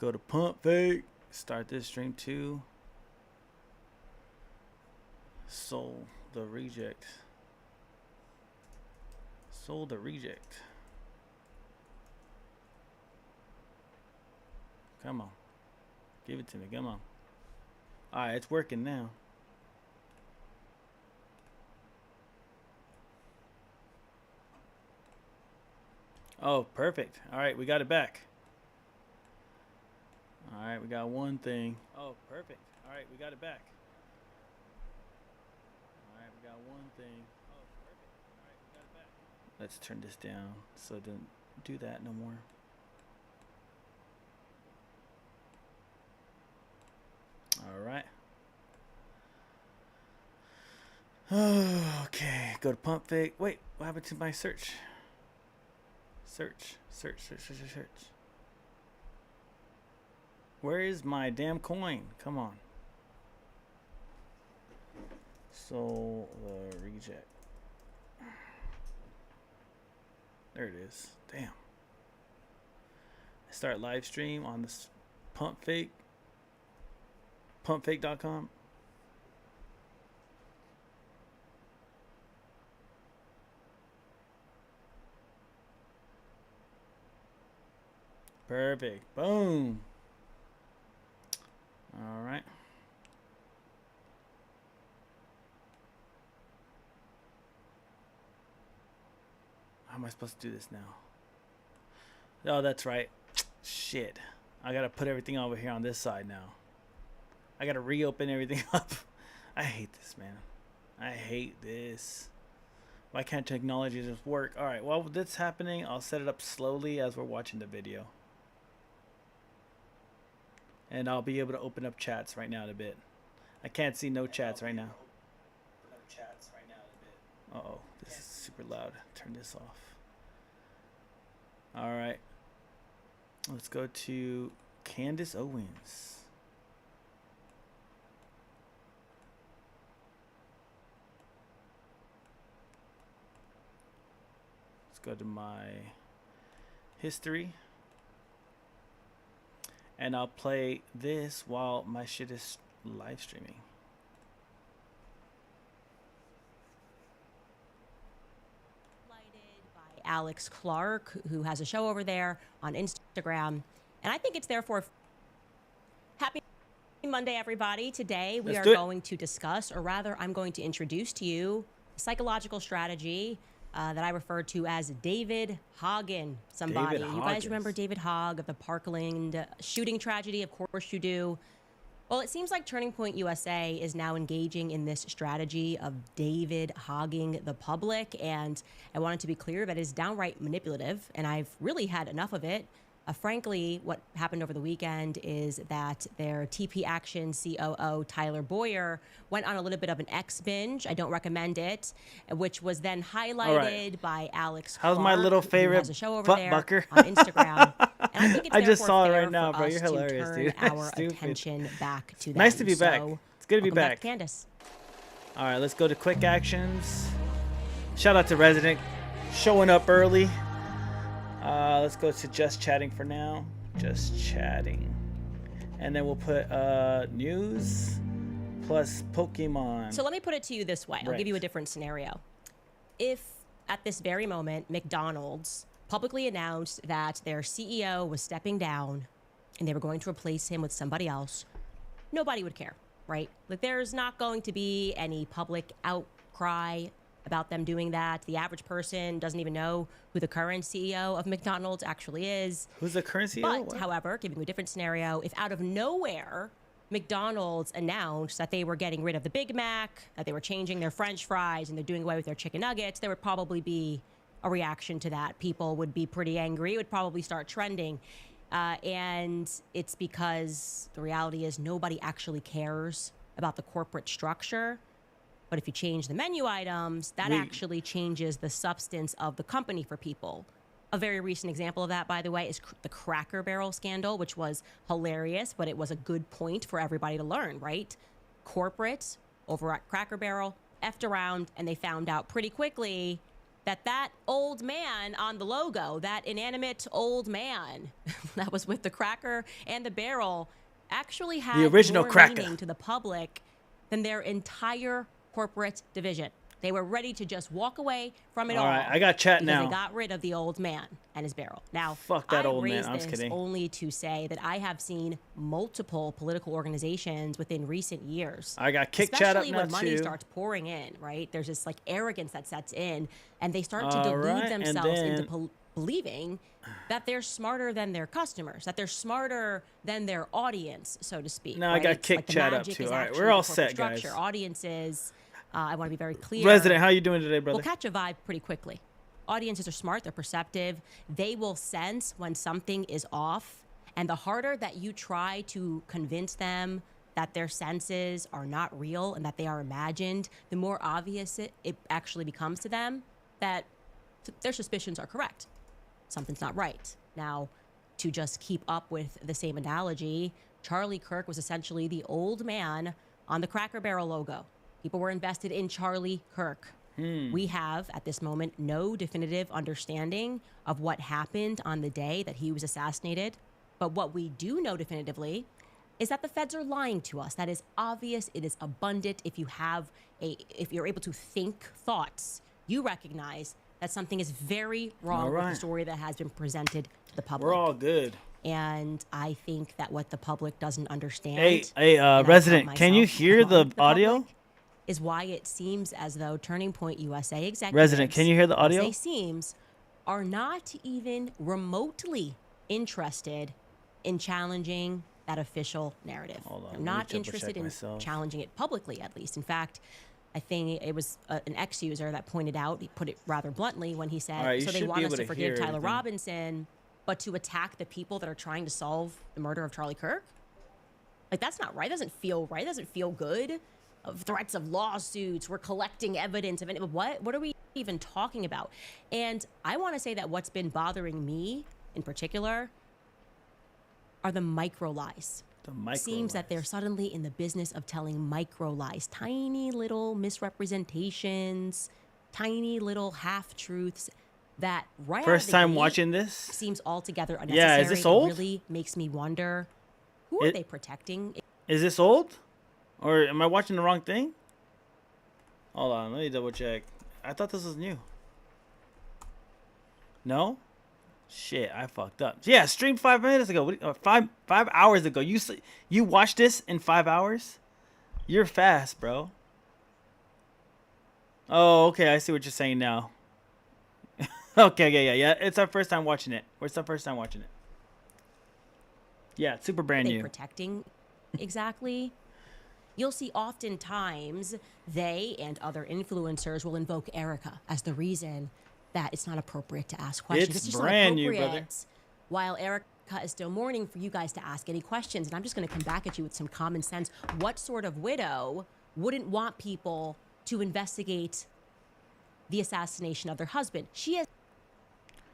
Go to Pump Fake. Start this stream too. Soul the Reject. Soul the Reject. Come on. Give it to me. Come on. Alright, it's working now. Oh, perfect. Alright, we got it back. Alright, we got one thing. Oh, perfect. Alright, we got it back. Alright, we got one thing. Oh, perfect. Alright, we got it back. Let's turn this down so it doesn't do that no more. Alright. Okay, go to Pump Fake. Wait, what happened to my search? Search. Where is my damn coin? Come on. Soul the Reject. There it is. Damn. Start live stream on this Pump Fake. Pumpfake.com. Perfect. Boom. All right. How am I supposed to do this now? Oh, that's right. Shit. I gotta put everything over here on this side now. I gotta reopen everything up. I hate this, man. I hate this. Why can't technology just work? All right, while that's happening, I'll set it up slowly as we're watching the video. And I'll be able to open up chats right now in a bit. I can't see no chats right now. Uh-oh, this is super loud. Turn this off. All right. Let's go to Candace Owens. Let's go to my history. And I'll play this while my shit is live streaming. By Alex Clark, who has a show over there on Instagram. And I think it's therefore happy Monday, everybody. Today we are going to discuss, or rather I'm going to introduce to you a psychological strategy that I refer to as David Hagen. Somebody. You guys remember David Hogg of the Parkland shooting tragedy? Of course you do. Well, it seems like Turning Point USA is now engaging in this strategy of David hogging the public. And I wanted to be clear that it is downright manipulative, and I've really had enough of it. Frankly, what happened over the weekend is that their TP Action COO, Tyler Boyer, went on a little bit of an X binge. I don't recommend it, which was then highlighted by Alex Clark. How's my little favorite has a show over there bucker on Instagram. And I think it's I just saw it right fair now, for bro. us You're to hilarious, turn dude. our Stupid. attention back to them. Nice to be back. It's good to be welcome back. To Candace. All right, let's go to quick actions. Shout out to Resident showing up early. Let's go to just chatting for now. Just chatting. And then we'll put news plus Pokemon. So let me put it to you this way. I'll give you a different scenario. If at this very moment McDonald's publicly announced that their CEO was stepping down and they were going to replace him with somebody else, nobody would care, right? Like, there's not going to be any public outcry about them doing that. The average person doesn't even know who the current CEO of McDonald's actually is. Who's the current CEO? But, What? however, giving you a different scenario, if out of nowhere McDonald's announced that they were getting rid of the Big Mac, that they were changing their French fries, and they're doing away with their chicken nuggets, there would probably be a reaction to that. People would be pretty angry. It would probably start trending. And it's because the reality is nobody actually cares about the corporate structure. But if you change the menu items, that actually changes the substance of the company for people. A very recent example of that, by the way, is the Cracker Barrel scandal, which was hilarious, but it was a good point for everybody to learn, right? Corporate over at Cracker Barrel effed around, and they found out pretty quickly that old man on the logo, that inanimate old man that was with the Cracker and the Barrel, actually had the original more Cracker meaning to the public than their entire corporate division. They were ready to just walk away from it all. All right, I got chat because now. They got rid of the old man and his barrel. Now, fuck that old man. raise I'm just this kidding. only to say that I have seen multiple political organizations within recent years. I got kick chat up Especially now when money too. starts pouring in, right? There's this like arrogance that sets in, and they start to All delude right, and themselves into then- believing that they're smarter than their customers, that they're smarter than their audience, so to speak. Now I right? got It's kick like the chat up magic too. is All right, actually we're all the corporate set, guys. structure. Audiences, I want to be very clear. Resident, how you doing today, brother? Will catch a vibe pretty quickly. Audiences are smart, they're perceptive. They will sense when something is off. And the harder that you try to convince them that their senses are not real and that they are imagined, the more obvious it actually becomes to them that their suspicions are correct. Something's not right. Now, to just keep up with the same analogy, Charlie Kirk was essentially the old man on the Cracker Barrel logo. People were invested in Charlie Kirk. We have, at this moment, no definitive understanding of what happened on the day that he was assassinated. But what we do know definitively is that the feds are lying to us. That is obvious. It is abundant. If you're able to think thoughts, you recognize that something is very wrong with the story that has been presented to the public. We're all good. And I think that what the public doesn't understand. Hey, Resident, can you hear the audio? Is why it seems as though Turning Point USA executives, Resident, can you hear the audio? They seems are not even remotely interested in challenging that official narrative. Hold on, They're let me not double interested check in myself. challenging it publicly, at least. In fact, I think it was an ex-user that pointed out, he put it rather bluntly when he said, All right, you so they should be want us able to to forgive hear Tyler everything. Robinson, but to attack the people that are trying to solve the murder of Charlie Kirk? Like, that's not right. It doesn't feel right. It doesn't feel good. Of threats of lawsuits, we're collecting evidence of it. What are we even talking about? And I want to say that what's been bothering me in particular are the micro lies. Seems that they're suddenly in the business of telling micro lies, tiny little misrepresentations, tiny little half truths that right First out of the time gate watching this? seems altogether unnecessary. Yeah, is this old? It really makes me wonder, who are they protecting? Is this old? Or am I watching the wrong thing? Hold on, let me double check. I thought this was new. No? Shit, I fucked up. Yeah, streamed 5 minutes ago. Five hours ago. You watched this in 5 hours? You're fast, bro. Oh, okay. I see what you're saying now. Okay, yeah. It's our first time watching it. It's our first time watching it. Yeah, it's super brand new. Protecting exactly. You'll see oftentimes they and other influencers will invoke Erica as the reason that it's not appropriate to ask questions. It's just brand not new, appropriate brother. While Erica is still mourning for you guys to ask any questions. And I'm just going to come back at you with some common sense. What sort of widow wouldn't want people to investigate the assassination of their husband? She has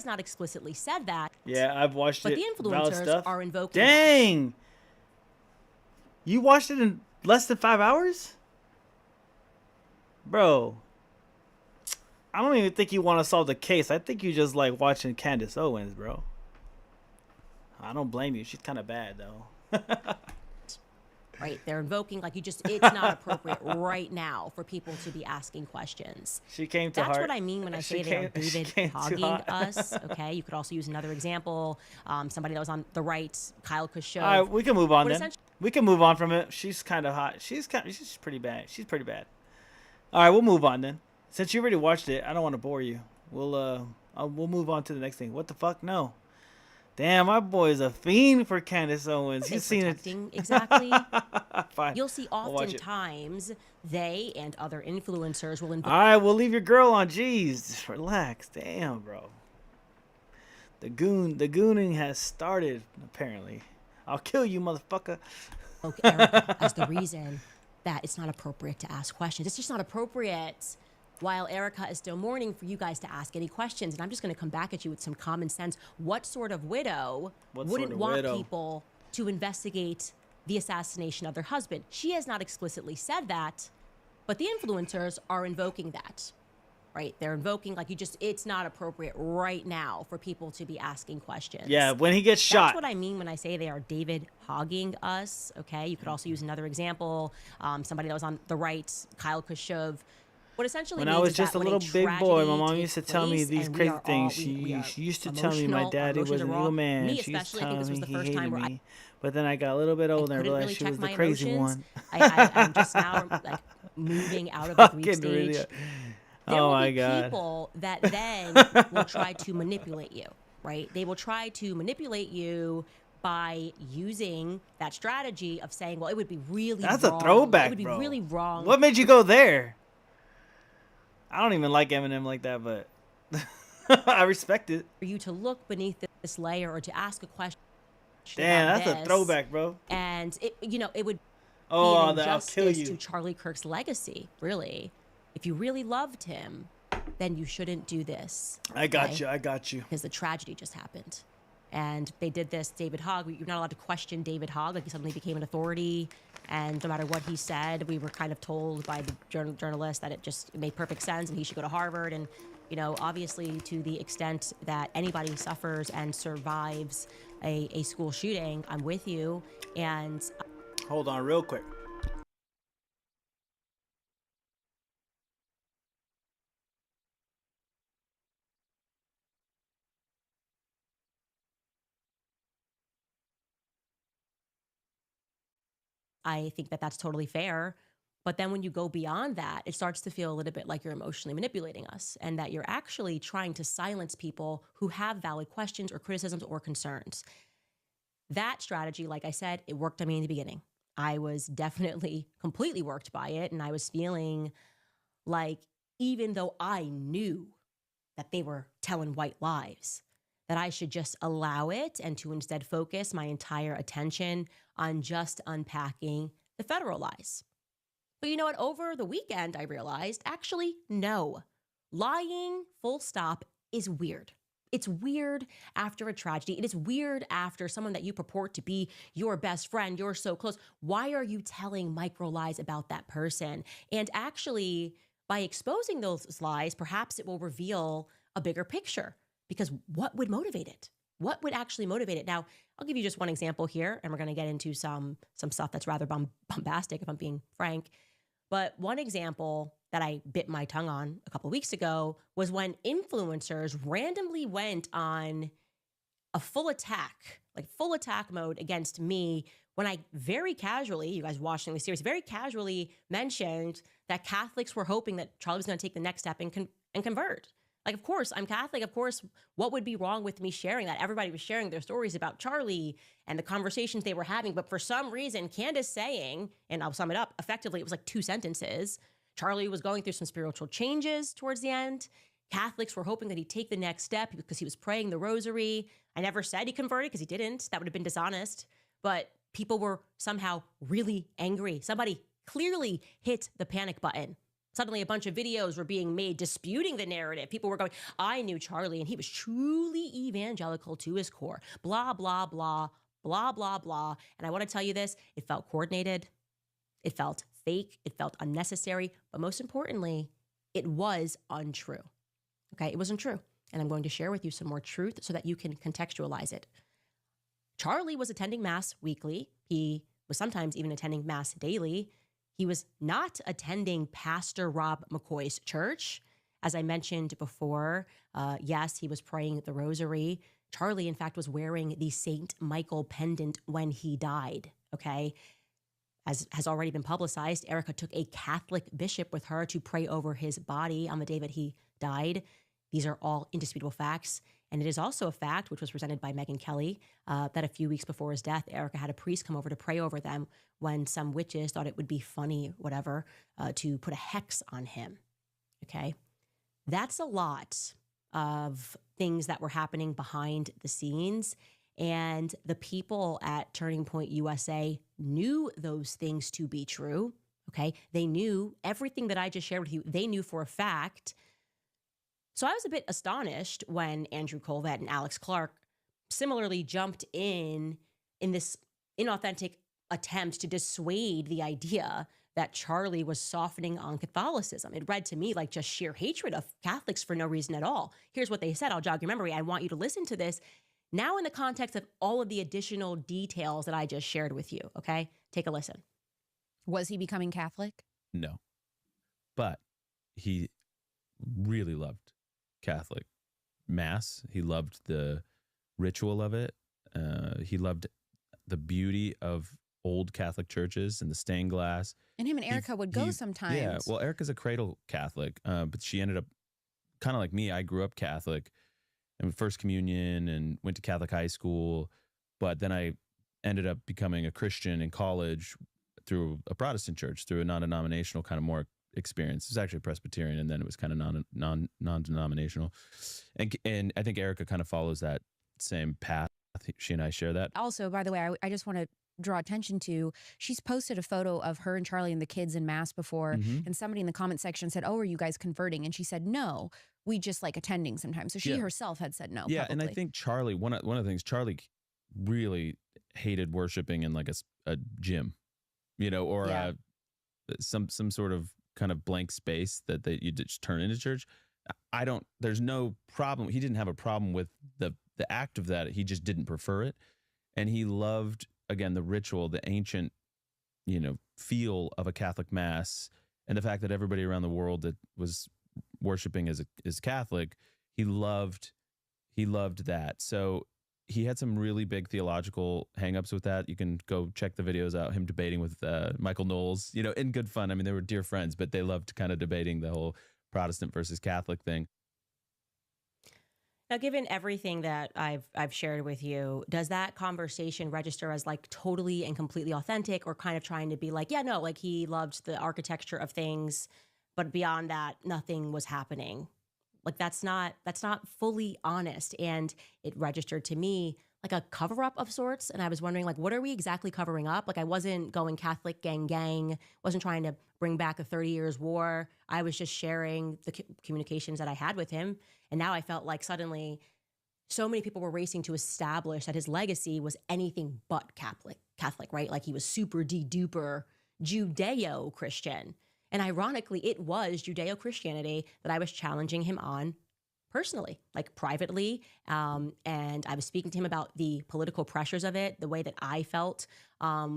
not explicitly said that. Yeah, I've watched but it. But the influencers are invoking. Dang! You watched it in less than 5 hours? Bro. I don't even think you want to solve the case. I think you just like watching Candace Owens, bro. I don't blame you. She's kind of bad, though. Right, they're invoking it's not appropriate right now for people to be asking questions. She came to That's heart. what I mean when I say they are David hogging us. Okay, you could also use another example. Somebody that was on the right, Kyle Khrushchev. All right, we can move on But then. We can move on from it. She's kind of hot. She's pretty bad. She's pretty bad. All right, we'll move on then. Since you already watched it, I don't want to bore you. We'll move on to the next thing. What the fuck? No. Damn, my boy is a fiend for Candace Owens. He's seen it. Exactly. Fine. You'll see oftentimes they and other influencers will invoke. All right, we'll leave your girl on. Jeez, just relax. Damn, bro. The gooning has started, apparently. I'll kill you, motherfucker. Erica as the reason that it's not appropriate to ask questions. It's just not appropriate. While Erica is still mourning for you guys to ask any questions. And I'm just going to come back at you with some common sense. What sort of widow wouldn't want people to investigate the assassination of their husband? She has not explicitly said that, but the influencers are invoking that. right? They're invoking, like, it's not appropriate right now for people to be asking questions. Yeah, when he gets shot. That's what I mean when I say they are David hogging us, okay? You could also use another example, somebody that was on the right, Kyle Khrushchev. What essentially When means I was is just that a when little big boy, my mom tragedy used to takes tell me place these and we crazy are all- things. we are She used to tell me my emotional, our daddy emotions was are an raw. evil man. Me She used to especially, I think tell this was me the he first time hated where me. But then I got a little bit I older and couldn't realized really she check was the my crazy emotions. one. I'm just now like moving out of the grief Fucking stage. really. There Oh will my be god. people that then will try to manipulate you, right? They will try to manipulate you by using that strategy of saying, well, it would be really That's wrong. a throwback, It would be bro. really wrong What made you go there? I don't even like Eminem like that, but I respect it. for you to look beneath this layer or to ask a question Damn, about that's a throwback, bro. And it would be Oh, an I'll kill injustice you. to Charlie Kirk's legacy, really. If you really loved him, then you shouldn't do this. I got you. I got you. Because the tragedy just happened. And they did this, David Hogg. You're not allowed to question David Hogg. Like, he suddenly became an authority. And no matter what he said, we were kind of told by the journalist that it made perfect sense and he should go to Harvard. And, obviously to the extent that anybody suffers and survives a school shooting, I'm with you. And hold on real quick. I think that that's totally fair. But then when you go beyond that, it starts to feel a little bit like you're emotionally manipulating us and that you're actually trying to silence people who have valid questions or criticisms or concerns. That strategy, like I said, it worked on me in the beginning. I was definitely completely worked by it. And I was feeling like, even though I knew that they were telling white lies, that I should just allow it and to instead focus my entire attention on just unpacking the federal lies. But you know what? Over the weekend, I realized, actually, no. Lying, full stop, is weird. It's weird after a tragedy. It is weird after someone that you purport to be your best friend. You're so close. Why are you telling micro lies about that person? And actually, by exposing those lies, perhaps it will reveal a bigger picture. Because what would motivate it? What would actually motivate it? Now, I'll give you just one example here, and we're going to get into some stuff that's rather bombastic, if I'm being frank. But one example that I bit my tongue on a couple of weeks ago was when influencers randomly went on a full attack mode against me when I very casually, you guys watching the series, very casually mentioned that Catholics were hoping that Charlie was going to take the next step and convert. Like, of course, I'm Catholic. Of course, what would be wrong with me sharing that? Everybody was sharing their stories about Charlie and the conversations they were having. But for some reason, Candace saying, and I'll sum it up, effectively, it was like 2 sentences. Charlie was going through some spiritual changes towards the end. Catholics were hoping that he'd take the next step because he was praying the rosary. I never said he converted because he didn't. That would have been dishonest. But people were somehow really angry. Somebody clearly hit the panic button. Suddenly, a bunch of videos were being made disputing the narrative. People were going, I knew Charlie, and he was truly evangelical to his core. Blah, blah, blah, blah, blah, blah. And I want to tell you this, it felt coordinated. It felt fake. It felt unnecessary. But most importantly, it was untrue. Okay, it was untrue. And I'm going to share with you some more truth so that you can contextualize it. Charlie was attending Mass weekly. He was sometimes even attending Mass daily. He was not attending Pastor Rob McCoy's church. As I mentioned before, yes, he was praying the rosary. Charlie, in fact, was wearing the St. Michael pendant when he died, okay? As has already been publicized, Erica took a Catholic bishop with her to pray over his body on the day that he died. These are all indisputable facts. And it is also a fact, which was presented by Megyn Kelly, that a few weeks before his death, Erica had a priest come over to pray over them when some witches thought it would be funny, whatever, to put a hex on him. Okay? That's a lot of things that were happening behind the scenes. And the people at Turning Point USA knew those things to be true. Okay? They knew everything that I just shared with you. They knew for a fact. So I was a bit astonished when Andrew Colvett and Alex Clark similarly jumped in this inauthentic attempt to dissuade the idea that Charlie was softening on Catholicism. It read to me like just sheer hatred of Catholics for no reason at all. Here's what they said. I'll jog your memory. I want you to listen to this now in the context of all of the additional details that I just shared with you. Okay? Take a listen. Was he becoming Catholic? No, but he really loved Catholic Mass. He loved the ritual of it. He loved the beauty of old Catholic churches and the stained glass. And him and Erica would go sometimes. Yeah, well, Erica's a cradle Catholic, but she ended up kind of like me. I grew up Catholic and First Communion and went to Catholic high school, but then I ended up becoming a Christian in college through a Protestant church, through a non-denominational kind of more experience. It was actually Presbyterian, and then it was kind of non-denominational. And I think Erica kind of follows that same path. She and I share that. Also, by the way, I just want to draw attention to, she's posted a photo of her and Charlie and the kids in Mass before, and somebody in the comment section said, "Oh, are you guys converting?" And she said, "No, we just like attending sometimes." So she herself had said no. Yeah, publicly. and I think Charlie, one of the things, Charlie really hated worshiping in like a gym, you know, or some sort of kind of blank space that you just turn into church. There's no problem. He didn't have a problem with the act of that. He just didn't prefer it. And he loved, again, the ritual, the ancient, feel of a Catholic Mass, and the fact that everybody around the world that was worshiping as Catholic, he loved that. So he had some really big theological hangups with that. You can go check the videos out, him debating with Michael Knowles, in good fun. I mean, they were dear friends, but they loved kind of debating the whole Protestant versus Catholic thing. Now, given everything that I've shared with you, does that conversation register as like totally and completely authentic, or kind of trying to be like, yeah, no, like he loved the architecture of things, but beyond that, nothing was happening? Like that's not fully honest, and it registered to me like a cover up of sorts. And I was wondering, like, what are we exactly covering up? Like, I wasn't going Catholic gang, wasn't trying to bring back a 30 Years War. I was just sharing the communications that I had with him. And now I felt like suddenly so many people were racing to establish that his legacy was anything but Catholic, right? Like he was super de-duper Judeo-Christian. And ironically, it was Judeo-Christianity that I was challenging him on personally, like privately. And I was speaking to him about the political pressures of it, the way that I felt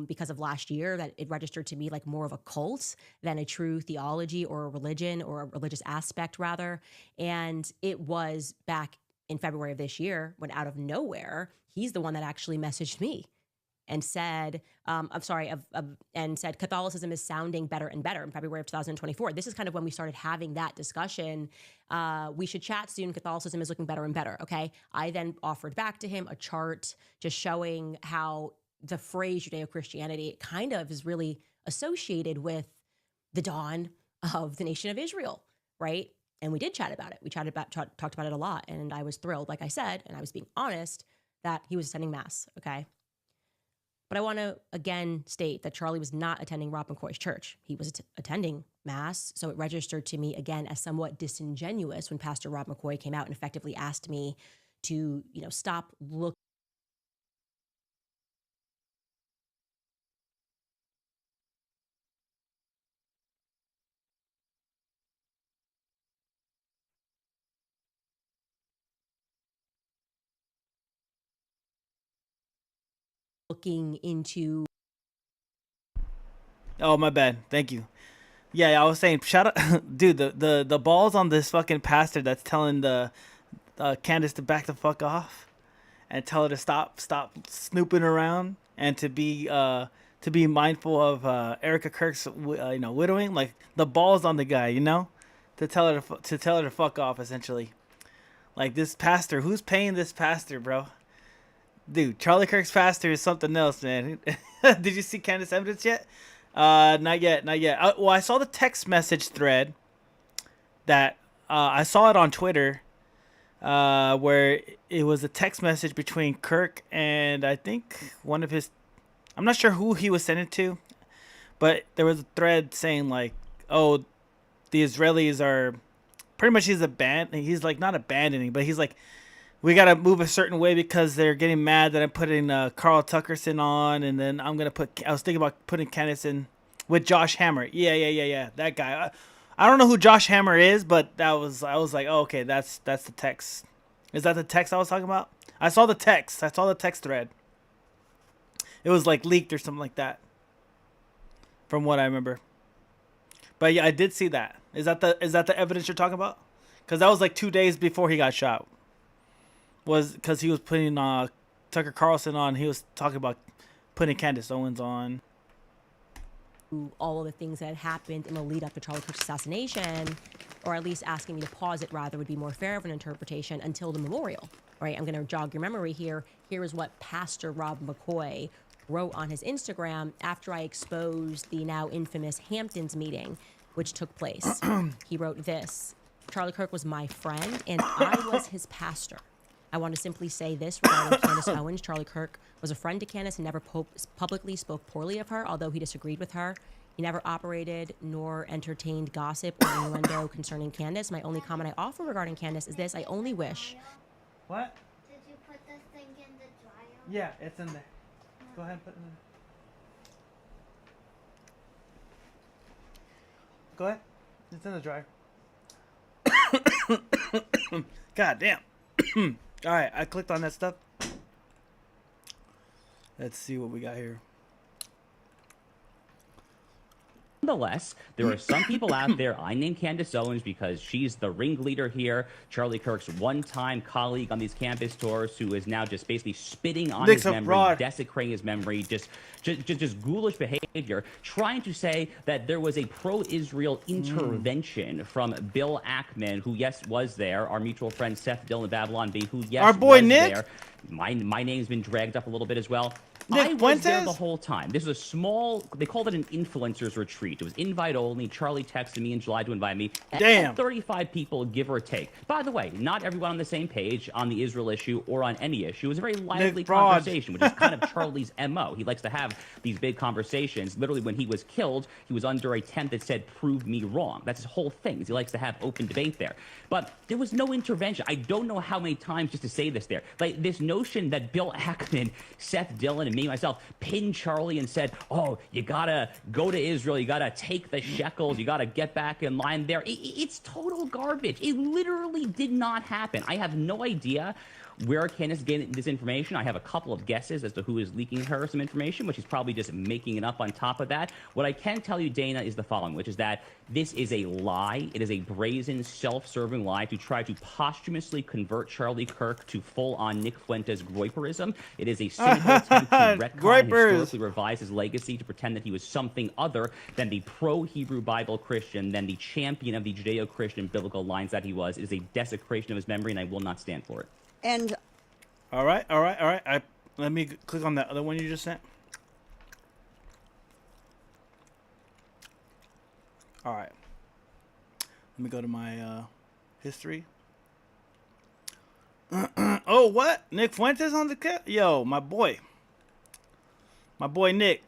because of last year, that it registered to me like more of a cult than a true theology or a religion, or a religious aspect rather. And it was back in February of this year when, out of nowhere, he's the one that actually messaged me and said, and said Catholicism is sounding better and better in February of 2024. This is kind of when we started having that discussion. We should chat soon. Catholicism is looking better and better. Okay. I then offered back to him a chart just showing how the phrase Judeo-Christianity kind of is really associated with the dawn of the nation of Israel, right? And we did chat about it. We talked about it a lot. And I was thrilled, like I said, and I was being honest, that he was attending Mass. Okay. But I want to again state that Charlie was not attending Rob McCoy's church. He was attending Mass. So it registered to me again as somewhat disingenuous when Pastor Rob McCoy came out and effectively asked me to, stop looking into. Oh, my bad. Thank you. Yeah, I was saying, shout out, dude. The balls on this fucking pastor that's telling the Candace to back the fuck off and tell her to stop snooping around and to be mindful of Erica Kirk's widowing. Like, the balls on the guy, to tell her to fuck off, essentially. Like, this pastor, who's paying this pastor, bro? Dude, Charlie Kirk's pastor is something else, man. Did you see Candace Evidence yet? Not yet. Well, I saw the text message thread that I saw it on Twitter, where it was a text message between Kirk and I think one of his. I'm not sure who he was sent it to, but there was a thread saying like, "Oh, the Israelis are pretty much he's like not abandoning, but he's like, we got to move a certain way because they're getting mad that I'm putting Carl Tuckerson on, and then I was thinking about putting Candace in with Josh Hammer. Yeah. That guy. I don't know who Josh Hammer is, but I was like, oh, okay, that's the text. Is that the text I was talking about? I saw the text. I saw the text thread. It was like leaked or something like that, from what I remember. But yeah, I did see that. Is that the evidence you're talking about? Because that was like 2 days before he got shot. Was because he was putting Tucker Carlson on. He was talking about putting Candace Owens on. All of the things that had happened in the lead up to Charlie Kirk's assassination, or at least asking me to pause it rather would be more fair of an interpretation until the memorial, right? I'm going to jog your memory here. Here is what Pastor Rob McCoy wrote on his Instagram after I exposed the now infamous Hamptons meeting, which took place. He wrote this: Charlie Kirk was my friend and I was his pastor. I want to simply say this regarding Candace Owens. Charlie Kirk was a friend to Candace and never publicly spoke poorly of her, although he disagreed with her. He never operated nor entertained gossip or innuendo concerning Candace. My only comment I offer regarding Candace is this: I only wish. What? Did you put this thing in the dryer? Yeah, it's in there. Go ahead and put it in there. Go ahead. It's in the dryer. God damn. All right, I clicked on that stuff. Let's see what we got here. Nonetheless, there are some people out there. I named Candace Owens because she's the ringleader here. Charlie Kirk's one-time colleague on these campus tours, who is now just basically spitting on his memory, desecrating his memory, just ghoulish behavior, trying to say that there was a pro-Israel intervention from Bill Ackman, who, yes, was there. Our mutual friend Seth Dillon, Babylon B, who, yes, our boy was Nick there. My name's been dragged up a little bit as well. Nick I was there the whole time. This was a small, they called it an influencers retreat. It was invite only. Charlie texted me in July to invite me. Damn. 35 people, give or take. By the way, not everyone on the same page on the Israel issue or on any issue. It was a very lively conversation, which is kind of Charlie's MO. He likes to have these big conversations. Literally, when he was killed, he was under a tent that said, prove me wrong. That's his whole thing. He likes to have open debate there. But there was no intervention. I don't know how many times just to say this there. Like, this notion that Bill Ackman, Seth Dillon, and me, myself, pinned Charlie and said, oh, you gotta go to Israel, you gotta take the shekels, you gotta get back in line there. It's total garbage. It literally did not happen. I have no idea where Candace getting this information. I have a couple of guesses as to who is leaking her some information, which is probably just making it up on top of that. What I can tell you, Dana, is the following, which is that this is a lie. It is a brazen, self-serving lie to try to posthumously convert Charlie Kirk to full-on Nick Fuentes Groiperism. It is a cynical attempt to retcon and historically revise his legacy to pretend that he was something other than the pro-Hebrew Bible Christian, than the champion of the Judeo-Christian biblical lines that he was. It is a desecration of his memory, and I will not stand for it. And all right. Let me click on that other one you just sent. All right. Let me go to my history. Oh, what? Nick Fuentes on the cat? Yo, my boy. My boy Nick.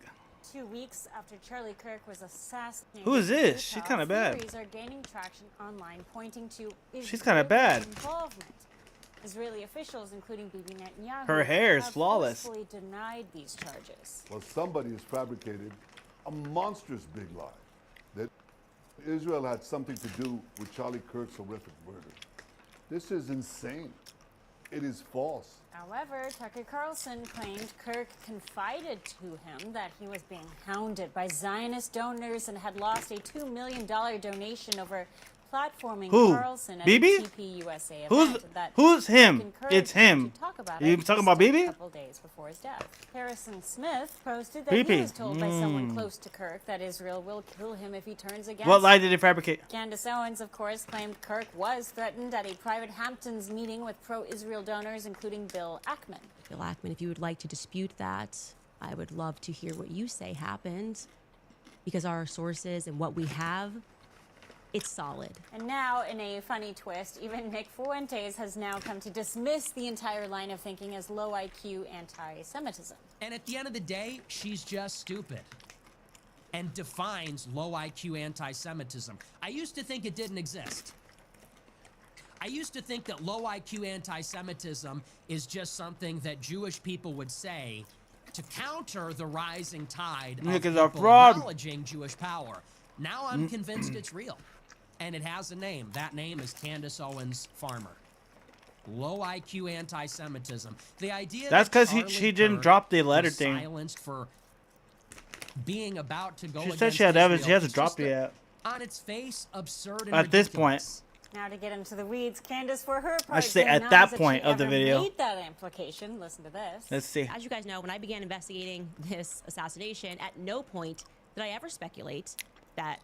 2 weeks after Charlie Kirk was assassinated. Who is this? She's kind of bad. Theories are gaining traction online, pointing to She's kind of bad. Involvement. Israeli officials, including Bibi Netanyahu, her hair is have flawless. forcefully denied these charges. Well, somebody has fabricated a monstrous big lie that Israel had something to do with Charlie Kirk's horrific murder. This is insane. It is false. However, Tucker Carlson claimed Kirk confided to him that he was being hounded by Zionist donors and had lost a $2 million donation over platforming Carlson at Bibi? a TP USA event. Who's him? It's him. You talking about Bibi? A couple days before his death. Harrison Smith posted that he was told by someone close to Kirk that Israel will kill him if he turns against What lie did he fabricate? Candace Owens, of course, claimed Kirk was threatened at a private Hamptons meeting with pro-Israel donors, including Bill Ackman. Bill Ackman, if you would like to dispute that, I would love to hear what you say happened, because our sources and what we have, it's solid. And now, in a funny twist, even Nick Fuentes has now come to dismiss the entire line of thinking as low IQ anti-Semitism. And at the end of the day, she's just stupid and defines low IQ anti-Semitism. I used to think it didn't exist. I used to think that low IQ anti-Semitism is just something that Jewish people would say to counter the rising tide of Niggas are people fraud. acknowledging Jewish power. Now I'm convinced it's real. And it has a name. That name is Candace Owens Farmer. Low IQ anti-Semitism. The idea That's because Charlie she didn't Kirk drop the letter was thing. silenced for being about to go She said against she had evidence. Israel She hasn't is dropped just it yet. on its face, absurd and At this ridiculous. Now to get into the weeds, Candace, for her part, I should say at denies that that point she of the ever video. made that implication. Listen to this. Let's see. As you guys know, when I began investigating this assassination, at no point did I ever speculate that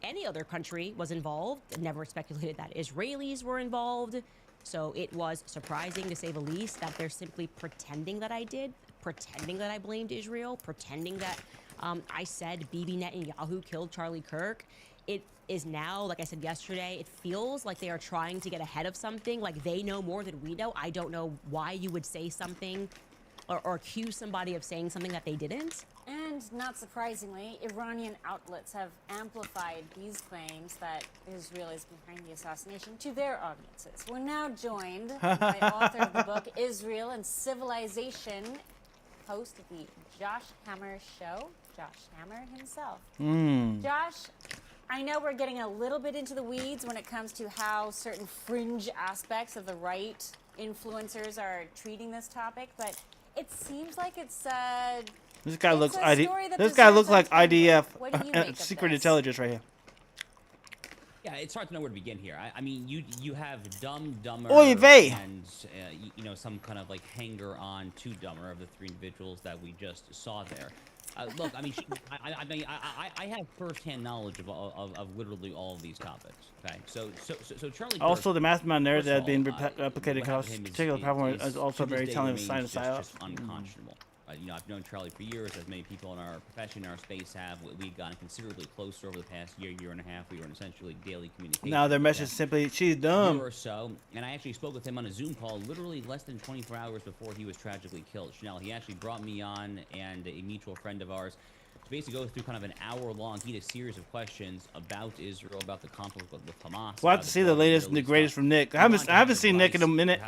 any other country was involved. I never speculated that Israelis were involved. So it was surprising, to say the least, that they're simply pretending that I did, pretending that I blamed Israel, pretending that I said Bibi Netanyahu killed Charlie Kirk. It is now, like I said yesterday, it feels like they are trying to get ahead of something, like they know more than we know. I don't know why you would say something or accuse somebody of saying something that they didn't. And not surprisingly, Iranian outlets have amplified these claims that Israel is behind the assassination to their audiences. We're now joined by author of the book Israel and Civilization, host of the Josh Hammer Show, Josh Hammer himself. Josh, I know we're getting a little bit into the weeds when it comes to how certain fringe aspects of the right influencers are treating this topic, but it seems like it's This guy it's looks a ID. story that This guy looks deserves like unfolding. What do you make IDF, of secret this? intelligence right here. Yeah, it's hard to know where to begin here. I mean, you have dumber, Oy vey. and you know, some kind of like hanger on to dumber of the three individuals that we just saw there. Look, I mean, I have firsthand knowledge of literally all of these topics. Okay, so Charlie. Also, Kirk, the mastermind narrative first that of being all, replicated what across happened to him particular platform is also to this very day telling of remains sign of silence. just unconscionable. You know, I've known Charlie for years, as many people in our profession, in our space have. We've gotten considerably closer over the past year and a half. We were in essentially daily communication. Now their message is simply, she's dumb. Year or so, and I actually spoke with him on a Zoom call literally less than 24 hours before he was tragically killed. Chanel, he actually brought me on and a mutual friend of ours to basically go through kind of an hour-long, he had a series of questions about Israel, about the conflict with Hamas. We'll have to see the latest and the greatest from Nick. I haven't seen Nick in a minute.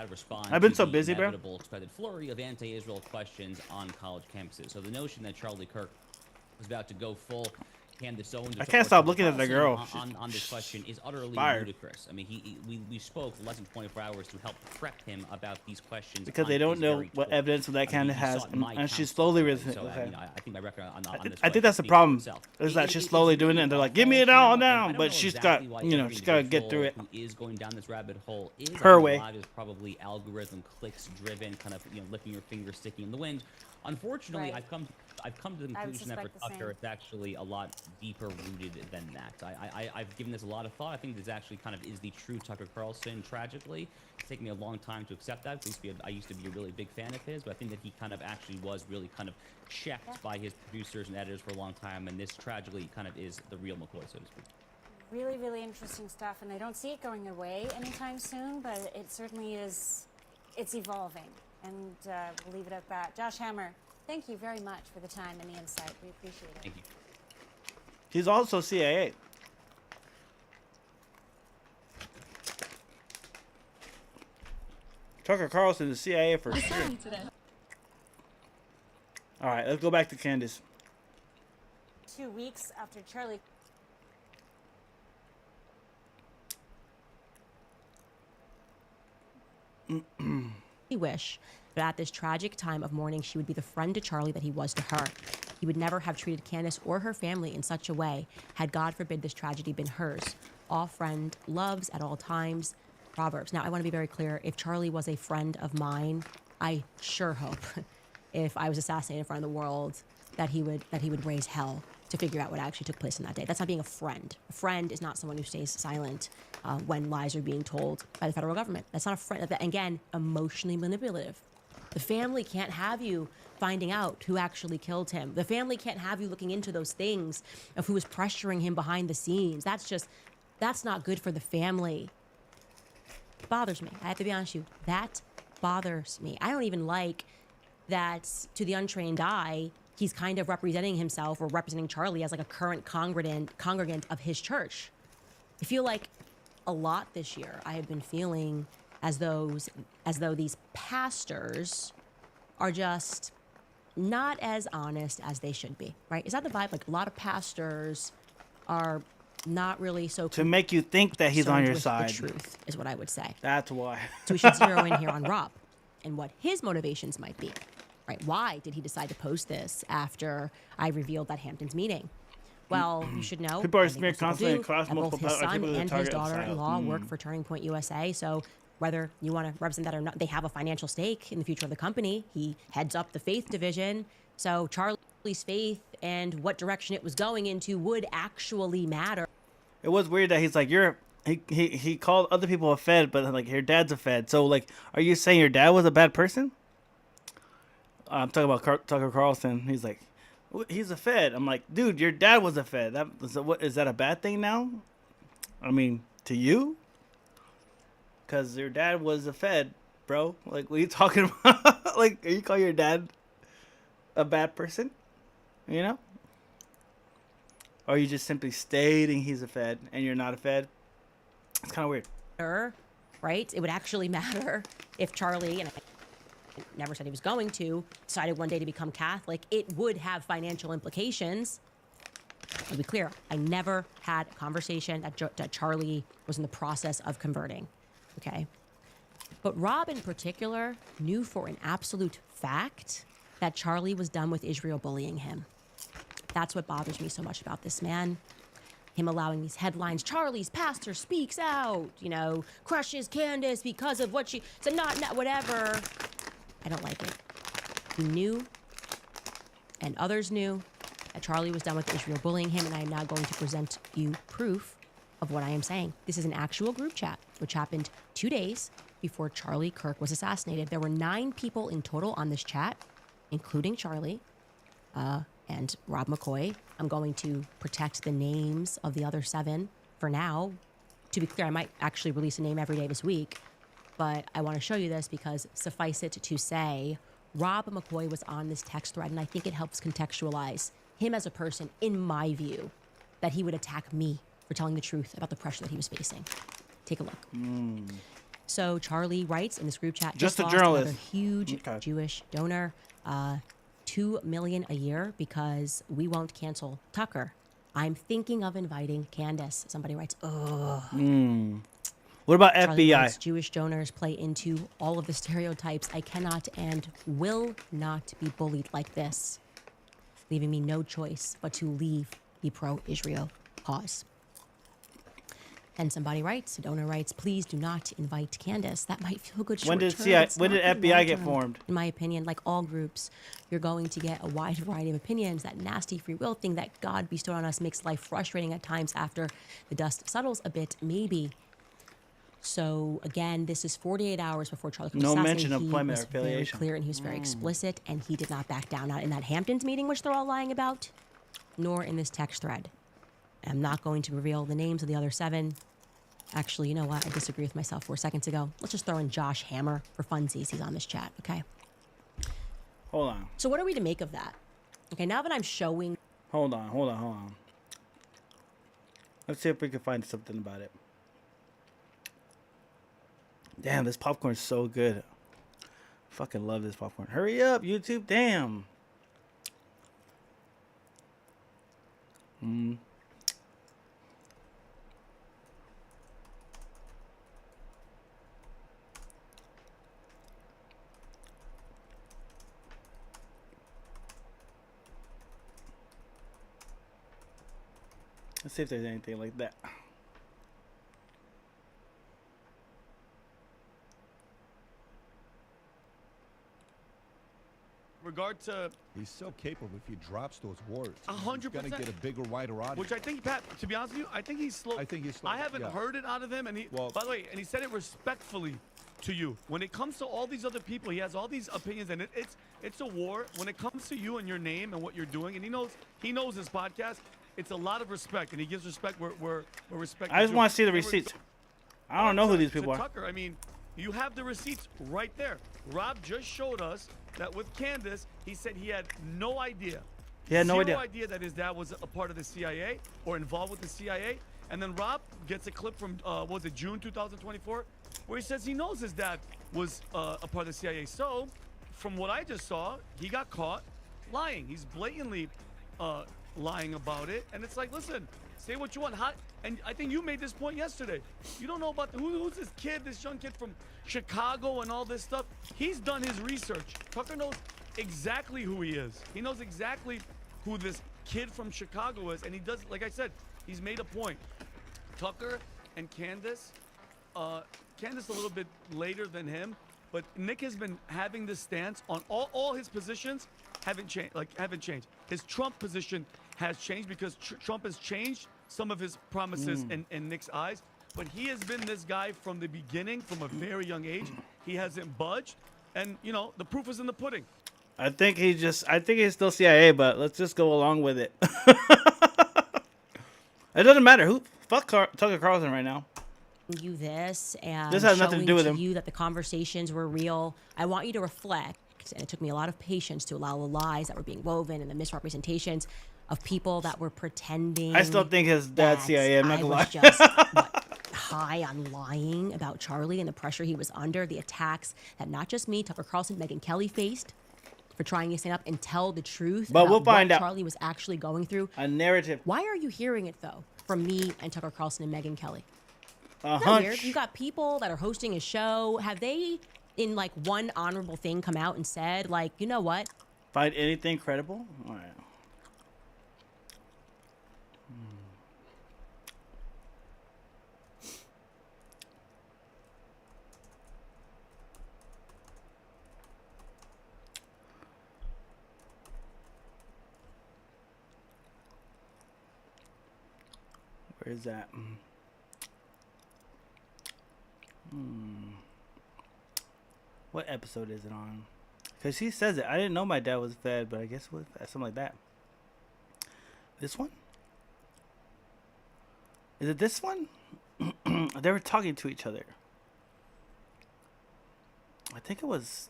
I've been so busy, bro. Expected flurry of anti-Israel questions on college campuses. So the notion that Charlie Kirk was about to go full Candace Owens. I can't stop looking at the girl. On this question is utterly fired. ludicrous. I mean, we spoke less than 24 hours to help prep him about these questions Because they don't know what evidence of that kind of has, and she's slowly risen. So, you know, I think my record on this I think that's the problem. Is that she's slowly doing it, and they're like, "Give me it all now," but she's got, you know, she's got to get through it. Who is going down this rabbit hole is Her way. A lot is probably algorithm clicks driven, kind of, you know, lifting your finger, sticking in the wind. Unfortunately, Right. I've come to the conclusion that for suspect the Tucker, same. it's actually a lot deeper rooted than that. I've given this a lot of thought. I think this actually kind of is the true Tucker Carlson. Tragically, it's taken me a long time to accept that. I used to be a really big fan of his, but I think that he kind of actually was really kind of checked by his producers and editors for a long time, and this tragically kind of is the real McCoy, so to speak. Really, really interesting stuff, and I don't see it going away anytime soon, but it certainly is, it's evolving, and we'll leave it at that. Josh Hammer, thank you very much for the time and the insight. We appreciate it. Thank you. He's also CIA. Tucker Carlson is CIA for sure. All right, let's go back to Candace. 2 weeks after Charlie Wish that at this tragic time of mourning, she would be the friend to Charlie that he was to her. He would never have treated Candace or her family in such a way had, God forbid, this tragedy been hers. All friend loves at all times. Proverbs. Now, I want to be very clear. If Charlie was a friend of mine, I sure hope, if I was assassinated in front of the world, that he would raise hell to figure out what actually took place on that day. That's not being a friend. A friend is not someone who stays silent when lies are being told by the federal government. That's not a friend. Again, emotionally manipulative. The family can't have you finding out who actually killed him. The family can't have you looking into those things of who was pressuring him behind the scenes. That's not good for the family. It bothers me. I have to be honest with you. That bothers me. I don't even like that, to the untrained eye, he's kind of representing himself or representing Charlie as like a current congregant of his church. I feel like a lot this year I have been feeling as though these pastors are just not as honest as they should be, right? Is that the vibe? Like a lot of pastors are not really so to make you think that he's on your side. The truth is what I would say. That's why. So we should zero in here on Rob and what his motivations might be, right? Why did he decide to post this after I revealed that Hamptons meeting? Well, you should know. People are smeared constantly do, across and both multiple his son people and that his target daughter-in-law work for Turning Point USA. So whether you want to represent that or not, they have a financial stake in the future of the company. He heads up the faith division. So Charlie's faith and what direction it was going into would actually matter. It was weird that he's like, he called other people a Fed, but like your dad's a Fed. So like, are you saying your dad was a bad person? I'm talking about Tucker Carlson. He's like, he's a Fed. I'm like, dude, your dad was a Fed. What is that a bad thing now? I mean, to you? Because your dad was a Fed, bro. Like, what are you talking about? Like, are you calling your dad a bad person? You know? Or are you just simply stating he's a Fed and you're not a Fed? It's kind of weird. Right? It would actually matter if Charlie, and I never said he was going to, decided one day to become Catholic. It would have financial implications. To be clear, I never had a conversation that Charlie was in the process of converting. Okay? But Rob in particular knew for an absolute fact that Charlie was done with Israel bullying him. That's what bothers me so much about this man. Him allowing these headlines, Charlie's pastor speaks out, you know, crushes Candace because of what she said, not whatever. I don't like it. He knew, and others knew, that Charlie was done with Israel bullying him, and I am now going to present you proof of what I am saying. This is an actual group chat, which happened 2 days before Charlie Kirk was assassinated. There were 9 people in total on this chat, including Charlie and Rob McCoy. I'm going to protect the names of the other 7 for now. To be clear, I might actually release a name every day this week, but I want to show you this because suffice it to say, Rob McCoy was on this text thread, and I think it helps contextualize him as a person, in my view, that he would attack me for telling the truth about the pressure that he was facing. Take a look. So Charlie writes in this group chat, just a lost journalist, another huge Jewish donor, $2 million a year because we won't cancel Tucker. I'm thinking of inviting Candace. Somebody writes, ugh. What about Charlie FBI? writes, Jewish donors play into all of the stereotypes. I cannot and will not be bullied like this, leaving me no choice but to leave the pro-Israel cause. And somebody writes, a donor writes, please do not invite Candace. That might feel good When did short-term. It's when did not good FBI get long-term. formed? In my opinion, like all groups, you're going to get a wide variety of opinions. That nasty free will thing that God bestowed on us makes life frustrating at times after the dust settles a bit, maybe. So again, this is 48 hours before Charlie was assassinated. mention of employment or He was very affiliation. clear and he was very explicit, and he did not back down. Not in that Hamptons meeting, which they're all lying about, nor in this text thread. I'm not going to reveal the names of the other 7. Actually, you know what? I disagree with myself 4 seconds ago. Let's just throw in Josh Hammer for funsies. He's on this chat, okay? Hold on. So what are we to make of that? Okay, now that I'm showing... Hold on. Let's see if we can find something about it. Damn, this popcorn's so good. Fucking love this popcorn. Hurry up, YouTube. Damn. Let's see if there's anything like that. Regard to he's so capable if he drops those words. 100%. He's gonna get a bigger, wider audience. Which I think, Pat, to be honest with you, I think he's slow. I haven't heard it out of him, and by the way, and he said it respectfully to you. When it comes to all these other people, he has all these opinions, and it's a war. When it comes to you and your name and what you're doing, and he knows this podcast. It's a lot of respect, and he gives respect where respect. I just want to see the receipts. I don't know who these people are. Tucker, I mean, you have the receipts right there. Rob just showed us that with Candace, he said he had no idea. He had no idea. Zero idea that his dad was a part of the CIA or involved with the CIA. And then Rob gets a clip from, was it June 2024? Where he says he knows his dad was a part of the CIA. So, from what I just saw, he got caught. lying. He's blatantly lying about it. And it's like, listen, say what you want. And I think you made this point yesterday. You don't know about who's this kid, this young kid from Chicago and all this stuff. He's done his research. Tucker knows exactly who he is. He knows exactly who this kid from Chicago is. And he does, like I said, he's made a point. Tucker and Candace, Candace a little bit later than him, but Nick has been having this stance on all his positions haven't changed. His Trump position has changed because Trump has changed some of his promises in Nick's eyes, but he has been this guy from the beginning, from a very young age. He hasn't budged, and you know the proof is in the pudding. I think he's still CIA, but let's just go along with it. It doesn't matter fuck Tucker Carlson right now. You this and this has nothing to do with him. You that the conversations were real. I want you to reflect, and it took me a lot of patience to allow the lies that were being woven and the misrepresentations of people that were pretending. I still think his dad's CIA. I'm not gonna lie. I was just high on lying about Charlie and the pressure he was under, the attacks that not just me, Tucker Carlson, Megyn Kelly faced for trying to stand up and tell the truth. But about we'll find what out. Charlie was actually going through. A narrative. Why are you hearing it though from me and Tucker Carlson and Megyn Kelly? Isn't that weird? You got people that are hosting a show. Have they, in like one honorable thing, come out and said, like, you know what? Find anything credible? All right. Where is that? What episode is it on? Because he says it. I didn't know my dad was fed, but I guess it was something like that. This one? Is it this one? They were talking to each other. I think it was...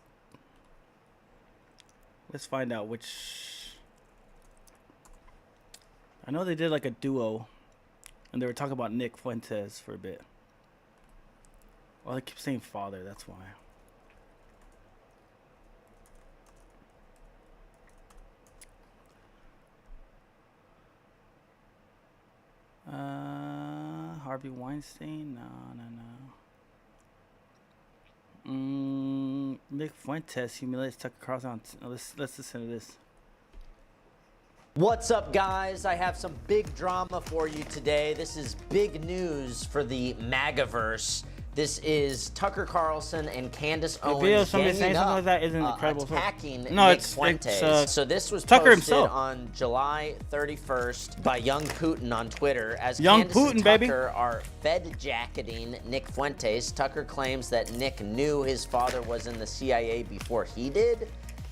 Let's find out which... I know they did like a duo. And they were talking about Nick Fuentes for a bit. Well, I keep saying father, that's why. Harvey Weinstein? No. Nick Fuentes humiliates Tucker Carlson. Let's listen to this. What's up, guys? I have some big drama for you today. This is big news for the MAGAverse. This is Tucker Carlson and Candace Owens ganging up, attacking Nick Fuentes. So this was posted on July 31st by Young Putin on Twitter. As Candace and Tucker are fed-jacketing Nick Fuentes, Tucker claims that Nick knew his father was in the CIA before he did.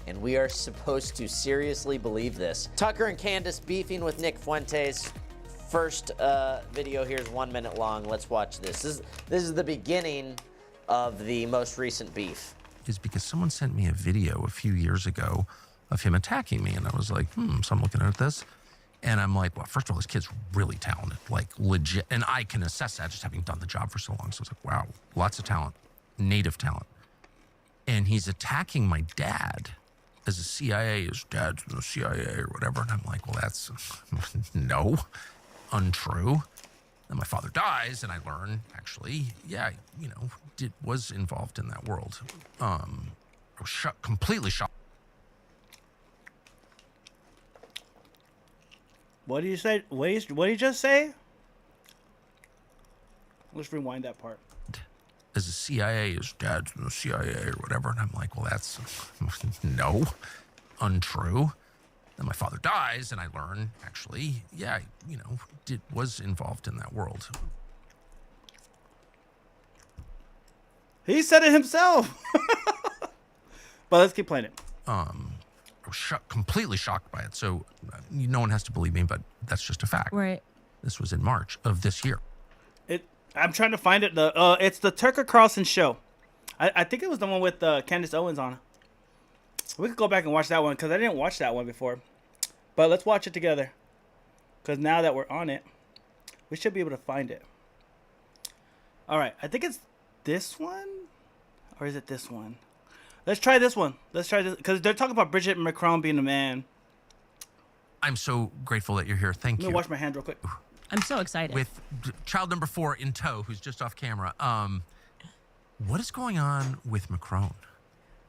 And we are supposed to seriously believe this. Tucker and Candace beefing with Nick Fuentes. First video here is 1 minute long. Let's watch this. This is the beginning of the most recent beef. Is because someone sent me a video a few years ago of him attacking me. And I was like, so I'm looking at this. And I'm like, well, first of all, this kid's really talented, like legit. And I can assess that just having done the job for so long. So I was like, wow, lots of talent, native talent. And he's attacking my dad. As a CIA, his dad's in the CIA or whatever. And I'm like, well, that's no, untrue. Then my father dies, and I learn, actually, yeah, was involved in that world. I was completely shocked. What did you say? What did you just say? Let's rewind that part. As a CIA, his dad's in the CIA or whatever. And I'm like, well, that's no, untrue. Then my father dies, and I learn, actually, yeah, was involved in that world. He said it himself. But let's keep playing it. I was completely shocked by it. So no one has to believe me, but that's just a fact. Right. This was in March of this year. I'm trying to find it. It's the Tucker Carlson show. I think it was the one with Candace Owens on. We could go back and watch that one because I didn't watch that one before. But let's watch it together. Because now that we're on it, we should be able to find it. All right. I think it's this one. Or is it this one? Let's try this one. Let's try this. Because they're talking about Bridget Macron being a man. I'm so grateful that you're here. Thank Let you. me wash my hands real quick. I'm so excited. With child number 4 in tow, who's just off camera. What is going on with Macron?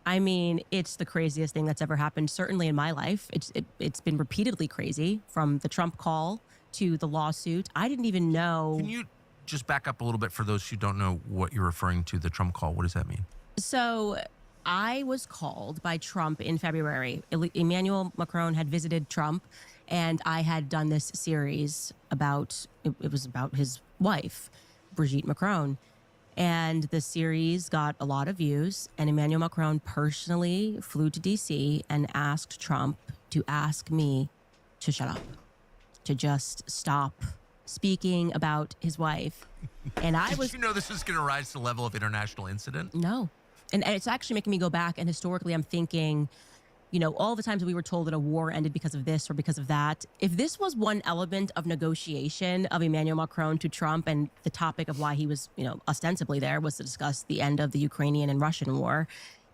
I mean, it's the craziest thing that's ever happened, certainly in my life. It's been repeatedly crazy, from the Trump call to the lawsuit. I didn't even know. Can you just back up a little bit for those who don't know what you're referring to, the Trump call? What does that mean? So I was called by Trump in February. Emmanuel Macron had visited Trump, and I had done this series about, it was about his wife, Brigitte Macron. And the series got a lot of views, and Emmanuel Macron personally flew to DC and asked Trump to ask me to shut up, to just stop speaking about his wife. And I was... Did you know this is going to rise to the level of international incident? No. And it's actually making me go back, and historically I'm thinking, you know, all the times that we were told that a war ended because of this or because of that. If this was one element of negotiation of Emmanuel Macron to Trump, and the topic of why he was, you know, ostensibly there was to discuss the end of the Ukrainian and Russian war,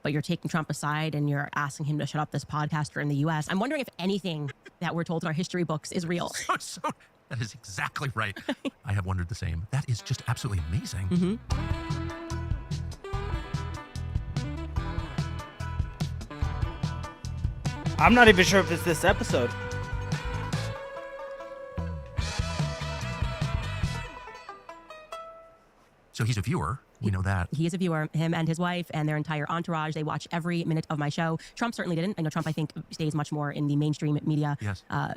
but you're taking Trump aside and you're asking him to shut up this podcaster in the U.S., I'm wondering if anything that we're told in our history books is real. That is exactly right. I have wondered the same. That is just absolutely amazing. Mm-hmm. I'm not even sure if it's this episode. So he's a viewer. We know that. He is a viewer. Him and his wife and their entire entourage, they watch every minute of my show. Trump certainly didn't. I know Trump, I think, stays much more in the mainstream media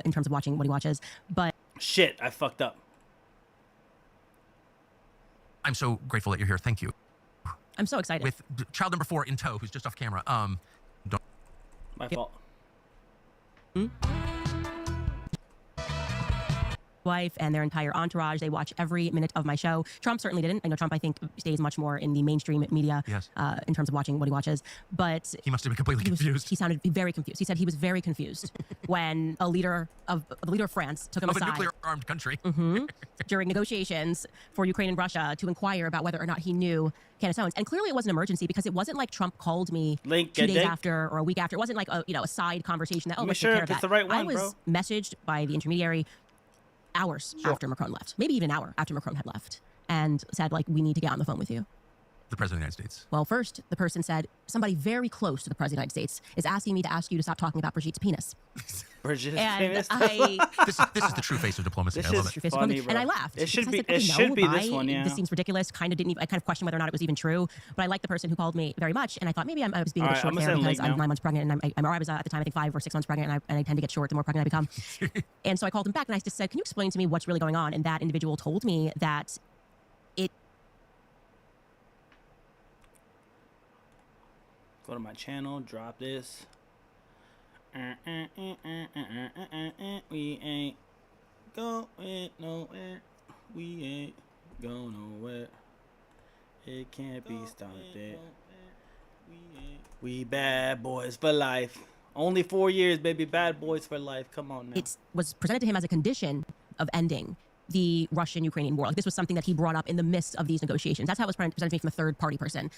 in terms of watching what he watches. But shit, I fucked up. I'm so grateful that you're here. Thank you. I'm so excited. With child number 4 in tow, who's just off camera. Don't... My fault. Wife and their entire entourage, they watch every minute of my show. Trump certainly didn't. I know Trump, I think, stays much more in the mainstream media in terms of watching what he watches. But he must have been completely confused. He sounded very confused. He said he was very confused when the leader of France took him aside. A nuclear-armed country. During negotiations for Ukraine and Russia to inquire about whether or not he knew Candace Owens. And clearly it was an emergency, because it wasn't like Trump called me 2 days after or a week after. It wasn't like a side conversation that, let's take care of that. The right one, I was messaged by the intermediary hours after Macron left, maybe even an hour after Macron had left, and said, like, we need to get on the phone with you. The President of the United States. Well, first, the person said, somebody very close to the President of the United States is asking me to ask you to stop talking about Brigitte's penis. Brigitte's penis? This is the true face of diplomacy. I love it. Funny, and I laughed. It should be. Said, okay, it should be this one. Yeah. This seems ridiculous. I kind of questioned whether or not it was even true. But I liked the person who called me very much, and I thought maybe I was being a bit short there because I'm 9 months pregnant, and I was at the time I think 5 or 6 months pregnant, and I tend to get short the more pregnant I become. And so I called him back, and I just said, "Can you explain to me what's really going on?" And that individual told me that it. Go to my channel, drop this. We ain't going nowhere. We ain't going nowhere. It can't be stopped. We bad boys for life. Only 4 years, baby. Bad boys for life. Come on now. It was presented to him as a condition of ending the Russian-Ukrainian war. Like, this was something that he brought up in the midst of these negotiations. That's how it was presented to me from a third-party person.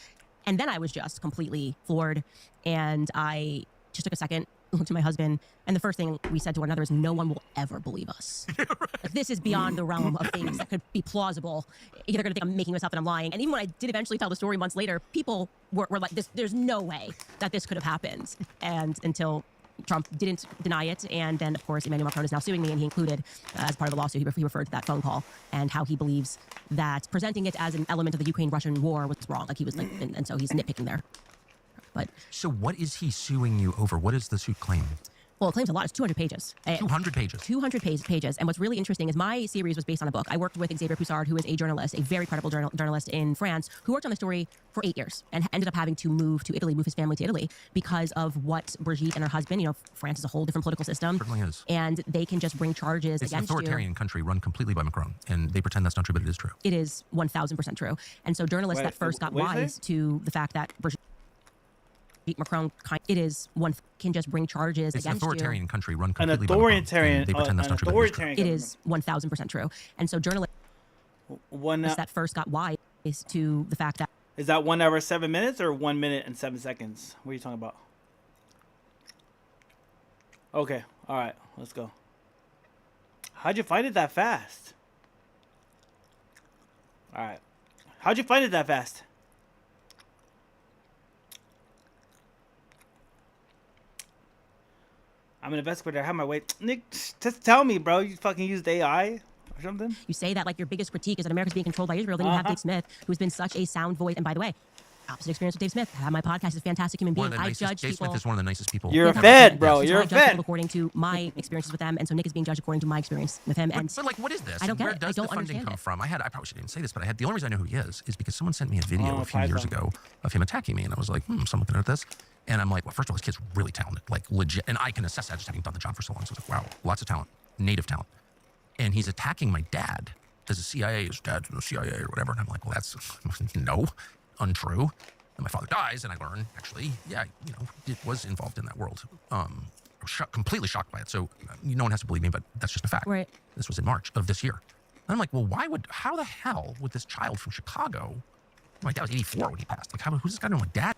And then I was just completely floored, and I just took a second, looked at my husband, and the first thing we said to one another is, no one will ever believe us. Like, this is beyond the realm of things that could be plausible. They're going to think I'm making this up and I'm lying. And even when I did eventually tell the story months later, people were like, there's no way that this could have happened. And until Trump didn't deny it. And then, of course, Emmanuel Macron is now suing me, and he included, as part of the lawsuit, he referred to that phone call and how he believes that presenting it as an element of the Ukraine-Russian war was wrong. Like, he was like, and so he's nitpicking there. But so what is he suing you over? What is the suit claim? Well, it claims a lot. It's 200 pages. 200 pages? 200 pages. And what's really interesting is my series was based on a book. I worked with Xavier Poussard, who is a journalist, a very credible journalist in France, who worked on the story for 8 years and ended up having to move to Italy, move his family to Italy because of what Brigitte and her husband, France is a whole different political system. Certainly is. And they can just bring charges against you. It's an authoritarian country run completely by Macron, and they pretend that's not true, but it is true. It is 1,000% true. And so journalists that first got wise to the fact that Brigitte Macron, can just bring charges against you. It's an authoritarian country run completely by Macron. They pretend that's not true, but it is 1,000% true. And so journalists that first got wise to the fact that... Is that 1 hour 7 minutes or 1 minute and 7 seconds? What are you talking about? Okay, all right, let's go. How'd you find it that fast? All right. How'd you find it that fast? I'm an investigator. I have my way. Nick, just tell me, bro. You fucking used AI or something? You say that like your biggest critique is that America's being controlled by Israel. Then you have Dave Smith, who's been such a sound voice. And by the way, opposite experience with Dave Smith. I have my podcast. He's a fantastic human being. I judge Dave people. Smith is one of the nicest people. You're a fed, bro. So You're I a judge people fed. according to my experiences with them, and so Nick is being judged according to my experience with him. And but like, what is this? I don't get Where it. does I don't the funding understand come it. from? I probably shouldn't even say this, but the only reason I know who he is because someone sent me a video a few years ago of him attacking me, and I was like, so I'm looking at this, and I'm like, well, first of all, this kid's really talented, like legit, and I can assess that just having done the job for so long. So I was like, wow, lots of talent, native talent, and he's attacking my dad as a CIA, his dad's in the CIA or whatever, and I'm like, well, that's no, untrue. And my father dies, and I learn, actually, yeah, it was involved in that world. I was completely shocked by it. So no one has to believe me, but that's just a fact. Right. This was in March of this year. And I'm like, well, how the hell would this child from Chicago, my dad was 84 when he passed. Like, who's this guy know my dad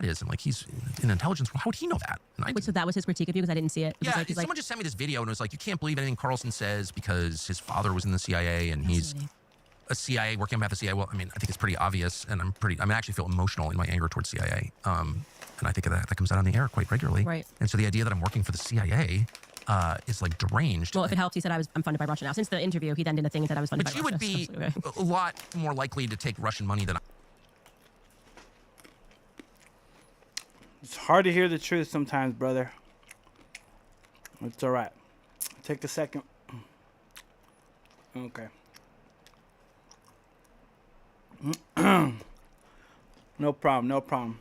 is? And like, he's in intelligence. How would he know that? And Wait, so that was his critique of you because I didn't see it. yeah, someone just sent me this video, and it was like, you can't believe anything Carlson says because his father was in the CIA, and he's a CIA working on behalf of the CIA. Well, I mean, I think it's pretty obvious, and I actually feel emotional in my anger towards CIA. And I think that comes out on the air quite regularly. Right. And so the idea that I'm working for the CIA is like deranged. Well, if it helps, he said I'm funded by Russia now. Since the interview, he then did a thing and said I was funded But by you Russia. would be So, a lot more likely to take Russian money than I. It's hard to hear the truth sometimes, brother. It's all right. Take a second. Okay. No problem. No problem.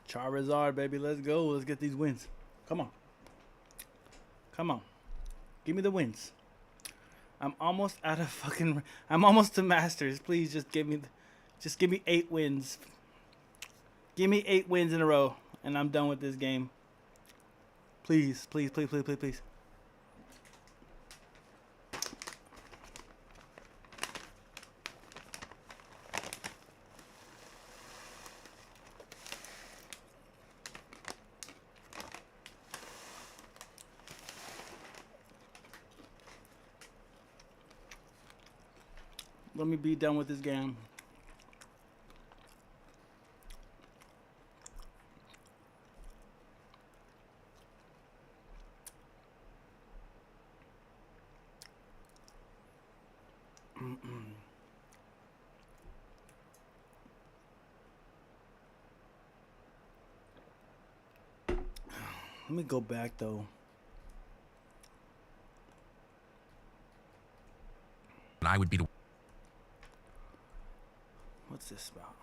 Charizard, baby, let's go. Let's get these wins. Come on. Come on. Give me the wins. I'm almost out of fucking... I'm almost to Masters. Please just give me... Just give me 8 wins. Give me 8 wins in a row, and I'm done with this game. Please, please, please, please, please, please. Let me be done with this game. Let me go back though. And I would be the. What's this about?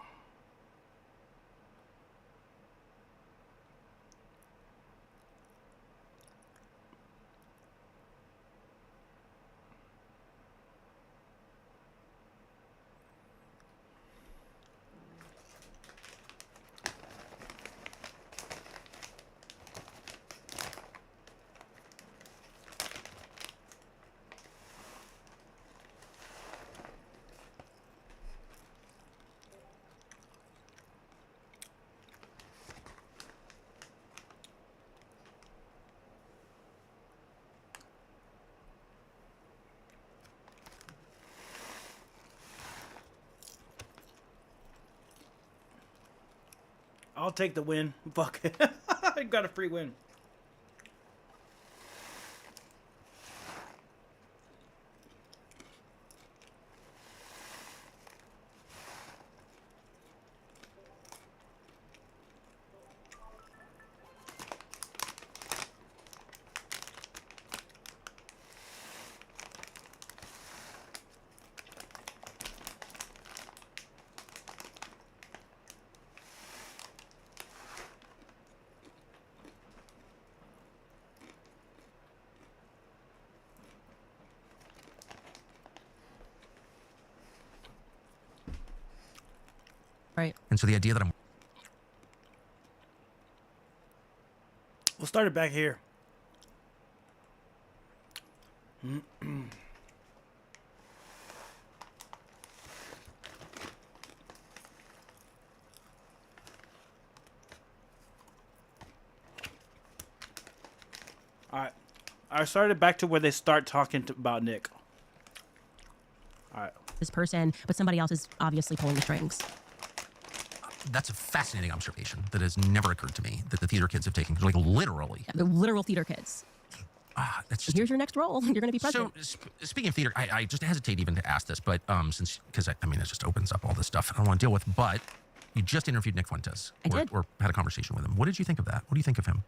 I'll take the win. Fuck it. I got a free win. Right. And so the idea that I'm We'll start it back here. All right. I started back to where they start talking about Nick. All right. This person, but somebody else is obviously pulling the strings. That's a fascinating observation that has never occurred to me that the theater kids have taken, like literally. Yeah, the literal theater kids. That's just, here's your next role. You're going to be president. So, speaking of theater, I just hesitate even to ask this, but because I mean, it just opens up all this stuff I don't want to deal with. But you just interviewed Nick Fuentes, or had a conversation with him. What did you think of that? What do you think of him?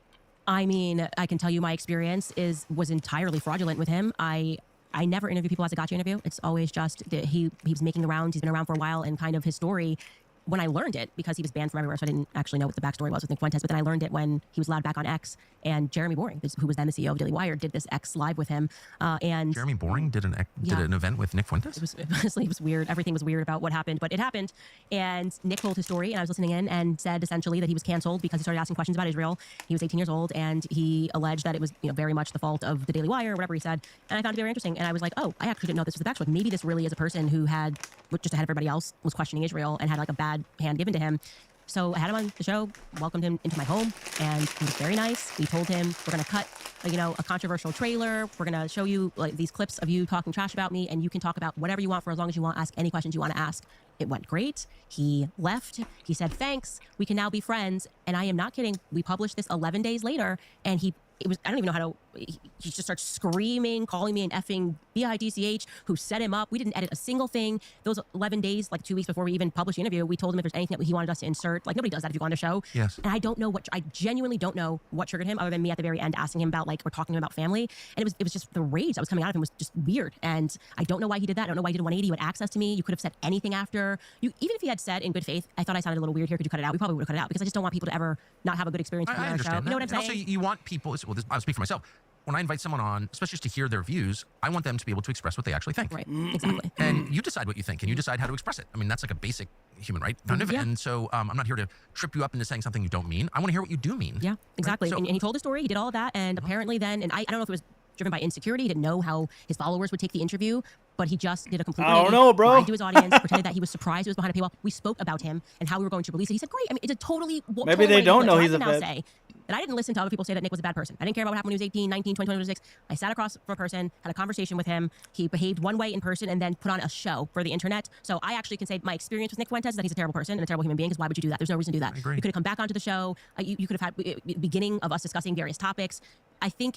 I mean, I can tell you my experience was entirely fraudulent with him. I never interview people as a gotcha interview. It's always just that he was making the rounds. He's been around for a while, and kind of his story. When I learned it, because he was banned from everywhere, so I didn't actually know what the backstory was with Nick Fuentes, but then I learned it when he was allowed back on X, and Jeremy Boring, who was then the CEO of Daily Wire, did this X live with him. And Jeremy Boring did an event with Nick Fuentes? It was weird. Everything was weird about what happened, but it happened. And Nick told his story, and I was listening in, and said essentially that he was canceled because he started asking questions about Israel. He was 18 years old, and he alleged that it was very much the fault of the Daily Wire, or whatever he said. And I found it very interesting. And I was like, oh, I actually didn't know this was the backstory. Maybe this really is a person who had, just ahead of everybody else, was questioning Israel and had like a bad hand given to him. So I had him on the show, welcomed him into my home, and he was very nice. We told him we're going to cut, a controversial trailer. We're going to show you like these clips of you talking trash about me, and you can talk about whatever you want for as long as you want. Ask any questions you want to ask. It went great. He left. He said, thanks. We can now be friends. And I am not kidding. We published this 11 days later, and I don't even know how to, he just starts screaming, calling me an effing BIDCH who set him up. We didn't edit a single thing. Those 11 days, like 2 weeks before we even published the interview, we told him if there's anything that he wanted us to insert. Like, nobody does that if you go on the show. Yes. And I genuinely don't know what triggered him, other than me at the very end asking him about, or talking to him about family. And it was just the rage that was coming out of him was just weird. And I don't know why he did that. I don't know why he did 180. You had access to me. You could have said anything after. Even if he had said in good faith, I thought I sounded a little weird here, could you cut it out? We probably would have cut it out, because I just don't want people to ever not have a good experience on our show. You know what I'm saying? Also, you want people, I'll speak for myself. When I invite someone on, especially just to hear their views, I want them to be able to express what they actually think. Right, exactly. And you decide what you think, and you decide how to express it. I mean, that's like a basic human right. Yeah. And so I'm not here to trip you up into saying something you don't mean. I want to hear what you do mean. Yeah, exactly. Right? So, and he told a story. He did all of that. And apparently then, and I don't know if it was driven by insecurity. He didn't know how his followers would take the interview, but he just did a complete I don't know, bro. lied to his audience, pretended that he was surprised he was behind a paywall. We spoke about him and how we were going to release it. He said, great. I mean, it's a totally... Maybe they don't know he's a bad. bad. And I didn't listen to other people say that Nick was a bad person. I didn't care about what happened when he was 18, 19, 20, 26. I sat across from a person, had a conversation with him. He behaved one way in person and then put on a show for the internet. So I actually can say my experience with Nick Fuentes is that he's a terrible person and a terrible human being, because why would you do that? There's no reason to do that. I agree. You could have come back onto the show. You could have had the beginning of us discussing various topics. I think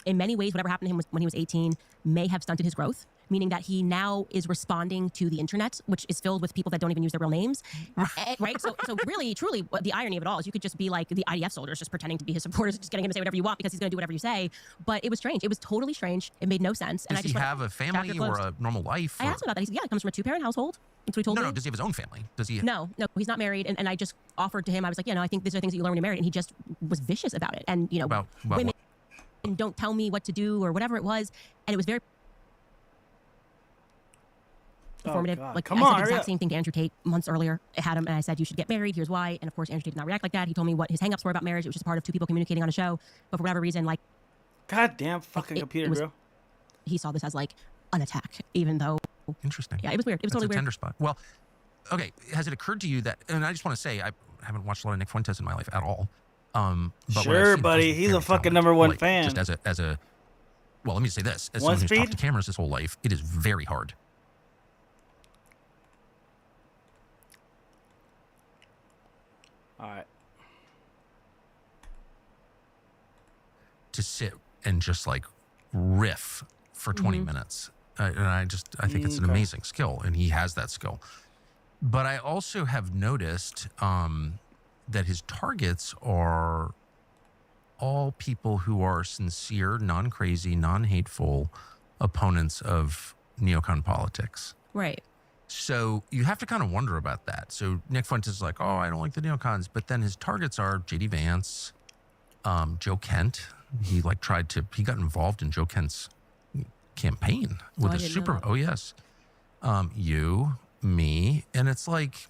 in many ways, whatever happened to him when he was 18 may have stunted his growth, meaning that he now is responding to the internet, which is filled with people that don't even use their real names, right? So really, truly, the irony of it all is you could just be like the IDF soldiers just pretending to be his supporters, just getting him to say whatever you want because he's going to do whatever you say. But it was strange. It was totally strange. It made no sense. And does he have a family or a normal life? I asked him about that. He comes from a 2-parent household. That's what he told me. No, does he have his own family? Does he? No, he's not married. And I just offered to him, I was like, I think these are things that you learn when you're married. And he just was vicious about it. And, about women what? And don't tell me what to do or whatever it was. And it was very informative. God. Like, Come I on, said the hurry exact up. same thing to Andrew Tate months earlier. I had him and I said, you should get married. Here's why. And of course, Andrew Tate did not react like that. He told me what his hangups were about marriage. It was just part of two people communicating on a show. But for whatever reason, like, goddamn fucking computer, bro. He saw this as like an attack, even though. Interesting. Yeah, it was weird. It was That's totally a weird. tender spot. Well, okay. Has it occurred to you that? And I just want to say, I haven't watched a lot of Nick Fuentes in my life at all. But when sure, I've seen buddy. him, He's very a fucking talented. #1 Like, fan. Just as a. Well, let me say this: as One someone who's speed? talked to cameras his whole life, it is very hard. All right. To sit and just like riff for 20 minutes. And I think it's an amazing skill, and he has that skill. But I also have noticed that his targets are all people who are sincere, non-crazy, non-hateful opponents of neocon politics. Right. So you have to kind of wonder about that. So Nick Fuentes is like, oh, I don't like the neocons. But then his targets are J.D. Vance, Joe Kent. He got involved in Joe Kent's campaign with a super. Oh, yes. You, me. And it's like,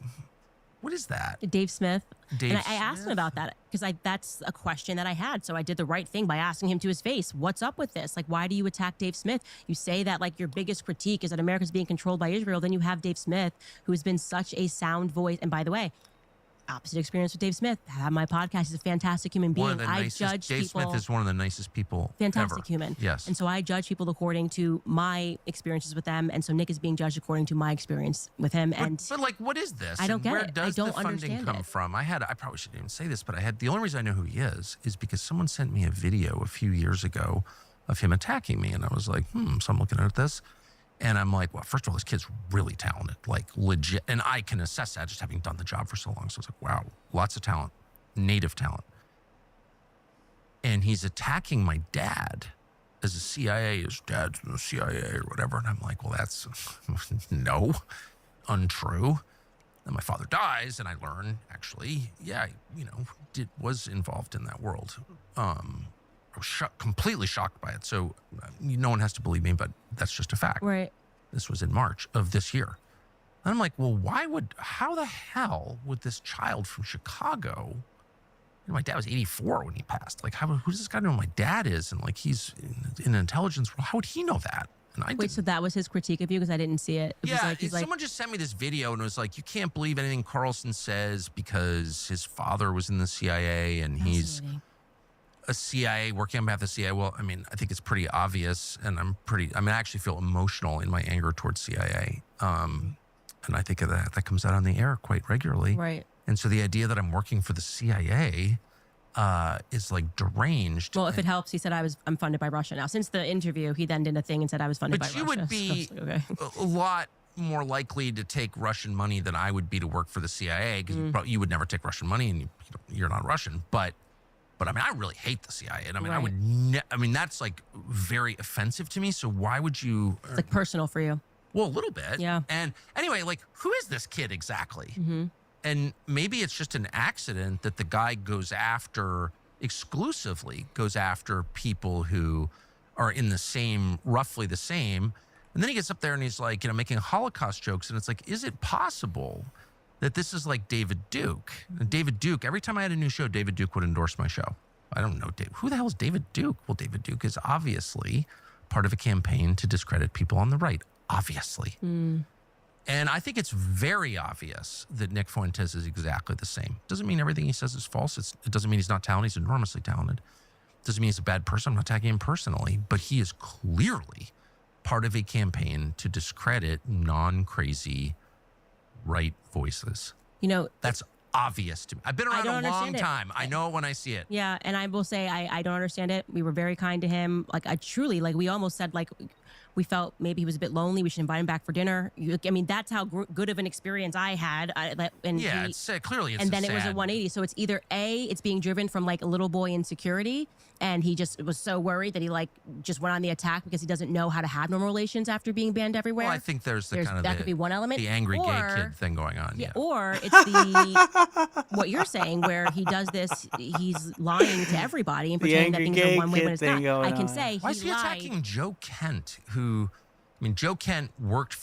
What is that? Dave Smith. Dave and I asked him about that because that's a question that I had. So I did the right thing by asking him to his face. What's up with this? Like, why do you attack Dave Smith? You say that like your biggest critique is that America's being controlled by Israel. Then you have Dave Smith, who has been such a sound voice. And by the way, opposite experience with Dave Smith. I have my podcast. He's a fantastic human being. I judge Dave people. Smith is one of the nicest people Fantastic ever. human. Yes. And so I judge people according to my experiences with them. And so Nick is being judged according to my experience with him. But like, what is this? I don't and get where it. does I don't the funding understand come it. from? I probably shouldn't even say this, but the only reason I know who he is because someone sent me a video a few years ago of him attacking me. And I was like, so I'm looking at this. And I'm like, well, first of all, this kid's really talented, like legit. And I can assess that just having done the job for so long. So it's like, wow, lots of talent, native talent. And he's attacking my dad as a CIA, his dad's in the CIA or whatever. And I'm like, well, that's no, untrue. Then my father dies and I learn actually, was involved in that world. I was completely shocked by it. So no one has to believe me, but that's just a fact. Right. This was in March of this year. And I'm like, well, how the hell would this child from Chicago, my dad was 84 when he passed. Like, who does this guy know who my dad is? And like, he's in an intelligence world. How would he know that? And Wait, so that was his critique of you? Because I didn't see it. It was like, someone just sent me this video and it was like, you can't believe anything Carlson says because his father was in the CIA and he's a CIA working on behalf of the CIA. Well, I mean, I think it's pretty obvious, and I actually feel emotional in my anger towards CIA. And I think that comes out on the air quite regularly. Right. And so the idea that I'm working for the CIA is like deranged. Well, if it helps, he said I'm funded by Russia now. Since the interview, he then did a thing and said I was funded by Russia. Russia. But you would be a lot more likely to take Russian money than I would be to work for the CIA, because you would never take Russian money and you're not Russian. But I mean, I really hate the CIA. And I mean, right. That's like very offensive to me. So why would you? It's like personal for you. Well, a little bit. Yeah. And anyway, like, who is this kid exactly? Mm-hmm. And maybe it's just an accident that the guy exclusively goes after people who are in roughly the same. And then he gets up there and he's like, making Holocaust jokes. And it's like, is it possible that this is like David Duke? And David Duke, every time I had a new show, David Duke would endorse my show. I don't know, who the hell is David Duke? Well, David Duke is obviously part of a campaign to discredit people on the right, obviously. Mm. And I think it's very obvious that Nick Fuentes is exactly the same. Doesn't mean everything he says is false. It doesn't mean he's not talented. He's enormously talented. Doesn't mean he's a bad person. I'm not attacking him personally, but he is clearly part of a campaign to discredit non-crazy right voices. That's obvious to me. I've been around a long time. I know it when I see it. Yeah, and I will say I don't understand it. We were very kind to him. Like, I truly, like, we almost said, like, we felt maybe he was a bit lonely. We should invite him back for dinner. I mean, that's how good of an experience I had. Clearly it's and then it was a sad. 180. So it's either A, it's being driven from like a little boy insecurity, and he just was so worried that he like just went on the attack because he doesn't know how to have normal relations after being banned everywhere. Well, I think there's that could be one element. The angry gay kid thing going on. Yeah. Or it's what you're saying, where he does this, he's lying to everybody and pretending that things are one way when it's not. I can say why is he attacking Joe Kent, who, Joe Kent worked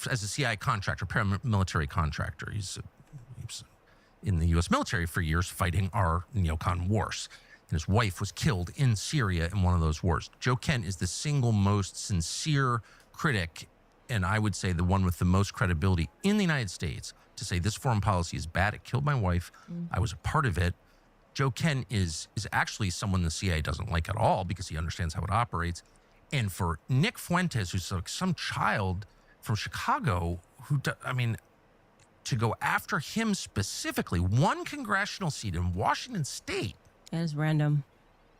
as a CIA contractor, paramilitary contractor. He was in the U.S. military for years fighting our neocon wars. And his wife was killed in Syria in one of those wars. Joe Kent is the single most sincere critic, and I would say the one with the most credibility in the United States to say this foreign policy is bad. It killed my wife. I was a part of it. Joe Kent is actually someone the CIA doesn't like at all because he understands how it operates. And for Nick Fuentes, who's like some child from Chicago, to go after him specifically, one congressional seat in Washington State. That is random.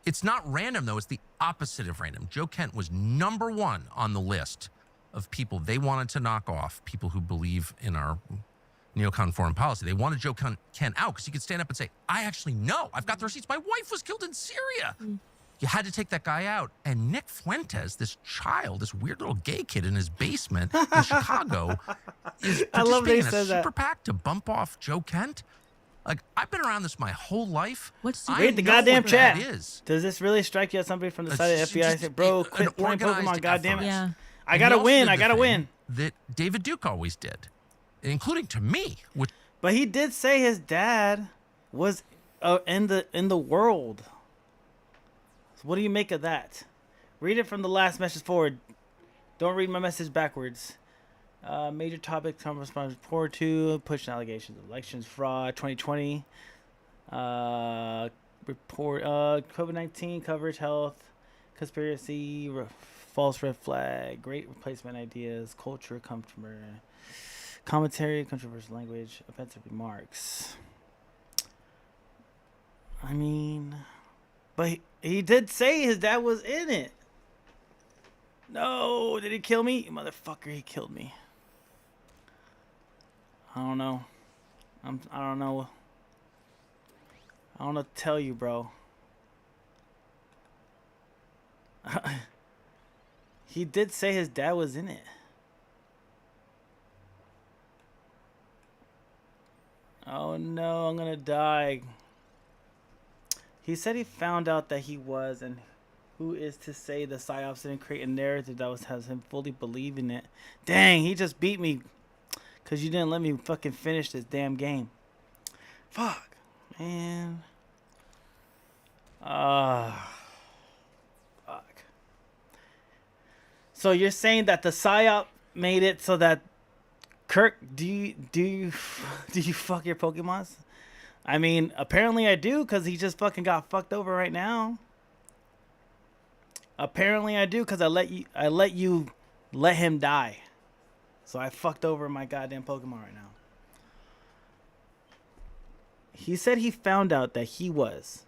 It's not random, though. It's the opposite of random. Joe Kent was number one on the list of people they wanted to knock off, people who believe in our neocon foreign policy. They wanted Joe Kent out because he could stand up and say, I actually know. I've got the receipts. My wife was killed in Syria. You had to take that guy out. And Nick Fuentes, this child, this weird little gay kid in his basement in Chicago, is participating in a super PAC to bump off Joe Kent. Like, I've been around this my whole life. Read the goddamn chat. Does this really strike you as somebody from the side of the FBI? Say, bro, quit playing Pokemon, goddamn it. Yeah. I gotta win. I gotta win. That David Duke always did, including to me. But he did say his dad was in the world. So what do you make of that? Read it from the last message forward. Don't read my message backwards. Major topic, Trump response report to pushing allegations of elections fraud 2020. Report COVID-19 coverage, health, conspiracy, false red flag, great replacement ideas, culture, commentary, controversial language, offensive remarks. I mean, but he did say his dad was in it. No, did he kill me? You motherfucker, he killed me. I don't know. I don't know. I don't know what to tell you, bro. He did say his dad was in it. Oh no, I'm gonna die. He said he found out that he was, and who is to say the psyops didn't create a narrative that has him fully believing it. Dang, he just beat me because you didn't let me fucking finish this damn game. Fuck, man. Fuck. So you're saying that the psyop made it so that Kirk, do you fuck your Pokemons? I mean, apparently I do, because he just fucking got fucked over right now. Apparently I do, because I let you let him die. So I fucked over my goddamn Pokemon right now. He said he found out that he was.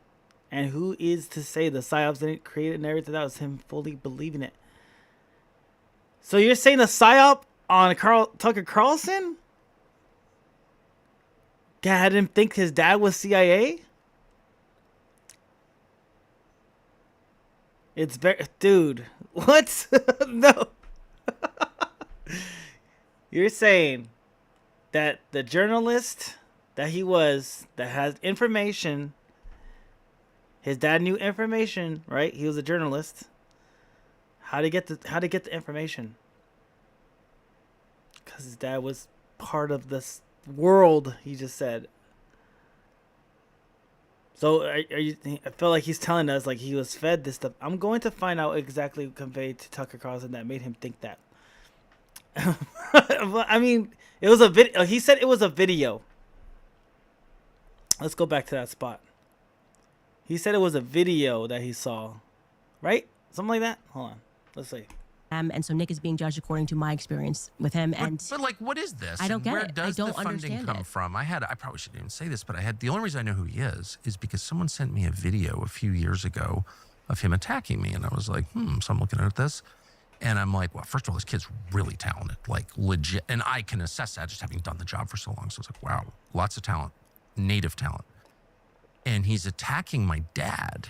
And who is to say the psyops didn't create a narrative that was him fully believing it? So you're saying the psyop on Tucker Carlson had him think his dad was CIA? It's very, dude. What? No. You're saying that the journalist that he was, that has information, his dad knew information, right? He was a journalist. How to get the information? Because his dad was part of this world, he just said. So I feel like he's telling us like he was fed this stuff. I'm going to find out exactly what conveyed to Tucker Carlson that made him think that. I mean, it was a video. He said it was a video. Let's go back to that spot. He said it was a video that he saw, right? Something like that. Hold on. Let's see. And so Nick is being judged according to my experience with him. And but like, what is this? I don't get Where it. does I don't the funding come from? I probably shouldn't even say this, but the only reason I know who he is because someone sent me a video a few years ago of him attacking me, and I was like, So I'm looking at this, and I'm like, well, first of all, this kid's really talented, like legit, and I can assess that just having done the job for so long. So I was like, wow, lots of talent, native talent, and he's attacking my dad.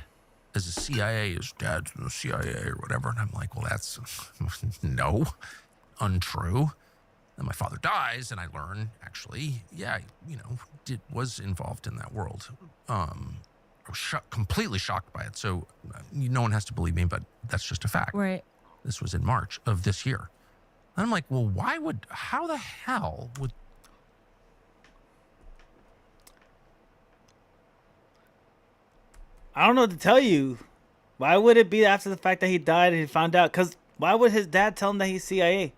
As a CIA, his dad's in the CIA or whatever. And I'm like, well, that's no, untrue. And my father dies, and I learn, actually, yeah, was involved in that world. I was completely shocked by it. So no one has to believe me, but that's just a fact. Right. This was in March of this year. And I'm like, well, how the hell would... I don't know what to tell you. Why would it be after the fact that he died and he found out? Because why would his dad tell him that he's CIA?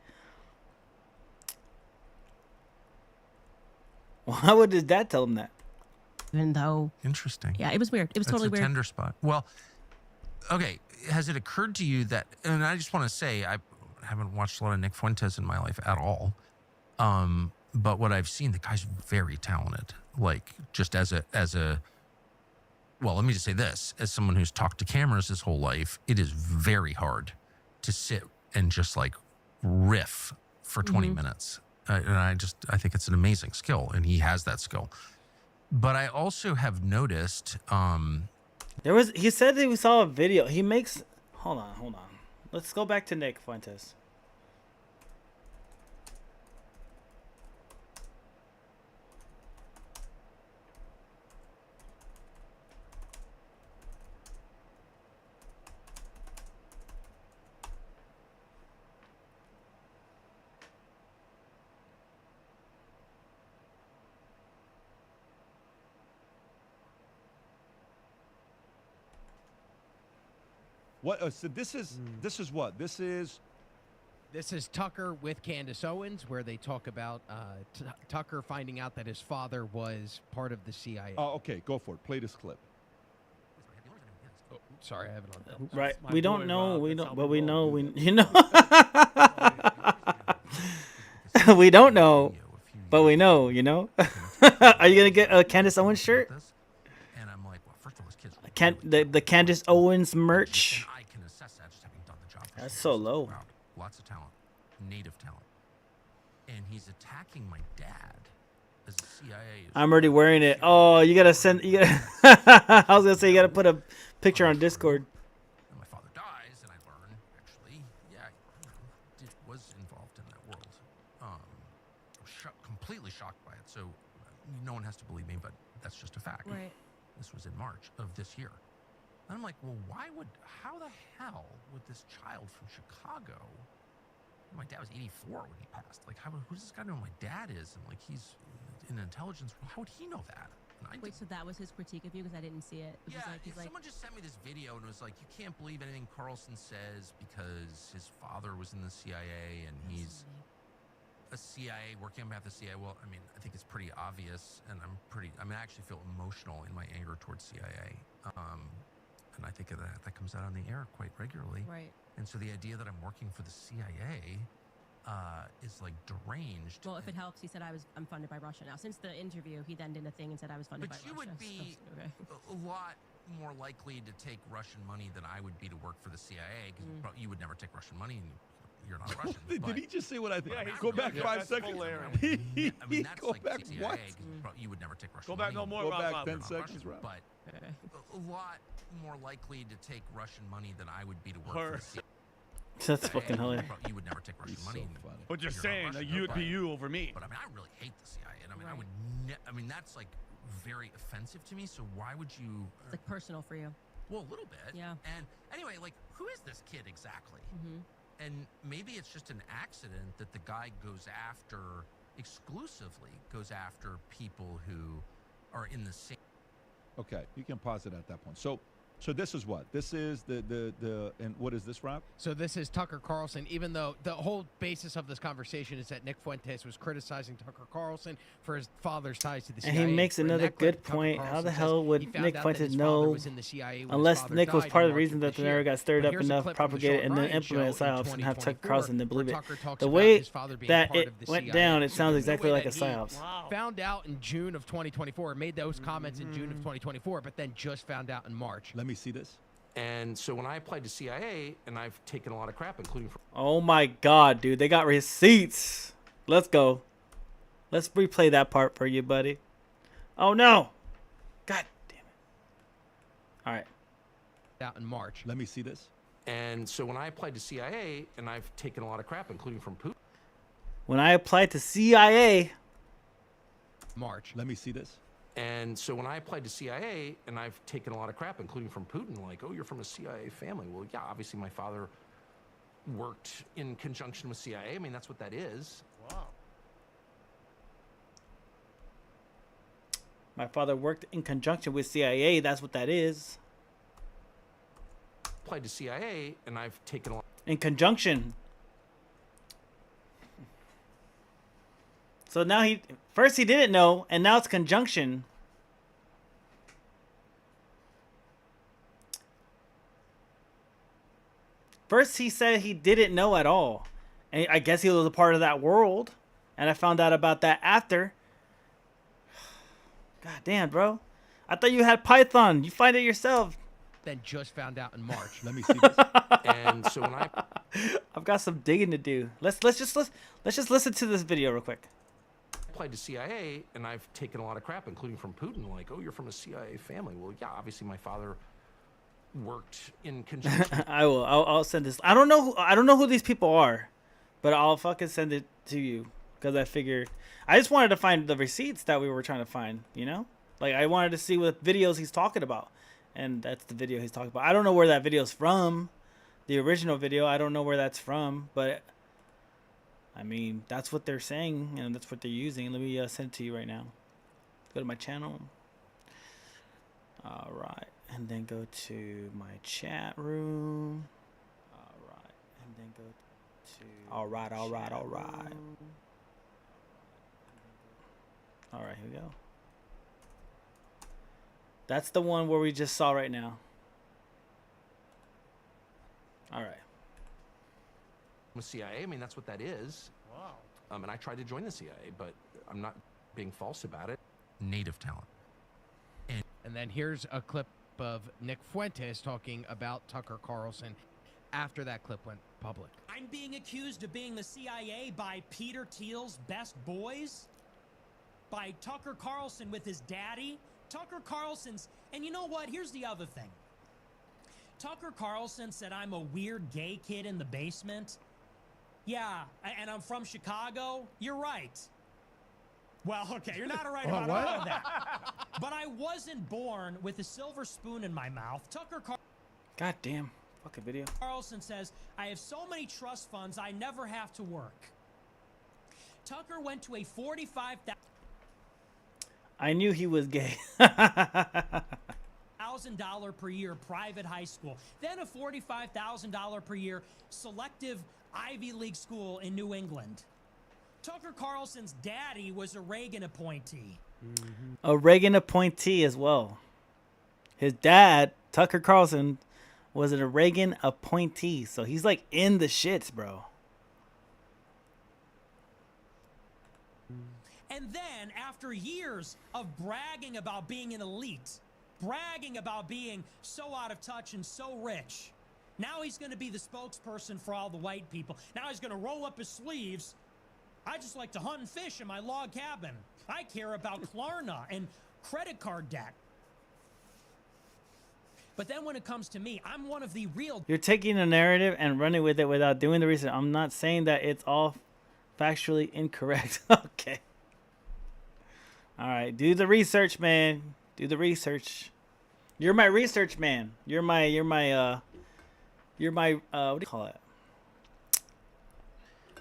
Why would his dad tell him that? Even though... Interesting. Yeah, it was weird. It was totally weird. It's a tender spot. Well, okay. Has it occurred to you that... And I just want to say, I haven't watched a lot of Nick Fuentes in my life at all. But what I've seen, the guy's very talented. Like, just as a well, let me just say this. As someone who's talked to cameras his whole life, it is very hard to sit and just like riff for 20 minutes. And I think it's an amazing skill, and he has that skill. But I also have noticed... He said that we saw a video. He makes... Hold on. Let's go back to Nick Fuentes. What? So this is what? This is Tucker with Candace Owens, where they talk about Tucker finding out that his father was part of the CIA. Oh, okay. Go for it. Play this clip. Oh, sorry, I have it on. Right. We don't know. We don't. But we know. You know. We don't know, but we know. You know. Are you gonna get a Candace Owens shirt? And I'm like, well, first of all, this kid's The Candace Owens merch. I can assess that just having done the job. That's so low. Lots of talent, native talent, and he's attacking my dad as the CIA. I'm already wearing it. Oh, you gotta send. You gotta. I was gonna say you gotta put a picture on Discord. And my father dies, and I learn actually, yeah, was involved in that world. I was completely shocked by it. So no one has to believe me, but that's just a fact. Right. This was in March of this year. And I'm like, well, how the hell would this child from Chicago, my dad was 84 when he passed. Like, who does this guy know who my dad is? And like, he's in intelligence. How would he know that? And Wait, so that was his critique of you? Because I didn't see it. It was yeah, someone just sent me this video and was like, you can't believe anything Carlson says because his father was in the CIA and he's a CIA working on behalf of the CIA. Well, I mean, I think it's pretty obvious, and I actually feel emotional in my anger towards CIA. And I think that comes out on the air quite regularly. Right. And so the idea that I'm working for the CIA is like deranged. Well, if it helps, he said I'm funded by Russia now. Since the interview, he then did a thing and said I was funded by Russia. But you would be a lot more likely to take Russian money than I would be to work for the CIA, because you would never take Russian money, and you're not Russian. Did he just say what I think? Yeah, go back 5 seconds. I mean, that's go like back CIA, what? You would never take Russian Go back money. no more. Go back Rob. 10 seconds, Rob. But a lot more likely to take Russian money than I would be to work for the CIA. That's fucking hilarious. You would never take Russian money. So But you're saying that you would be you over me. But I mean, I really hate the CIA, and I mean, I mean, that's like very offensive to me. So why would you? It's like personal for you. Well, a little bit. Yeah. And anyway, like, who is this kid exactly? And maybe it's just an accident that the guy exclusively goes after people who are in the same. Okay, you can pause it at that point. So this is what? This is and what is this, Rob? So this is Tucker Carlson, even though the whole basis of this conversation is that Nick Fuentes was criticizing Tucker Carlson for his father's ties to the CIA. And he makes another good point. How the hell would Nick Fuentes know, unless Nick was part of the reason that the narrative got stirred up enough, propagated, and then implemented psyops and have Tucker Carlson to believe it? The way that it went down, it sounds exactly like a psyops. Found out in June of 2024, made those comments in June of 2024, but then just found out in March. Let me see this. And so when I applied to CIA, and I've taken a lot of crap, including from. Oh my God, dude, they got receipts. Let's go. Let's replay that part for you, buddy. Oh no. God damn it. All right. Out in March. Let me see this. And so when I applied to CIA, and I've taken a lot of crap, including from Putin. When I applied to CIA. March. Let me see this. And so when I applied to CIA, and I've taken a lot of crap, including from Putin, like, oh, you're from a CIA family. Well, yeah, obviously my father worked in conjunction with CIA. I mean, that's what that is. Wow. My father worked in conjunction with CIA. That's what that is. Applied to CIA, and I've taken a lot. In conjunction. So now first he didn't know, and now it's conjunction. First he said he didn't know at all. And I guess he was a part of that world. And I found out about that after. God damn, bro. I thought you had Python. You find it yourself. Then just found out in March. Let me see this. And so when I've got some digging to do. Let's just listen to this video real quick. Applied to CIA, and I've taken a lot of crap, including from Putin, like, oh, you're from a CIA family. Well, yeah, obviously my father worked in conjunction. I'll send this. I don't know who these people are, but I'll fucking send it to you because I figured I just wanted to find the receipts that we were trying to find. You know, like I wanted to see what videos he's talking about, and that's the video he's talking about. I don't know where that video's from, the original video. I don't know where that's from, but. I mean, that's what they're saying, and that's what they're using. Let me send it to you right now. Go to my channel. All right. And then go to my chat room. All right. And then go to. All right. All right. All right. All right. Here we go. That's the one where we just saw right now. All right. With CIA, I mean, that's what that is. Wow. And I tried to join the CIA, but I'm not being false about it. Native talent. And then here's a clip of Nick Fuentes talking about Tucker Carlson after that clip went public. I'm being accused of being the CIA by Peter Thiel's best boys, by Tucker Carlson with his daddy. Tucker Carlson's, and you know what? Here's the other thing. Tucker Carlson said I'm a weird gay kid in the basement. Yeah, and I'm from Chicago. You're right. Well, okay, you're not right about all of that. But I wasn't born with a silver spoon in my mouth. God damn. Fucking video. Carlson says, I have so many trust funds, I never have to work. Tucker went to a $45,000 I knew he was gay. $1,000 per year private high school, then a $45,000 per year selective Ivy League school in New England. Tucker Carlson's daddy was a Reagan appointee. A Reagan appointee as well. His dad, Tucker Carlson, was a Reagan appointee. So he's like in the shits, bro. And then, after years of bragging about being an elite, bragging about being so out of touch and so rich, now he's going to be the spokesperson for all the white people. Now he's going to roll up his sleeves. I just like to hunt and fish in my log cabin. I care about Klarna and credit card debt. But then when it comes to me, I'm one of the real... You're taking a narrative and running with it without doing the research. I'm not saying that it's all factually incorrect. Okay. All right. Do the research, man. Do the research. You're my research man. You're my what do you call it?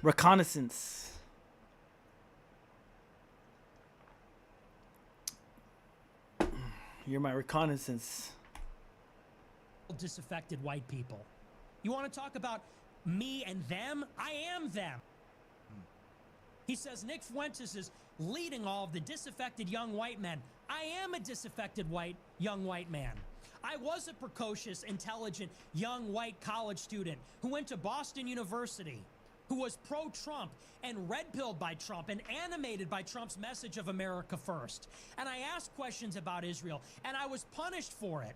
Reconnaissance. You're my reconnaissance. Disaffected white people. You want to talk about me and them? I am them. He says Nick Fuentes is leading all of the disaffected young white men. I am a disaffected young white man. I was a precocious, intelligent, young white college student who went to Boston University, who was pro-Trump and red-pilled by Trump and animated by Trump's message of America first. And I asked questions about Israel, and I was punished for it.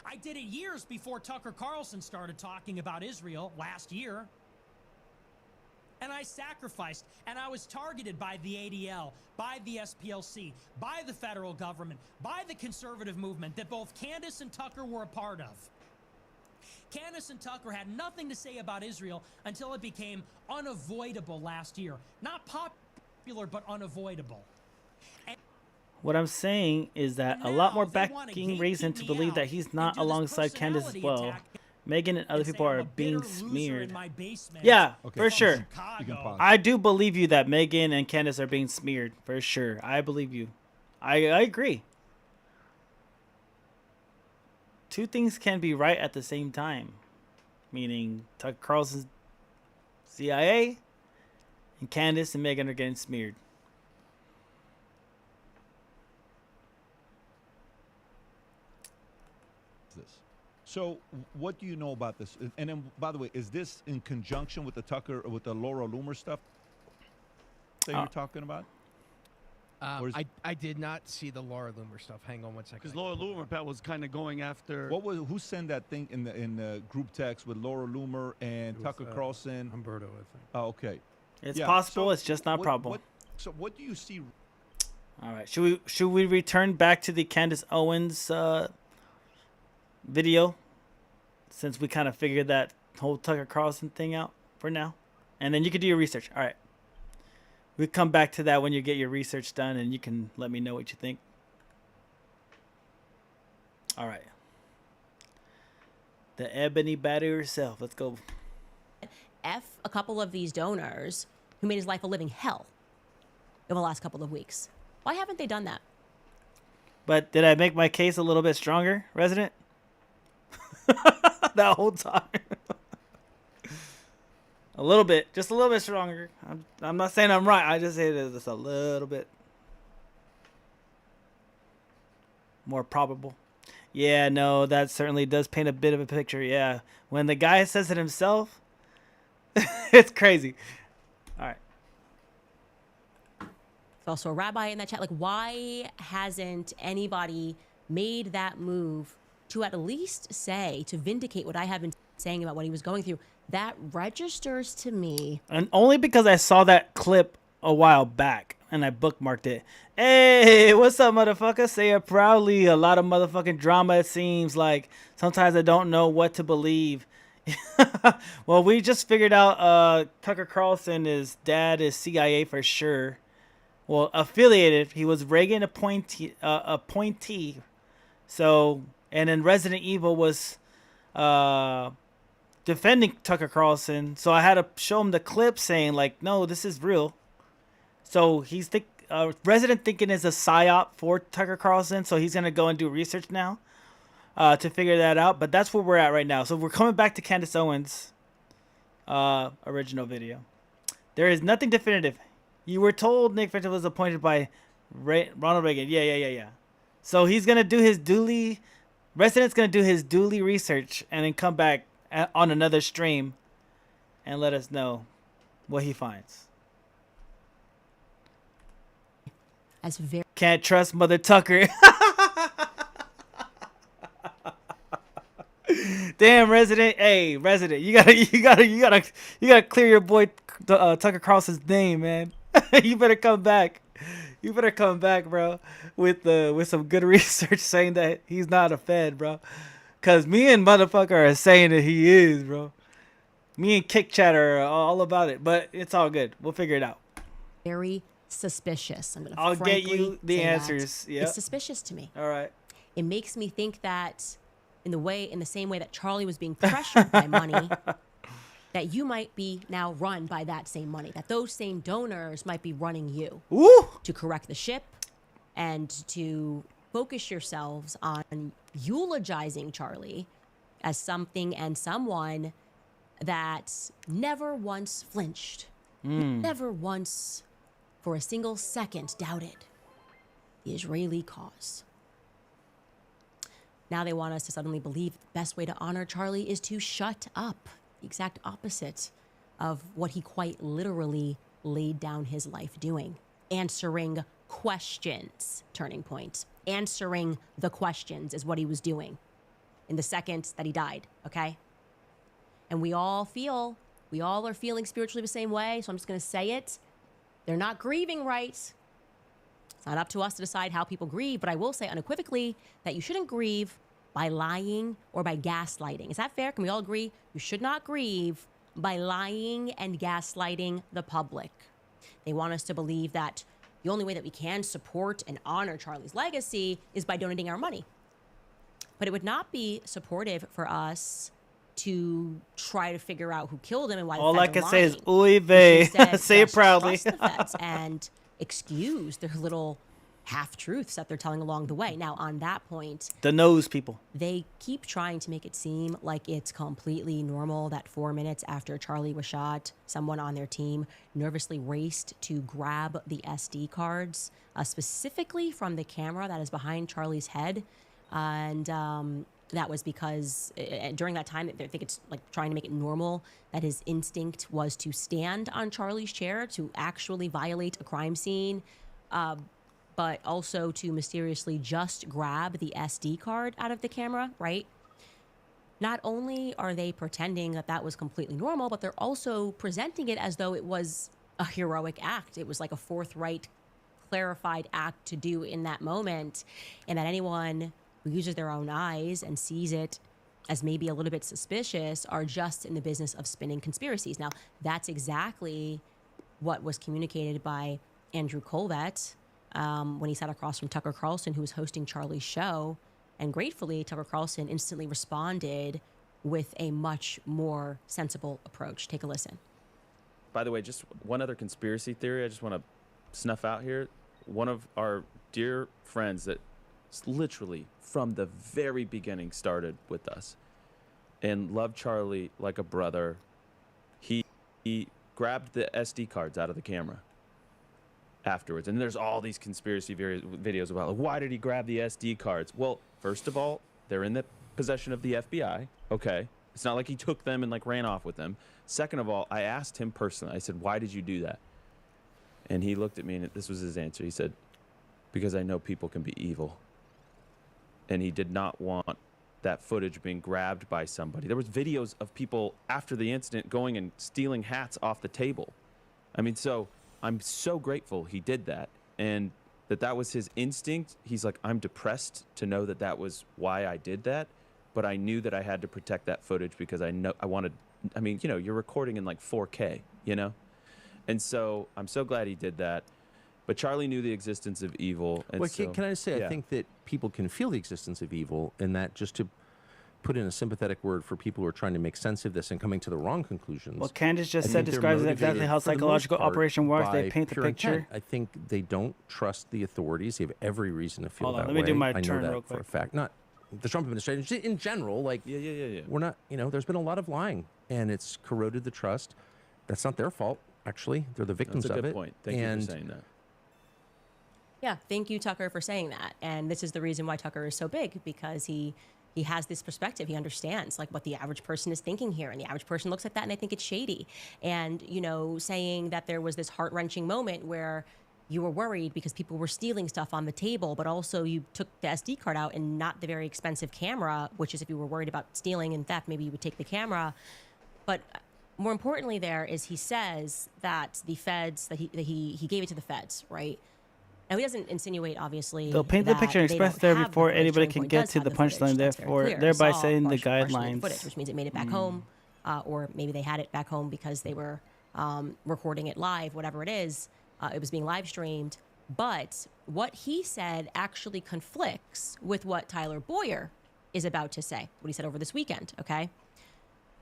I did it years before Tucker Carlson started talking about Israel last year. And I sacrificed, and I was targeted by the ADL, by the SPLC, by the federal government, by the conservative movement that both Candace and Tucker were a part of. Candace and Tucker had nothing to say about Israel until it became unavoidable last year. Not popular, but unavoidable. What I'm saying is that a lot more backing reason to believe that he's not alongside Candace as well. Megan and other people are being smeared. Yeah, okay, for sure. I do believe you that Megan and Candace are being smeared. For sure. I believe you. I agree. Two things can be right at the same time. Meaning Tucker Carlson's CIA and Candace and Megan are getting smeared. So what do you know about this? And then, by the way, is this in conjunction with the Tucker, with the Laura Loomer stuff that you're talking about? I did not see the Laura Loomer stuff. Hang on one second. Because Laura Loomer, Pat, was kind of going after... Who sent that thing in the group text with Laura Loomer and Tucker Carlson? Humberto, I think. Oh, okay. It's possible. It's just not probable. So what do you see? All right. Should we return back to the Candace Owens video? Since we kind of figured that whole Tucker Carlson thing out for now. And then you can do your research. All right. We'll come back to that when you get your research done, and you can let me know what you think. All right. The Ebony Batter herself. Let's go. A couple of these donors who made his life a living hell over the last couple of weeks. Why haven't they done that? But did I make my case a little bit stronger, Resident? That whole time. A little bit, just a little bit stronger. I'm not saying I'm right. I just say it just a little bit more probable. Yeah, no, that certainly does paint a bit of a picture. Yeah, when the guy says it himself, it's crazy. All right. There's also a rabbi in that chat. Like, why hasn't anybody made that move to at least say, to vindicate what I have been saying about what he was going through? That registers to me. And only because I saw that clip a while back and I bookmarked it. Hey, what's up, motherfucker? Say it proudly. A lot of motherfucking drama, it seems like. Sometimes I don't know what to believe. Well, we just figured out Tucker Carlson, his dad is CIA for sure. Well, affiliated. He was Reagan appointee. So, and then Resident Evil was defending Tucker Carlson. So I had to show him the clip saying, like, no, this is real. So he's Resident thinking is a psyop for Tucker Carlson. So he's going to go and do research now to figure that out. But that's where we're at right now. So we're coming back to Candace Owens' original video. There is nothing definitive. You were told Nick Fuentes was appointed by Ronald Reagan. Yeah. So he's going to do his Resident's going to do his duly research and then come back on another stream and let us know what he finds. As very Can't trust Mother Tucker. Damn, Resident. Hey, Resident, you gotta clear your boy Tucker Carlson's name, man. You better come back. You better come back, bro, with some good research saying that he's not a Fed, bro. Cause me and motherfucker are saying that he is, bro. Me and Kick Chat are all about it, but it's all good. We'll figure it out. Very suspicious. I'll get you the answers. Yeah, it's suspicious to me. All right. It makes me think that in the same way that Charlie was being pressured by money, that you might be now run by that same money. That those same donors might be running you to correct the ship and to focus yourselves on eulogizing Charlie as something and someone that never once flinched, never once for a single second doubted the Israeli cause. Now they want us to suddenly believe the best way to honor Charlie is to shut up, the exact opposite of what he quite literally laid down his life doing. Answering questions, turning point. Answering the questions is what he was doing in the second that he died, okay? And we all are feeling spiritually the same way, so I'm just going to say it. They're not grieving right. It's not up to us to decide how people grieve, but I will say unequivocally that you shouldn't grieve by lying or by gaslighting. Is that fair? Can we all agree? You should not grieve by lying and gaslighting the public. They want us to believe that the only way that we can support and honor Charlie's legacy is by donating our money. But it would not be supportive for us to try to figure out who killed him and why. All I can say is "Uy vey." Say it proudly. Trust the feds and excuse their little half-truths that they're telling along the way. Now, on that point, the nose people, they keep trying to make it seem like it's completely normal that 4 minutes after Charlie was shot, someone on their team nervously raced to grab the SD cards, specifically from the camera that is behind Charlie's head. And that was because during that time, I think it's like trying to make it normal that his instinct was to stand on Charlie's chair to actually violate a crime scene, but also to mysteriously just grab the SD card out of the camera, right? Not only are they pretending that that was completely normal, but they're also presenting it as though it was a heroic act. It was like a forthright, clarified act to do in that moment, and that anyone who uses their own eyes and sees it as maybe a little bit suspicious are just in the business of spinning conspiracies. Now, that's exactly what was communicated by Andrew Colvett when he sat across from Tucker Carlson, who was hosting Charlie's show. And gratefully, Tucker Carlson instantly responded with a much more sensible approach. Take a listen. By the way, just one other conspiracy theory I just want to snuff out here. One of our dear friends that literally from the very beginning started with us and loved Charlie like a brother. He grabbed the SD cards out of the camera afterwards. And there's all these conspiracy videos about, like, why did he grab the SD cards? Well, first of all, they're in the possession of the FBI. Okay. It's not like he took them and like ran off with them. Second of all, I asked him personally, I said, why did you do that? And he looked at me and this was his answer. He said, because I know people can be evil. And he did not want that footage being grabbed by somebody. There was videos of people after the incident going and stealing hats off the table. I mean, so I'm so grateful he did that, and that was his instinct. He's like, I'm depressed to know that was why I did that, but I knew that I had to protect that footage because I wanted, I mean, you know, you're recording in like 4K, you know? And so I'm so glad he did that. But Charlie knew the existence of evil. And well, so, can I just say, yeah. I think that people can feel the existence of evil, and that just to put in a sympathetic word for people who are trying to make sense of this and coming to the wrong conclusions. Well, Candace just said describes exactly how psychological operation works. They paint the picture. Intent. I think they don't trust the authorities. They have every reason to feel that way. Let me do my I know turn that real quick. for a fact. Not the Trump administration in general. Like, yeah. We're not. You know, there's been a lot of lying, and it's corroded the trust. That's not their fault. Actually, they're the victims That's a of good it. point. Thank you for saying that. Yeah, thank you, Tucker, for saying that. And this is the reason why Tucker is so big, because he has this perspective. He understands like what the average person is thinking here, and the average person looks at that and I think it's shady. And, you know, saying that there was this heart-wrenching moment where you were worried because people were stealing stuff on the table, but also you took the SD card out and not the very expensive camera, which is if you were worried about stealing and theft, maybe you would take the camera. But more importantly there is he says that the feds, that he gave it to the feds, right? Now, he doesn't insinuate, obviously, they'll paint the picture and express there before anybody can get to the punchline, thereby setting the guidelines. Footage, which means it made it back home, or maybe they had it back home because they were recording it live, whatever it is. It was being live streamed. But what he said actually conflicts with what Tyler Boyer is about to say, what he said over this weekend, okay?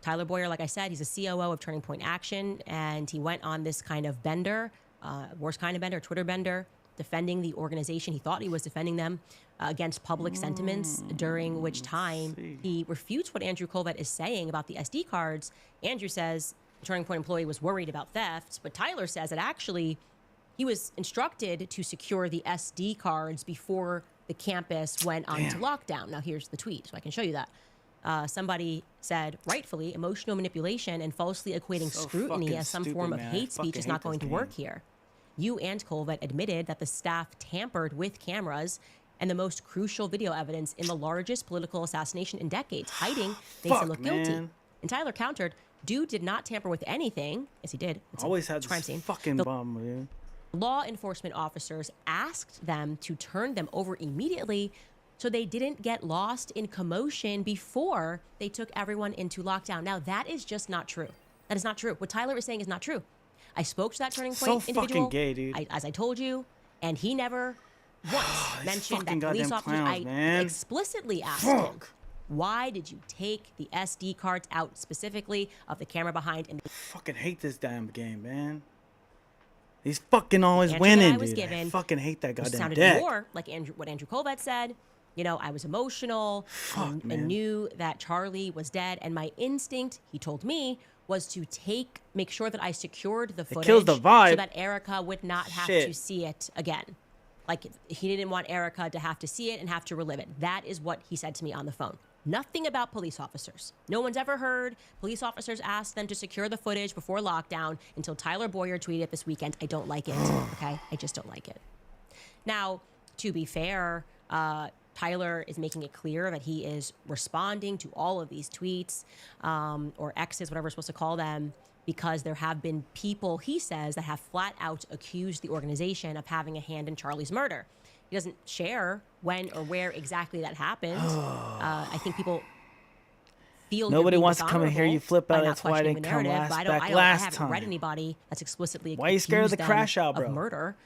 Tyler Boyer, like I said, he's a COO of Turning Point Action, and he went on this kind of bender, worst kind of bender, Twitter bender, defending the organization. He thought he was defending them against public sentiments, during which time he refutes what Andrew Colvett is saying about the SD cards. Andrew says the Turning Point employee was worried about theft, but Tyler says that actually he was instructed to secure the SD cards before the campus went onto lockdown. Now here's the tweet, so I can show you that. Somebody said, rightfully, emotional manipulation and falsely equating scrutiny as some form of hate speech is not going to work here. You and Colvett admitted that the staff tampered with cameras and the most crucial video evidence in the largest political assassination in decades, hiding makes him look guilty. And Tyler countered, dude did not tamper with anything. Yes, he did. It's always had crime this scene. Fucking bomb, dude. Law enforcement officers asked them to turn them over immediately so they didn't get lost in commotion before they took everyone into lockdown. Now, that is just not true. That is not true. What Tyler is saying is not true. I spoke to that Turning Point individual, fucking gay, dude. as I told you, and he never once mentioned that police officers. Clowns, I explicitly asked him, why did you take the SD cards out specifically of the camera behind? And fucking hate this damn game, man. He's fucking always winning, dude. I fucking hate that goddamn sounded deck. more like what Andrew Colvett said. You know, I was emotional and knew that Charlie was dead, and my instinct, he told me, was to make sure that I secured the footage kills the vibe. so that Erica would not have to see it again. Like, he didn't want Erica to have to see it and have to relive it. That is what he said to me on the phone. Nothing about police officers. No one's ever heard police officers ask them to secure the footage before lockdown until Tyler Boyer tweeted this weekend. I don't like it, okay? I just don't like it. Now, to be fair, Tyler is making it clear that he is responding to all of these tweets or X's, whatever we're supposed to call them, because there have been people, he says, that have flat out accused the organization of having a hand in Charlie's murder. He doesn't share when or where exactly that happened. I think people feel nobody wants to come and hear you flip out. That's why they come last time. I haven't read anybody that's explicitly why are you scared of the crash out, bro? Of murder.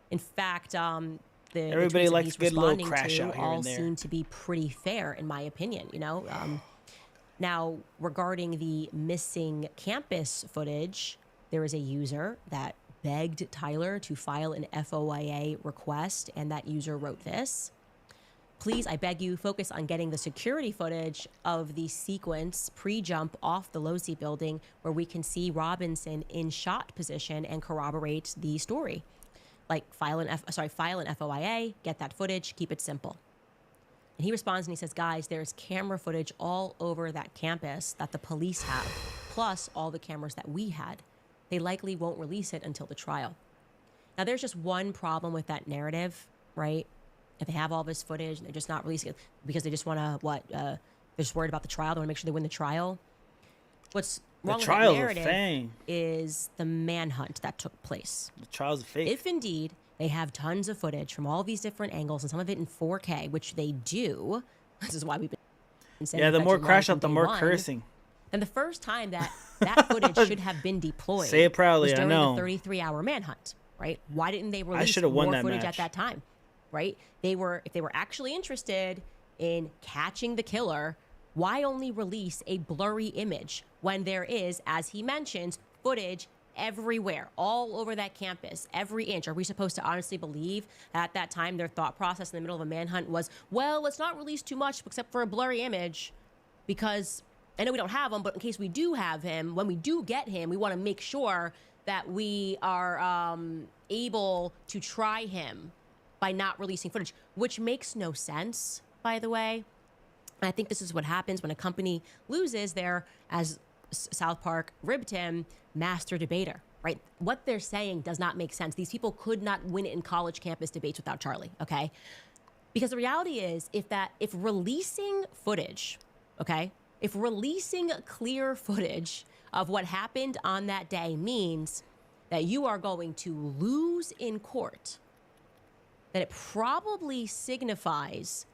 In fact, everybody likes good little crash out here all and there. Seem to be pretty fair, in my opinion. You know. Now, regarding the missing campus footage, there is a user that begged Tyler to file an FOIA request, and that user wrote this. please, I beg you, focus on getting the security footage of the sequence pre-jump off the Losi building where we can see Robinson in shot position and corroborate the story. Like file an FOIA, get that footage, keep it simple. And he responds and he says, guys, there's camera footage all over that campus that the police have, plus all the cameras that we had. They likely won't release it until the trial. Now, there's just one problem with that narrative, right? If they have all this footage and they're just not releasing it because they just want to, they're just worried about the trial. They want to make sure they win the trial. What's wrong with that narrative is the manhunt that took place. The trial's a fake. If indeed they have tons of footage from all these different angles and some of it in 4K, which they do, this is why we've been saying the more crash out, the more cursing. And the first time that footage should have been deployed Say it proudly, was during I know. the 33-hour manhunt, right? Why didn't they release more footage at that time? Right? If they were actually interested in catching the killer, why only release a blurry image when there is, as he mentions, footage everywhere, all over that campus, every inch? Are we supposed to honestly believe that at that time their thought process in the middle of a manhunt was, well, let's not release too much except for a blurry image because I know we don't have him, but in case we do have him, when we do get him, we want to make sure that we are able to try him by not releasing footage, which makes no sense, by the way. And I think this is what happens when a company loses their, as South Park ribbed him, master debater, right? What they're saying does not make sense. These people could not win in college campus debates without Charlie, okay? Because the reality is, if releasing footage, okay, if releasing clear footage of what happened on that day means that you are going to lose in court, that it probably signifies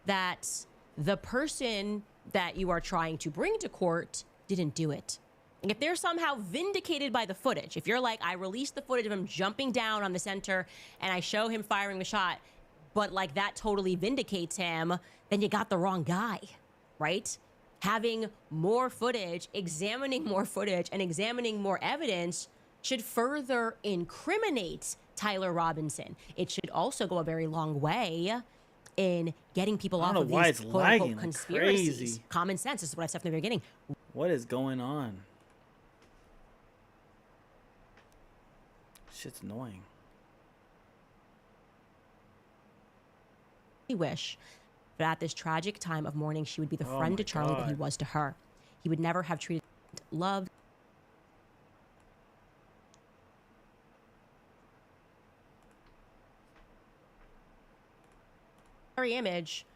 that the person that you are trying to bring to court didn't do it. And if they're somehow vindicated by the footage, if you're like, I released the footage of him jumping down on the center and I show him firing the shot, but like that totally vindicates him, then you got the wrong guy, right? Having more footage, examining more footage, and examining more evidence should further incriminate Tyler Robinson. It should also go a very long way in getting people off of these quote-unquote conspiracies. Crazy. Common sense is what I said from the beginning. What is going on? Shit's annoying. I wish that at this tragic time of mourning, she would be the friend to Charlie that he was to her. He would never have treated love. Image,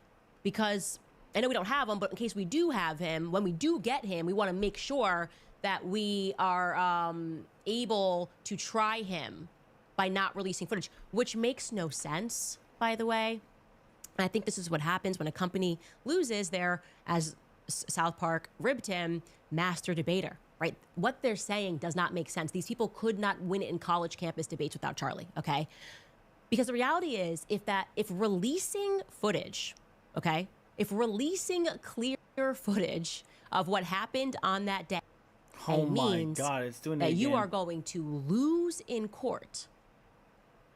because I know we don't have him, but in case we do have him, when we do get him, we want to make sure that we are able to try him by not releasing footage, which makes no sense, by the way. And I think this is what happens when a company loses their, as South Park ribbed him, master debater, right? What they're saying does not make sense. These people could not win in college campus debates without Charlie, okay? Because the reality is, if releasing footage, okay, if releasing clear footage of what happened on that day, means it's doing that it you again. are going to lose in court,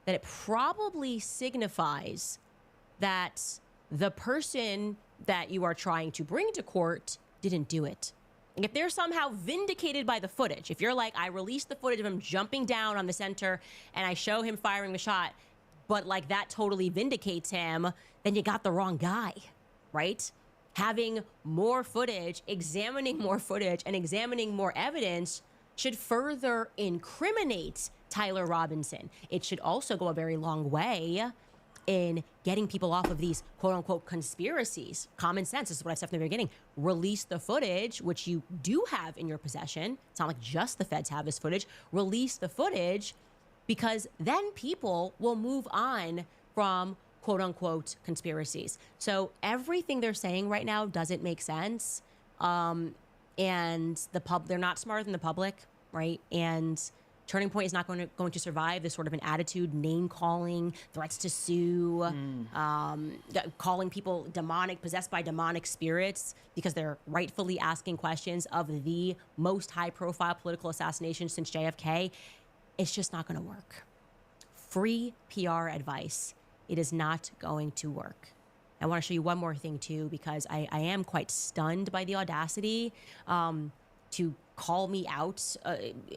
that it probably signifies that the person that you are trying to bring to court didn't do it. And if they're somehow vindicated by the footage, if you're like, I released the footage of him jumping down on the center and I show him firing the shot, but like that totally vindicates him, then you got the wrong guy, right? Having more footage, examining more footage, and examining more evidence should further incriminate Tyler Robinson. It should also go a very long way in getting people off of these quote-unquote conspiracies. Common sense is what I said from the beginning. Release the footage, which you do have in your possession. It's not like just the feds have this footage. Release the footage, because then people will move on from quote-unquote conspiracies. So everything they're saying right now doesn't make sense. And they're not smarter than the public, right? And Turning Point is not going to survive this sort of an attitude, name-calling, threats to sue, calling people demonic, possessed by demonic spirits, because they're rightfully asking questions of the most high-profile political assassination since JFK. It's just not going to work. Free PR advice. It is not going to work. I want to show you one more thing too, because I am quite stunned by the audacity to call me out,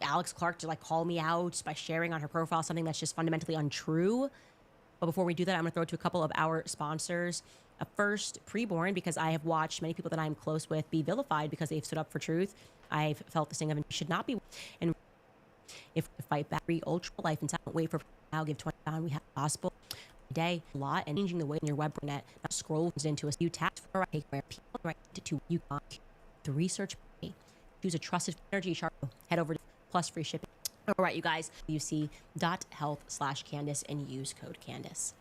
Alex Clark to like call me out by sharing on her profile something that's just fundamentally untrue. But before we do that, I'm gonna throw it to a couple of our sponsors. First, Preborn, because I have watched many people that I'm close with be vilified because they've stood up for truth. I've felt the sting of it should not be. And if we fight back, ultra life and don't wait for now, give 20 pounds, we have gospel day a lot and changing the way in your web net not scrolls into a few taps for right where people right to you the research choose a trusted energy chart, head over to plus free shipping. All right, you guys, uc.health/Candace and use code Candace.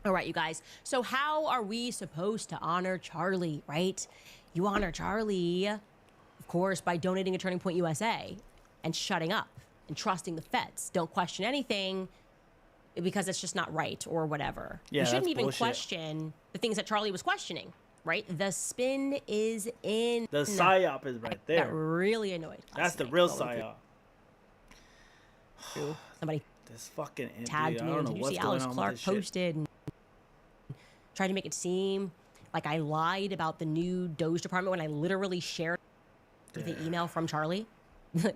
All right, you guys, so how are we supposed to honor Charlie, right? You honor Charlie, of course, by donating to Turning Point USA and shutting up and trusting the feds. Don't question anything because it's just not right or whatever. Yeah, you shouldn't that's even bullshit. Question the things that Charlie was questioning, right? The spin is in. The psyop is right there. Got really annoyed. That's the real psyop. Somebody this fucking tagged me. I don't know Did you what's see going Alex on Clark with this shit. posted and tried to make it seem like I lied about the new Doge department when I literally shared the email from Charlie?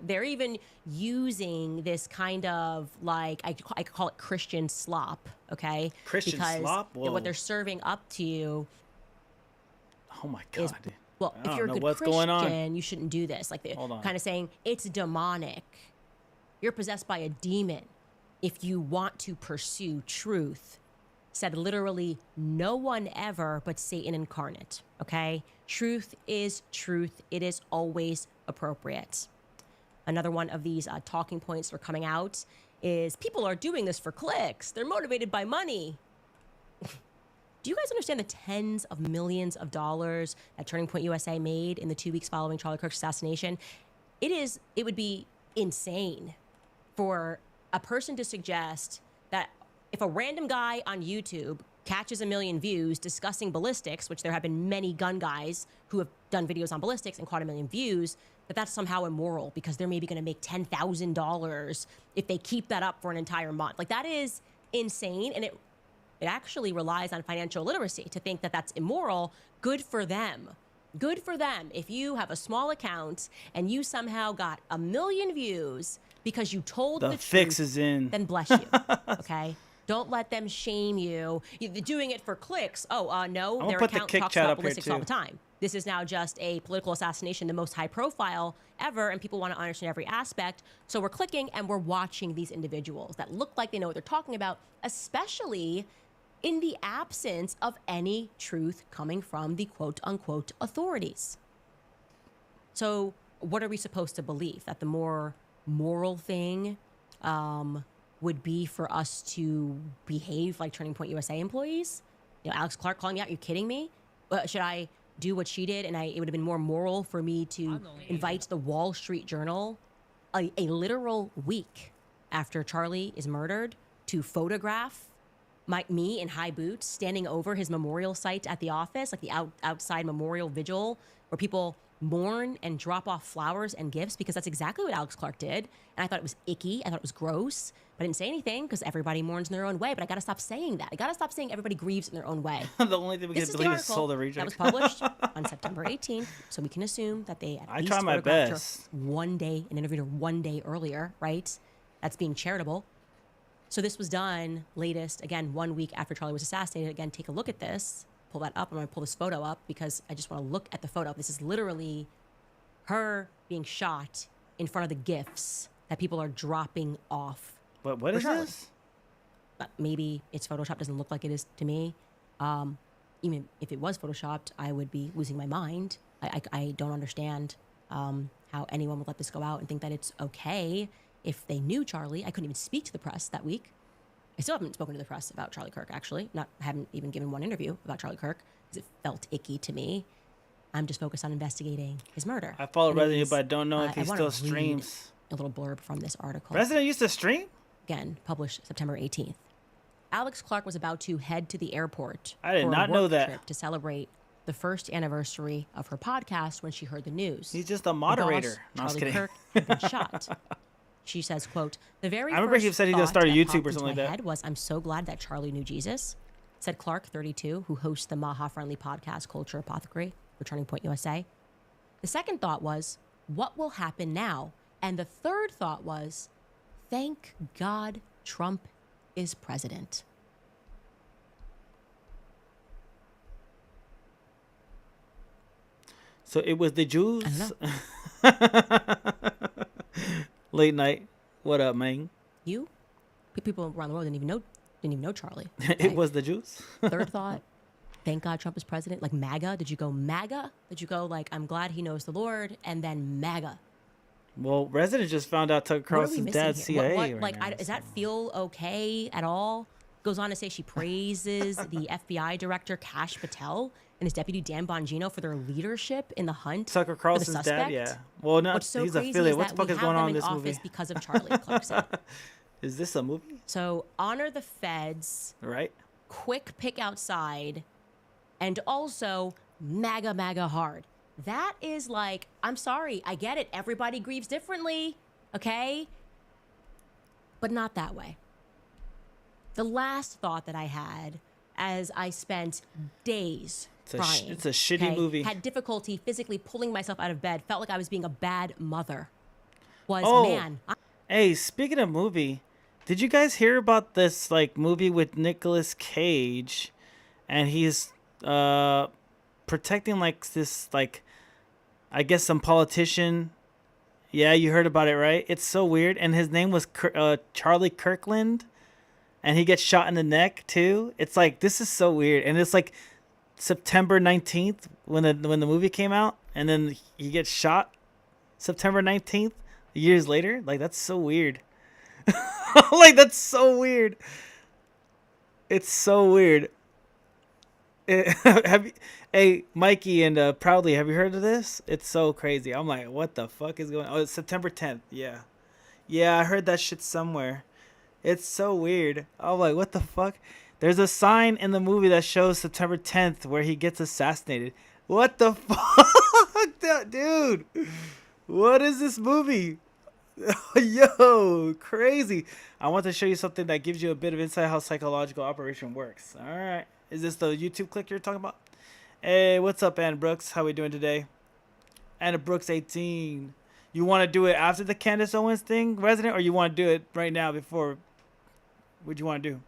They're even using this kind of like, I could call it Christian slop, okay? Christian because slop? Whoa. what they're serving up to you. Oh my God. Well, I if don't you're a know good what's Christian, going on. you shouldn't do this. Like, they're Hold on. kind of saying it's demonic. You're possessed by a demon if you want to pursue truth. Said literally no one ever but Satan incarnate, okay? Truth is truth. It is always appropriate. Another one of these talking points that are coming out is people are doing this for clicks. They're motivated by money. Do you guys understand the tens of millions of dollars that Turning Point USA made in the 2 weeks following Charlie Kirk's assassination? It would be insane for a person to suggest that if a random guy on YouTube catches 1 million views discussing ballistics, which there have been many gun guys who have done videos on ballistics and caught 1 million views, that's somehow immoral because they're maybe going to make $10,000 if they keep that up for an entire month. Like, that is insane, and it actually relies on financial literacy to think that that's immoral. Good for them. Good for them. If you have a small account and you somehow got 1 million views because you told the fix truth, is in. then bless you. Okay? Don't let them shame you. You're doing it for clicks. Oh, no, their put the account kick talks chat about up here, ballistics all too. the time. This is now just a political assassination, the most high profile ever, and people want to understand every aspect. So we're clicking and we're watching these individuals that look like they know what they're talking about, especially in the absence of any truth coming from the quote-unquote authorities. So what are we supposed to believe? That the more moral thing would be for us to behave like Turning Point USA employees? You know, Alex Clark calling me out, you kidding me? Should I do what she did and it would have been more moral for me to invite the Wall Street Journal a literal week after Charlie is murdered to photograph me in high boots standing over his memorial site at the office, like the outside memorial vigil where people mourn and drop off flowers and gifts, because that's exactly what Alex Clark did. And I thought it was icky. I thought it was gross. But I didn't say anything because everybody mourns in their own way. But I got to stop saying that. I got to stop saying everybody grieves in their own way. The only thing we This can is the believe is article Solar Reject. that was published on September 18th. So we can assume that they at least try my photographed her best. one day and interviewed her one day earlier, right? That's being charitable. So this was done latest, again, 1 week after Charlie was assassinated. Again, take a look at this. Pull that up. I'm going to pull this photo up because I just want to look at the photo. This is literally her being shot in front of the gifts that people are dropping off. But what for is Charlie. this? Maybe it's Photoshop. Doesn't look like it is to me. Even if it was Photoshopped, I would be losing my mind. I don't understand how anyone would let this go out and think that it's okay. If they knew Charlie, I couldn't even speak to the press that week. I still haven't spoken to the press about Charlie Kirk, actually. Haven't even given one interview about Charlie Kirk because it felt icky to me. I'm just focused on investigating his murder. I follow Resident, Anyways, but I don't know if he I wanna still read streams. a little blurb from this article. Resident used to stream? Again, published September 18th. Alex Clark was about to head to the airport I did for not a know work that. trip to celebrate the first anniversary of her podcast when she heard the news. He's just a Her moderator. boss, No, I was Charlie kidding. Kirk, had been shot. She says, quote, the very I remember he first said he was gonna thought start a that YouTube popped or into something like my that. head was, I'm so glad that Charlie knew Jesus. said Clark, 32, who hosts the Maha-friendly podcast Culture Apothecary for Turning Point USA. The second thought was, what will happen now? And the third thought was, thank God Trump is president. So it was the Jews? Late night. What up, man? You? People around the world didn't even know Charlie. It was the Jews? Third thought, thank God Trump is president. Like MAGA. Did you go MAGA? Did you go like, I'm glad he knows the Lord, and then MAGA? Well, Resident just found out Tucker Carlson's dad's CIA. What, like, does that feel okay at all? Goes on to say she praises the FBI director Kash Patel and his deputy Dan Bongino for their leadership in the hunt. Tucker Carlson's dad, yeah. Well, no, What's so he's crazy affiliate. is What the that fuck we is have going them on in in this movie? office because of Charlie, Clark said. Is this a movie? So honor the feds. Right. Quick pick outside, and also MAGA hard. That is like, I'm sorry, I get it. Everybody grieves differently, okay? But not that way. The last thought that I had as I spent days crying. It's a shitty movie. Had difficulty physically pulling myself out of bed. Felt like I was being a bad mother. Was, man. Hey, speaking of movie, did you guys hear about this like movie with Nicolas Cage, and he's protecting like this like, I guess some politician. Yeah, you heard about it, right? It's so weird. And his name was Charlie Kirkland, and he gets shot in the neck too. It's like, this is so weird. And it's like September 19th when the movie came out, and then he gets shot September 19th years later. Like, that's so weird. Like, that's so weird. It's so weird. Hey, Mikey and Proudly, have you heard of this? It's so crazy. I'm like, what the fuck is going on? Oh, it's September 10th. Yeah. Yeah, I heard that shit somewhere. It's so weird. I'm like, what the fuck? There's a sign in the movie that shows September 10th where he gets assassinated. What the fuck, dude? What is this movie? Yo, crazy. I want to show you something that gives you a bit of insight how psychological operation works. All right. Is this the YouTube click you're talking about? Hey, what's up, Anna Brooks? How we doing today? Anna Brooks 18. You want to do it after the Candace Owens thing, Resident, or you want to do it right now before? What'd you want to do?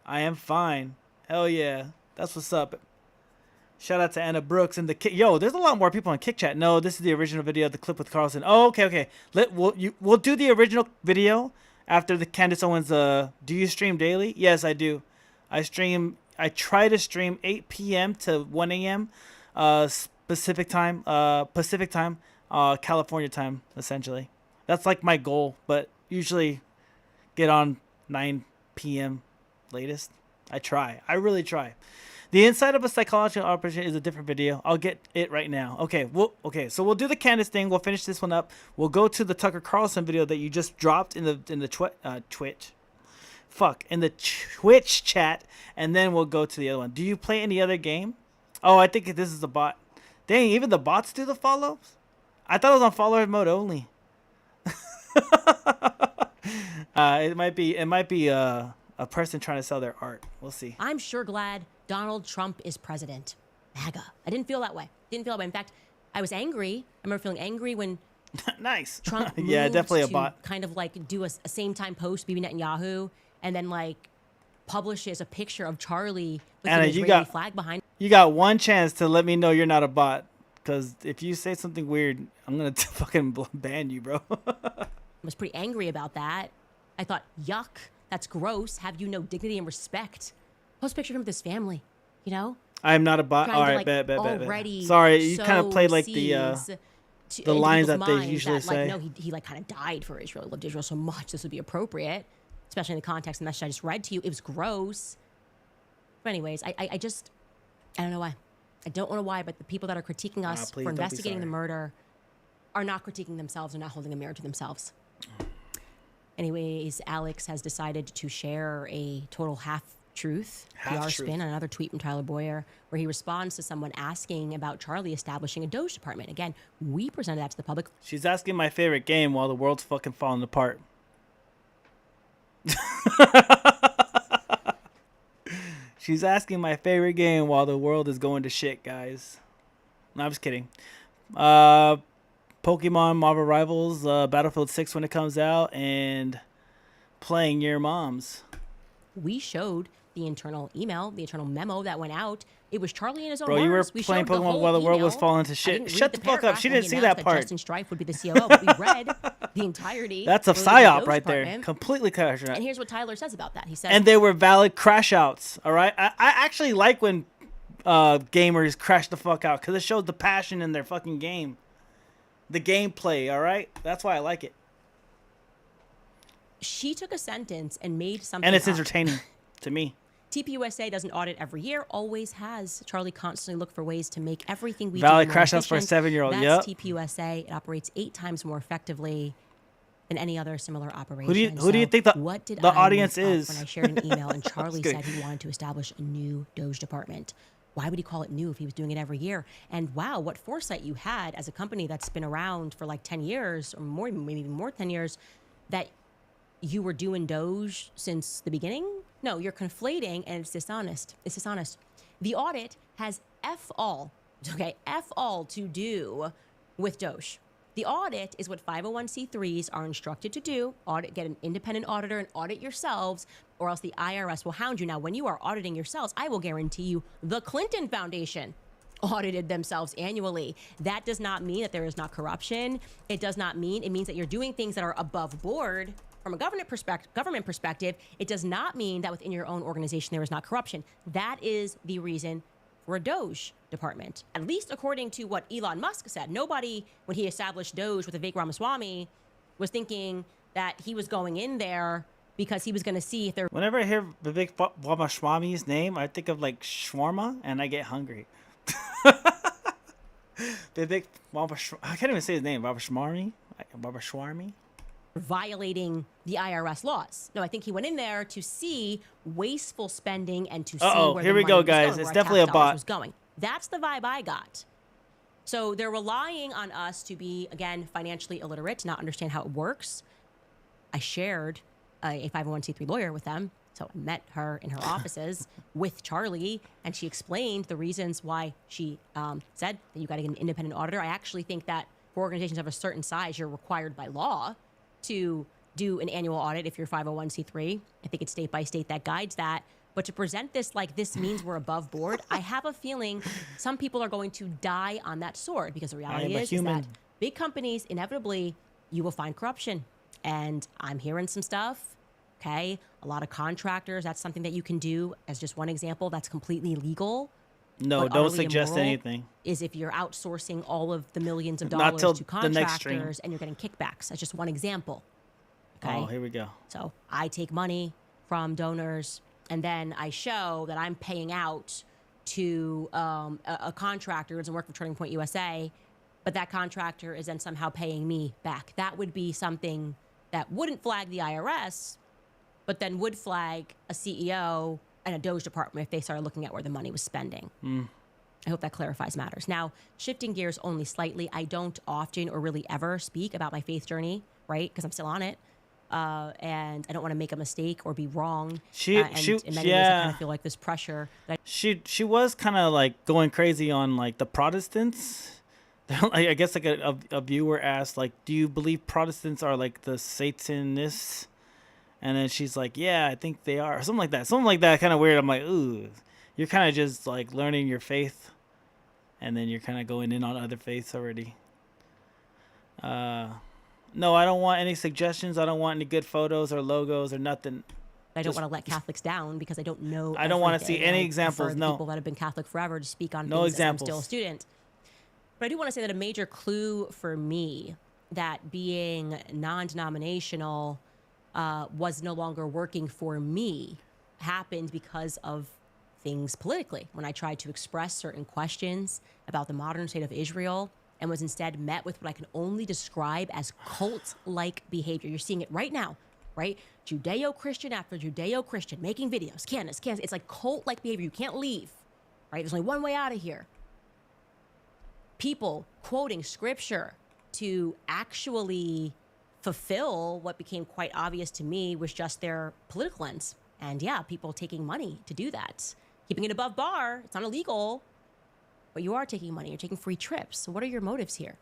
I am fine. Hell yeah. That's what's up. Shout out to Anna Brooks and the Kick. Yo, there's a lot more people on Kick Chat. No, this is the original video, the clip with Carlson. Oh, okay. We'll do the original video after the Candace Owens. Do you stream daily? Yes, I do. I try to stream 8 p.m. to 1 a.m. Pacific time, California time, essentially. That's like my goal, but usually get on 9 p.m. latest. I really try. The inside of a psychological operation is a different video. I'll get it right now. Okay, so we'll do the Candace thing. We'll finish this one up. We'll go to the Tucker Carlson video that you just dropped in the Twitch chat, and then we'll go to the other one. Do you play any other game? Oh, I think this is a bot. Dang, even the bots do the follows? I thought it was on follower mode only. It might be a person trying to sell their art. We'll see. I'm sure glad Donald Trump is president. MAGA. I didn't feel that way. In fact, I was angry. I remember feeling angry when nice. Trump moved yeah, definitely a to bot. kind of like do a same time post, Bibi Netanyahu, and then like publishes a picture of Charlie with an Israeli flag behind. You got one chance to let me know you're not a bot, because if you say something weird, I'm gonna fucking ban you, bro. I was pretty angry about that. I thought, yuck, that's gross. Have you no dignity and respect? Post a picture of him with his family, you know? I'm not a bot. All right, bet. Sorry, you kind of played like the lines that they usually say. Like, no, he like kind of died for Israel. He loved Israel so much. This would be appropriate, especially in the context of the message I just read to you. It was gross. But anyways, I don't know why. I don't know why, but the people that are critiquing us for investigating the murder are not critiquing themselves and not holding a mirror to themselves. Anyways, Alex has decided to share a total half-truth PR spin on another tweet from Tyler Boyer, where he responds to someone asking about Charlie establishing a Doge department. Again, we presented that to the public. She's asking my favorite game while the world's fucking falling apart. She's asking my favorite game while the world is going to shit, guys. No, I'm just kidding. Pokemon Marvel Rivals, Battlefield 6 when it comes out, and playing your moms. We showed the internal email, the internal memo that went out. It was Charlie in his own Bro, words. you were We playing showed the Pokemon whole while the world email. was falling to I shit. didn't Shut read the fuck up. paragraph She when didn't he see announced that part. Justin Strife would be the COO, but we read the entirety. That's a of the psyop Doge right there. department. Completely crash out. And here's what Tyler says about that. He says, And they were valid crash outs. All right. I actually like when gamers crash the fuck out because it shows the passion in their fucking game, the gameplay. All right. That's why I like it. she took a sentence and made something And it's up. entertaining to me. TPUSA doesn't audit every year, always has. Charlie constantly look for ways to make everything we Valid do more crash outs for a efficient. 7-year-old, That's yep. TPUSA. It operates 8 times more effectively than any other similar operation. Who do you think the what did the I audience make up is? when I shared an email and Charlie Just said he wanted to establish a new Doge department? Why would he call it new if he was doing it every year? And wow, what foresight you had as a company that's been around for like 10 years or more, maybe even more 10 years, that you were doing Doge since the beginning? No, you're conflating and it's dishonest. It's dishonest. The audit has F all to do with Doge. The audit is what 501c3s are instructed to do. Audit, get an independent auditor and audit yourselves, or else the IRS will hound you. Now, when you are auditing yourselves, I will guarantee you the Clinton Foundation audited themselves annually. That does not mean that there is not corruption. It does not mean, it means that you're doing things that are above board from a government perspective. It does not mean that within your own organization there is not corruption. That is the reason for a Doge department, at least according to what Elon Musk said. Nobody, when he established Doge with Vivek Ramaswamy, was thinking that he was going in there because he was going to see if there. Whenever I hear Vivek Ramaswamy's name, I think of like shawarma, and I get hungry. Vivek Ramaswamy, I can't even say his name. Ramaswamy. Violating the IRS laws. No, I think he went in there to see wasteful spending and to see where here the we go, money was guys. going, It's where definitely a tax dollars bot. was going. That's the vibe I got. So they're relying on us to be, again, financially illiterate, to not understand how it works. I shared a 501c3 lawyer with them. So I met her in her offices with Charlie, and she explained the reasons why she said that you got to get an independent auditor. I actually think that for organizations of a certain size, you're required by law to do an annual audit if you're 501c3. I think it's state by state that guides that. But to present this like this means we're above board, I have a feeling some people are going to die on that sword, because the reality is that big companies, inevitably, you will find corruption. And I'm hearing some stuff, okay? A lot of contractors, that's something that you can do as just one example. That's completely legal. No, But don't utterly suggest immoral anything. Is if you're outsourcing all of the millions of Not dollars till to the next stream. contractors and you're getting kickbacks. That's just one example. Okay. Oh, here we go. So I take money from donors and then I show that I'm paying out to a contractor who doesn't work for Turning Point USA, but that contractor is then somehow paying me back. That would be something that wouldn't flag the IRS, but then would flag a CEO and a Doge department if they started looking at where the money was spending. I hope that clarifies matters. Now, shifting gears only slightly, I don't often or really ever speak about my faith journey, right? Because I'm still on it. And I don't want to make a mistake or be wrong. And in many ways, I kind of feel like this pressure. That She was kind of like going crazy on like the Protestants. I guess like a viewer asked, like, do you believe Protestants are like the Satanists? And then she's like, yeah, I think they are. Or something like that. Something like that, kind of weird. I'm like, ooh, you're kind of just like learning your faith. And then you're kind of going in on other faiths already. No, I don't want any suggestions. I don't want any good photos or logos or nothing. I don't want to let Catholics down because I don't know. I don't want to see everything. any I examples. prefer the No. people that have been Catholic forever to speak on No things as I'm examples. still a student. But I do want to say that a major clue for me that being non-denominational was no longer working for me happened because of things politically. When I tried to express certain questions about the modern state of Israel and was instead met with what I can only describe as cult-like behavior. You're seeing it right now, right? Judeo-Christian after Judeo-Christian, making videos, Candace. It's like cult-like behavior. You can't leave, right? There's only one way out of here. People quoting scripture to actually fulfill what became quite obvious to me was just their political ends. And yeah, people taking money to do that. keeping it above bar. It's not illegal, but you are taking money. You're taking free trips. So what are your motives here?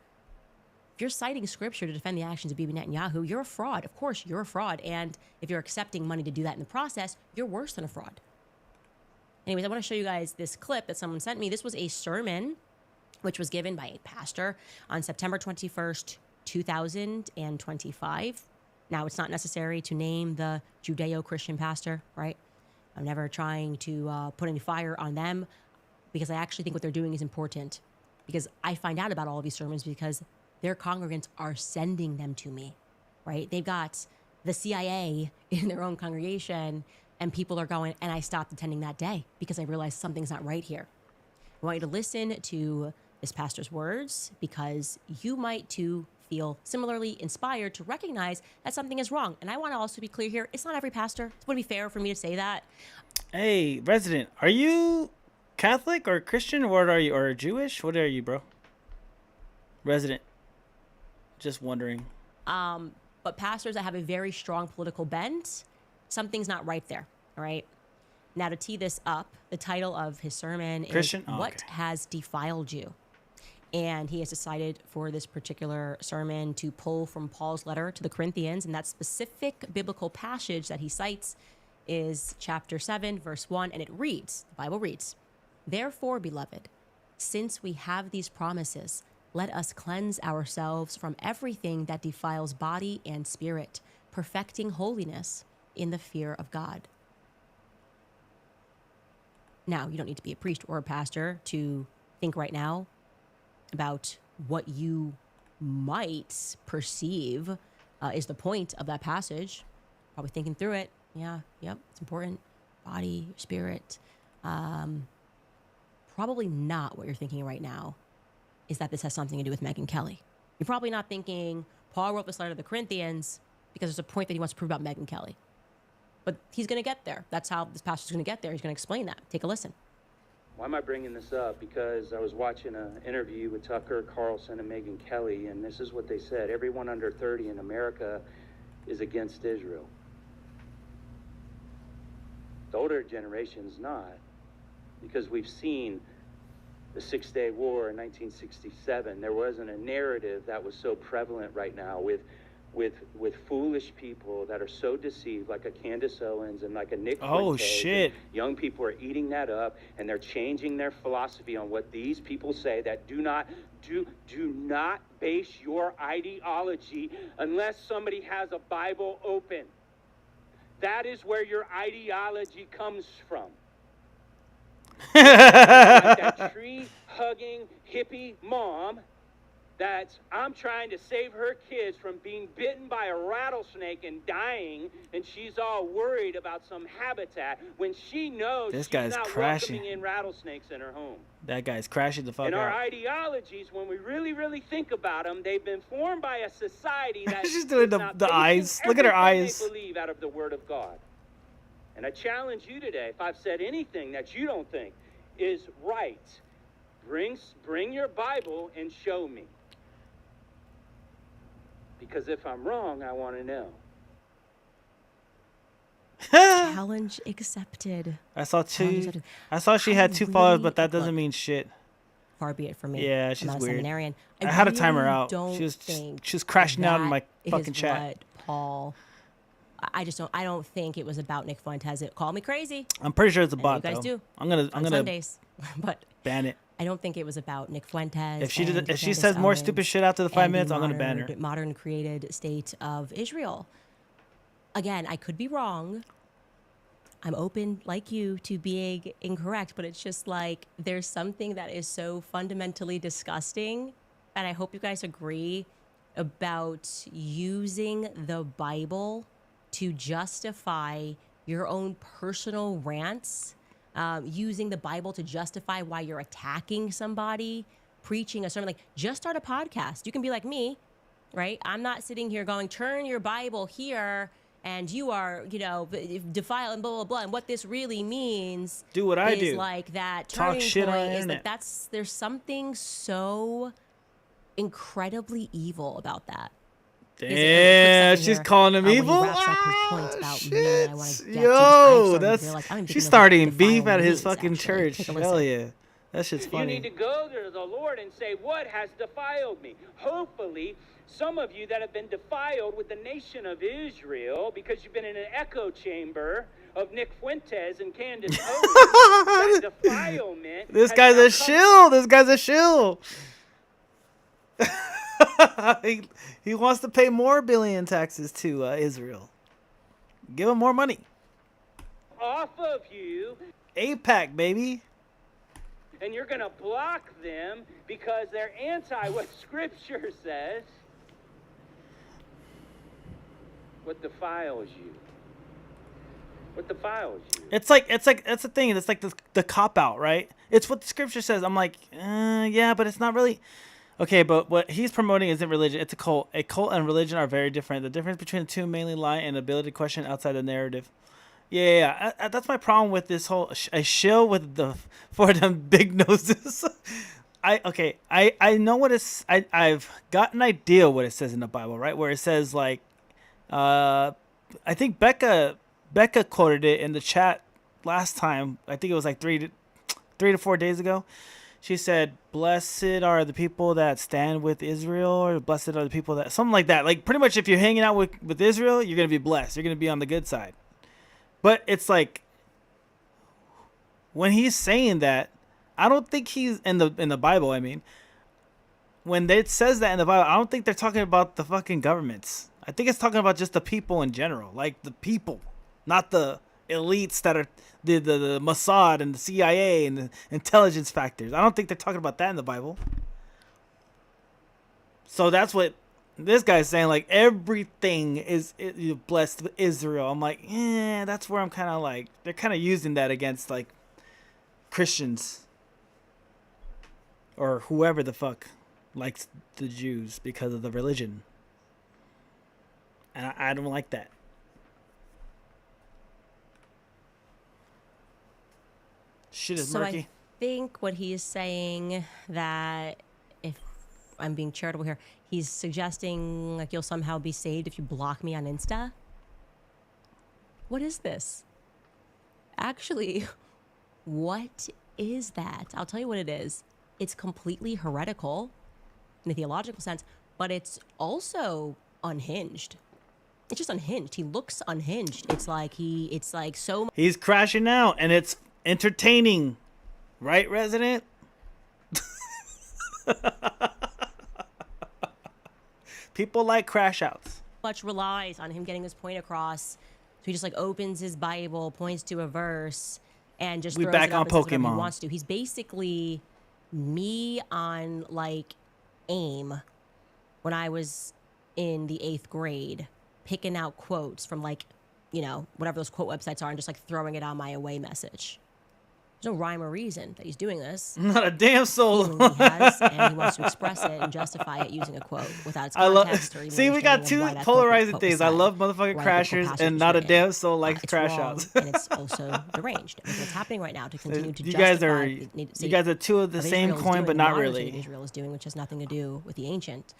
If you're citing scripture to defend the actions of Bibi Netanyahu, you're a fraud. Of course, you're a fraud. And if you're accepting money to do that in the process, you're worse than a fraud. Anyways, I want to show you guys this clip that someone sent me. This was a sermon which was given by a pastor on September 21st, 2025. Now, it's not necessary to name the Judeo-Christian pastor, right? I'm never trying to put any fire on them because I actually think what they're doing is important. Because I find out about all of these sermons because their congregants are sending them to me, right? They've got the CIA in their own congregation and people are going, and I stopped attending that day because I realized something's not right here. I want you to listen to this pastor's words because you might too feel similarly inspired to recognize that something is wrong. And I want to also be clear here, it's not every pastor. It wouldn't be fair for me to say that. Hey, resident, are you Catholic or Christian, or what are you, or Jewish? What are you, bro? Resident. Just wondering. But pastors that have a very strong political bent, something's not right there, all right? Now, to tee this up, the title of his sermon Christian? is What Has Defiled You? And he has decided for this particular sermon to pull from Paul's letter to the Corinthians, and that specific biblical passage that he cites is chapter 7, verse 1, and it reads, the Bible reads, "Therefore, beloved, since we have these promises, let us cleanse ourselves from everything that defiles body and spirit, perfecting holiness in the fear of God." Now, you don't need to be a priest or a pastor to think right now about what you might perceive is the point of that passage. Probably thinking through it. Yeah, yep, it's important. Body, spirit. Probably not what you're thinking right now is that this has something to do with Megyn Kelly. You're probably not thinking Paul wrote this letter to the Corinthians because there's a point that he wants to prove about Megyn Kelly. But he's going to get there. That's how this pastor's going to get there. He's going to explain that. Take a listen. Why am I bringing this up? Because I was watching an interview with Tucker Carlson and Megyn Kelly, and this is what they said. Everyone under 30 in America is against Israel. The older generation's not, because we've seen the Six-Day War in 1967. There wasn't a narrative that was so prevalent right now with foolish people that are so deceived, like a Candace Owens and like a Nick Fuentes. Shit. Young people are eating that up, and they're changing their philosophy on what these people say that do not base your ideology unless somebody has a Bible open. That is where your ideology comes from. Like that tree-hugging hippie mom that I'm trying to save her kids from being bitten by a rattlesnake and dying, and she's all worried about some habitat when she knows this she's guy's not crashing. welcoming in rattlesnakes in her home. That guy's crashing the fuck And out. our ideologies, when we really, really think about them, they've been formed by a society that She's doing is not the basing eyes. Look at her everything eyes. They believe out of the Word of God. And I challenge you today, if I've said anything that you don't think is right, bring your Bible and show me. Because if I'm wrong, I want to know. Challenge accepted. I saw she had 2 followers, but that doesn't mean shit. Far be it from me. Yeah, she's I'm not a weird. seminarian. I had to time her really out. don't She was think crashing out in my that fucking is chat. what Paul. I don't think it was about Nick Fuentes. Call me crazy. I'm pretty sure it's a I know bot you guys though. do. I'm gonna Sundays, but ban it. I don't think it was about Nick Fuentes. If she Candace says more Owens stupid shit after the 5 and minutes, I'm gonna ban her. Modern created state of Israel. Again, I could be wrong. I'm open, like you, to being incorrect, but it's just like there's something that is so fundamentally disgusting, and I hope you guys agree about using the Bible to justify your own personal rants, using the Bible to justify why you're attacking somebody, preaching a sermon. Like, just start a podcast. You can be like me, right? I'm not sitting here going, turn your Bible here, and you are, defile and blah, blah, blah. And what this really means do what I is do. Like that Talk turning shit on point the is internet. like there's something so incredibly evil about that. Damn, she's calling him evil. Yo, she's starting beef at his fucking church. Hell yeah, that shit's funny. You need to go to the Lord and say, what has defiled me? Hopefully, some of you that have been defiled with the nation of Israel because you've been in an echo chamber of Nick Fuentes and Candace Owens. That defilement. This guy's a shill. This guy's a shill. He wants to pay more billion taxes to Israel. Give him more money. Off of you. AIPAC, baby. And you're going to block them because they're anti what Scripture says. What defiles you? What defiles you? It's like that's the thing. It's like the cop out, right? It's what the Scripture says. I'm like, yeah, but it's not really. Okay, but what he's promoting isn't religion. It's a cult. A cult and religion are very different. The difference between the two mainly lie in the ability to question outside the narrative. Yeah. That's my problem with this whole a shill with for them big noses. I know what it's. I've got an idea what it says in the Bible, right? Where it says like, I think Becca quoted it in the chat last time. I think it was like 3 to 4 days ago. She said, "Blessed are the people that stand with Israel," or "Blessed are the people that," something like that. Like pretty much, if you're hanging out with Israel, you're gonna be blessed. You're gonna be on the good side. But it's like when he's saying that, I don't think he's in the Bible. I mean, when it says that in the Bible, I don't think they're talking about the fucking governments. I think it's talking about just the people in general, like the people, not the elites that are the Mossad and the CIA and the intelligence factors. I don't think they're talking about that in the Bible. So that's what this guy's saying. Like everything is blessed with Israel. I'm like, that's where I'm kind of like they're kind of using that against like Christians or whoever the fuck likes the Jews because of the religion. And I don't like that. Shit is murky. I think what he is saying, that if I'm being charitable here, he's suggesting like you'll somehow be saved if you block me on Insta. What is this? Actually, what is that? I'll tell you what it is. It's completely heretical in a theological sense, but it's also unhinged. It's just unhinged. He looks unhinged. It's like so. He's crashing out, and it's entertaining, right, Resident? People like crash outs. Much relies on him getting this point across, so he just like opens his Bible, points to a verse, and just throws back it up on and says whatever Pokemon. he wants to. He's basically me on like AIM when I was in the 8th grade, picking out quotes from like, whatever those quote websites are and just like throwing it on my away message. There's no rhyme or reason that he's doing this. Not a damn soul. He has, and he wants to express it and justify it using a quote without its context or even See, we got two understanding why that polarizing quote things. was I said, love motherfucking why that quote crashers, passage and was not a written. damn soul likes It's crash wrong, outs. and it's also deranged. And what's happening right now to continue to You guys are justify you guys are two of the same Israel is coin, doing, but not modern thing really. Israel is doing, which has nothing to do with the ancient.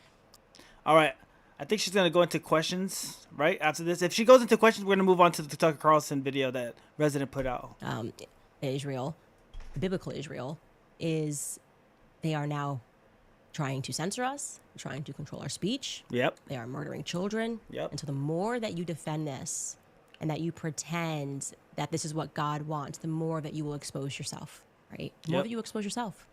All right. I think she's gonna go into questions right after this. If she goes into questions, we're gonna move on to the Tucker Carlson video that Resident put out. Israel, the biblical Israel, they are now trying to censor us, trying to control our speech. Yep. They are murdering children. Yep. And so the more that you defend this and that you pretend that this is what God wants, the more that you will expose yourself, right? The more Yep. that you expose yourself.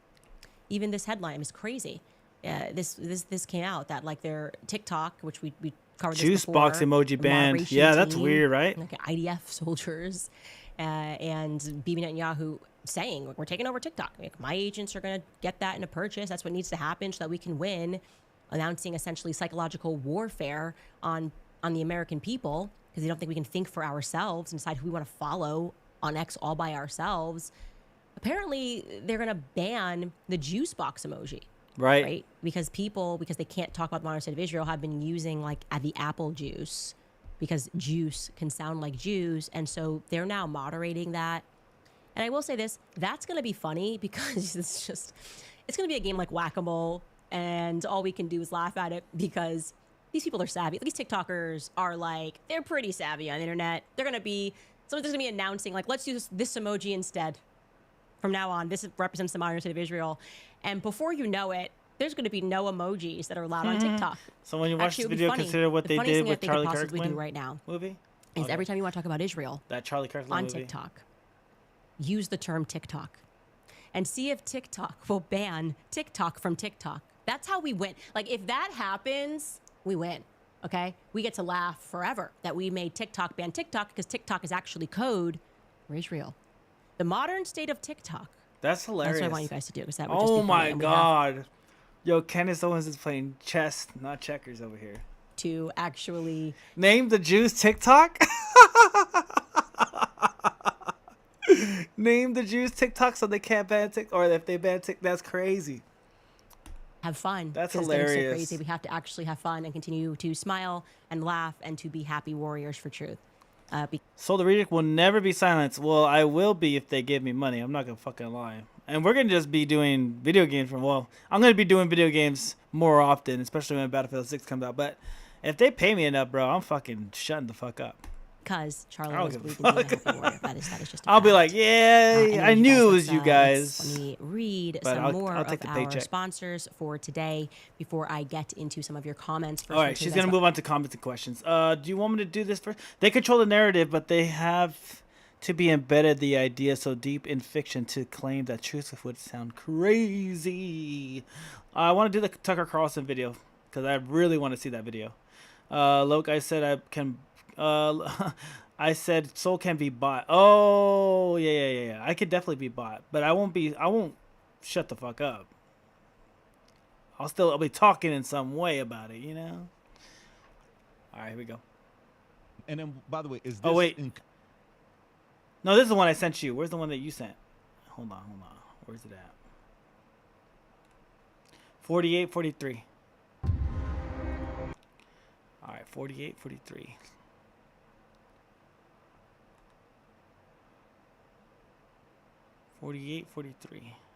Even this headline is crazy. This came out that like their TikTok, which we covered this Juice before, box emoji the banned. moderation Yeah, that's team, weird, right? Like IDF soldiers and Bibi Netanyahu saying we're taking over TikTok. Like, my agents are going to get that in a purchase. That's what needs to happen so that we can win. Announcing essentially psychological warfare on the American people because they don't think we can think for ourselves and decide who we want to follow on X all by ourselves. Apparently, they're going to ban the juice box emoji. Right. Because they can't talk about the modern state of Israel, have been using like the apple juice because juice can sound like Jews. And so they're now moderating that. And I will say this, that's going to be funny because it's going to be a game like Whack-A-Mole. And all we can do is laugh at it because these people are savvy. These TikTokers are like, they're pretty savvy on the internet. They're going to be, someone's going to be announcing, like, let's use this emoji instead. From now on, this represents the modern state of Israel. And before you know it, there's going to be no emojis that are allowed on TikTok. So when you watch this video, consider what they did with Charlie Kirkland do right now movie. Is every time you want to talk about Israel, that Charlie Kirkland on movie. TikTok, use the term TikTok, and see if TikTok will ban TikTok from TikTok. That's how we win. Like, if that happens, we win. Okay, we get to laugh forever that we made TikTok ban TikTok, because TikTok is actually code for Israel. The modern state of TikTok. That's hilarious. That's what I want you guys to do, because that would just be Oh funny. my And we God. Yo, Candace Owens is playing chess, not checkers over here. To actually name the Jews TikTok. Name the Jews TikTok so they can't ban TikTok, or if they ban TikTok, that's crazy. Have fun. That's It's hilarious. getting so crazy. We have to actually have fun and continue to smile and laugh and to be happy warriors for truth. So the Reject will never be silenced. Well, I will be if they give me money. I'm not gonna fucking lie. And we're gonna just be doing video games I'm gonna be doing video games more often, especially when Battlefield 6 comes out. But if they pay me enough, bro, I'm fucking shutting the fuck up. Because Charlie I don't was give a believed in being a fuck. happy warrior. That is just a I'll be fact. like, yeah, Anyway, I knew it was let's, you guys. Let me read But some more I'll of take the our paycheck. sponsors for today before I get into some of your comments. First All right, she's gonna move on to comments and questions. Do you want me to do this first? They control the narrative, but they have to be embedded the idea so deep in fiction to claim that truth would sound crazy. I want to do the Tucker Carlson video because I really want to see that video. Loke, I said I can. I said Soul can be bought. Oh yeah. I could definitely be bought, but I won't be. I won't shut the fuck up. I'll be talking in some way about it, you know. All right, here we go. And then, by the way, is this? Oh wait. No, this is the one I sent you. Where's the one that you sent? Hold on. Where's it at? 48, 43. All right, 48, 43.